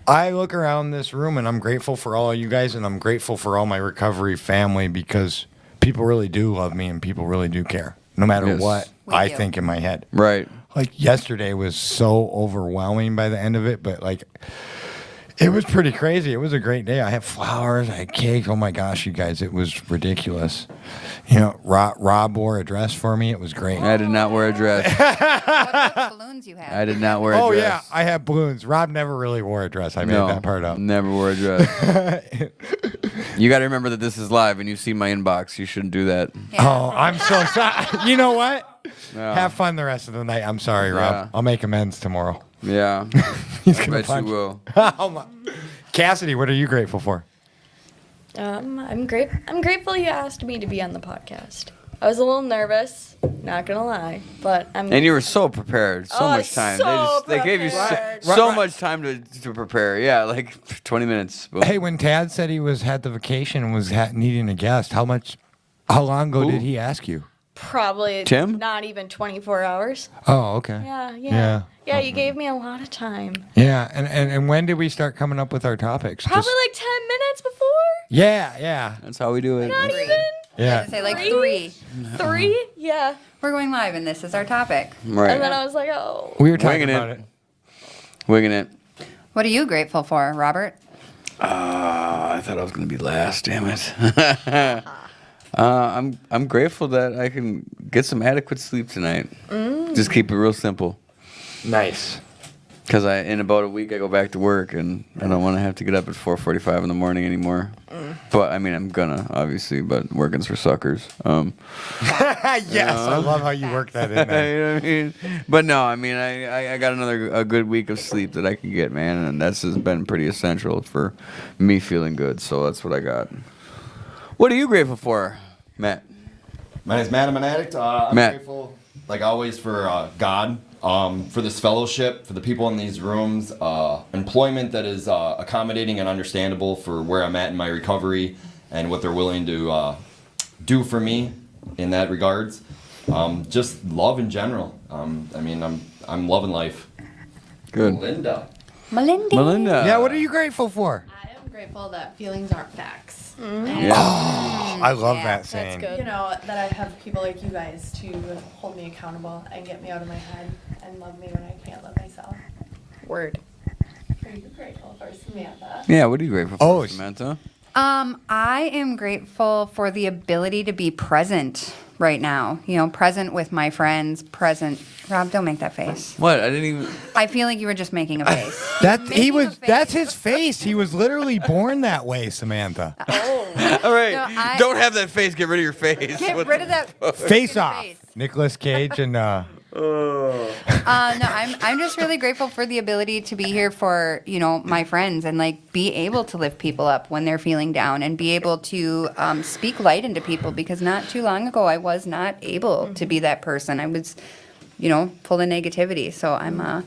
I look around this room and I'm grateful for all of you guys, and I'm grateful for all my recovery family, because people really do love me and people really do care, no matter Yes. what We I do. think in my head. Right. Like yesterday was so overwhelming by the end of it, but like it was pretty crazy. It was a great day. I had flowers, I had cake. Oh my gosh, you guys, it was ridiculous. You know, Rob wore a dress for me. It was great. I did not wear a dress. What balloons you have? I did not wear a Oh dress. yeah, I had balloons. Rob never really wore a dress. I made No, that part up. Never wore a dress. You got to remember that this is live and you see my inbox. You shouldn't do that. Yeah. Oh, I'm so sorry. You know what? Yeah. Have fun the rest of the night. I'm sorry, Rob. Yeah. I'll make amends tomorrow. Yeah. He's I gonna bet punch. you will. Oh my. Cassidy, what are you grateful for? I'm grateful you asked me to be on the podcast. I was a little nervous, not gonna lie, but I'm. And you were so prepared. So Oh, much time. so They gave you prepared. so much time to prepare. Yeah, like 20 minutes. Boom. Hey, when Tad said he had the vacation and was needing a guest, how long ago Who? did he ask you? Probably Tim? not even 24 hours. Oh, okay. Yeah. Yeah, you gave me a lot of time. Yeah, and when did we start coming up with our topics? Probably Just- like 10 minutes before. Yeah. That's how we do it. Not Three. even. Yeah. Say like Three? 3. 3? Yeah. We're going live, and this is our topic. Right. And then I was like, oh. We were talking Winging about it. it. Winging it. What are you grateful for, Robert? I thought I was going to be last. Damn it. I'm grateful that I can get some adequate sleep tonight. Just keep it real simple. Nice. Because in about a week I go back to work and I don't want to have to get up at 4:45 in the morning anymore. But I mean I'm gonna obviously, but working's for suckers. Yes, I love how you work that in there. You know what I mean? But no, I mean I got a good week of sleep that I can get, man, and that's has been pretty essential for me feeling good. So that's what I got. What are you grateful for, Matt? My name's Matt. I'm an addict. I'm Matt. grateful, like always, for God, for this fellowship, for the people in these rooms, employment that is accommodating and understandable for where I'm at in my recovery and what they're willing to do for me in that regards. Just love in general. I mean, I'm loving life. Good. Melinda. Yeah, what are you grateful for? I am grateful that feelings aren't facts. Yeah. I love that That's saying. good. You know, that I have people like you guys to hold me accountable and get me out of my head and love me when I can't love myself. Word. Are you grateful for Samantha? Yeah, what are you grateful for, Oh, Samantha? I am grateful for the ability to be present right now. You know, present with my friends, present. Rob, don't make that face. What? I didn't even. I feel like you were just making a face. That's his face. He was literally born that way, Samantha. All right. No, Don't have that face. Get rid of your face. Get What rid the- of that. Face off. face. Nicolas Cage and No, I'm just really grateful for the ability to be here for, you know, my friends and like be able to lift people up when they're feeling down and be able to speak light into people, because not too long ago I was not able to be that person. I was, you know, full of negativity. So I'm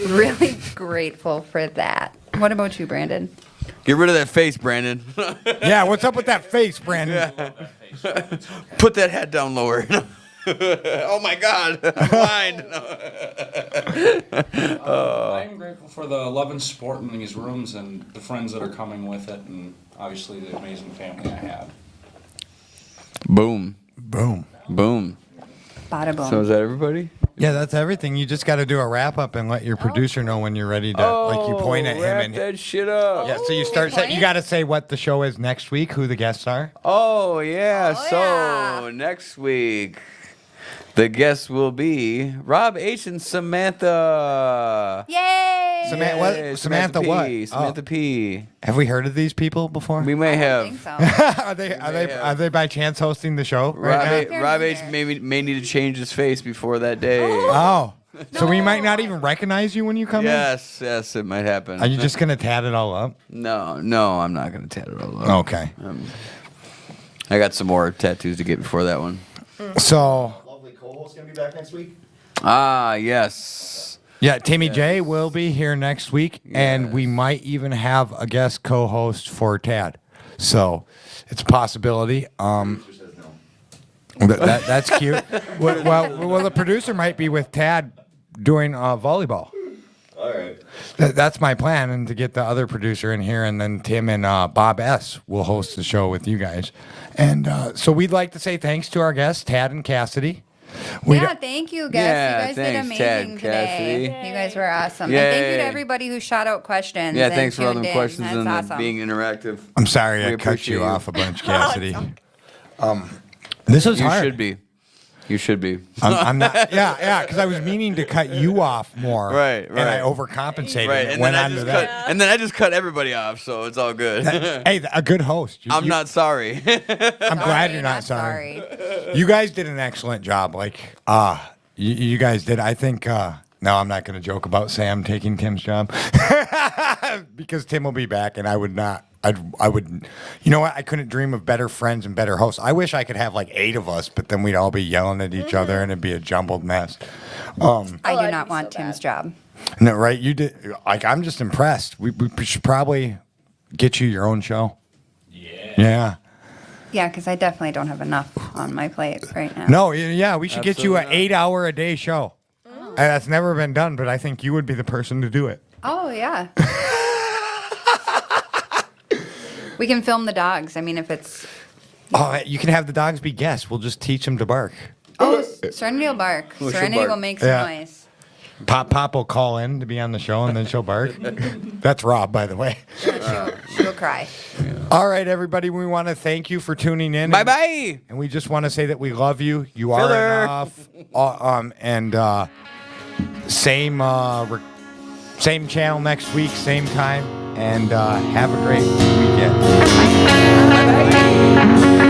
really grateful for that. What about you, Brandon? Get rid of that face, Brandon. yeah. What's up with that face, Brandon? Put that head down lower. Oh my God, I'm blind. I'm grateful for the love and support in these rooms and the friends that are coming with it, and obviously the amazing family I have. Boom, Boom. boom. Bada boom. So is that everybody? Yeah, that's everything. You just got to do a wrap up and let your producer know when you're ready to. Like you point at him wrap and. that shit up. Yeah, so you start. You got to say what the show is next week, who the guests are. Oh yeah. Oh, So yeah. next week, the guests will be Rob H and Samantha. Yay! Samantha, what? Yay, Samantha P. what? Samantha P. Have we heard of these people before? We may I think have. so. Are they by chance hosting the show right now? Rob H may need to change his face before that day. Oh, so we might not even recognize you when you come Yes, it might happen. in. Are you just gonna tat it all up? No, I'm not gonna tat it all up. Okay. I got some more tattoos to get before that one. So Lovely co-host gonna be back next week. Ah, yes. yeah, Timmy J will be here next week, and we Yes. might even have a guest co-host for Tad. So it's a possibility. Producer says no. That's cute. well, the producer might be with Tad doing volleyball. All right. That's my plan, and to get the other producer in here, and then Tim and Bob S. will host the show with you guys. And so we'd like to say thanks to our guests, Tad and Cassidy. Yeah, thank you guys. Yeah, you guys did thanks, Tad, amazing today. Cassidy. You guys were awesome. And thank you to Yay. everybody who shot out questions. Yeah, and thanks for all tuned them in. questions That's and awesome. being interactive. I'm sorry We I cut appreciate you you. off a bunch, Cassidy. This was You hard. should be. You should be. I'm not. Yeah, because I was meaning to cut you off more. Right, And I right. overcompensated. Right, and and went then I on to just that. cut, and then I just cut everybody off, so it's all good. Hey, a good host. I'm not sorry. I'm glad you're not sorry. You guys did an excellent job. Like, you guys did. I think. No, I'm not going to joke about Sam taking Tim's job because Tim will be back, and I would not. I would. You know what? I couldn't dream of better friends and better hosts. I wish I could have like 8 of us, but then we'd all be yelling at each other, and it'd be a jumbled mess. I I'd do not be want so Tim's bad. job. No, right? You did. Like, I'm just impressed. We should probably get you your own show. Yeah. Yeah, because I definitely don't have enough on my plate right now. No, yeah, we should get you an Absolutely 8-hour a day show. And that's never been done, but I think you would be the person to do it. Oh, yeah. We can film the dogs. I mean, if it's. Oh, you can have the dogs be guests. We'll just teach them to bark. Oh, Serenity will bark. she'll Serenity bark. will make some Yeah. noise. Pop will call in to be on the show, and then she'll bark. That's Rob, by the way. She'll cry. All right, everybody, we want to thank you for tuning in. Bye-bye. And we just want to say that we love you. You are Filler. enough. Same channel next week, same time. And have a great weekend. Bye.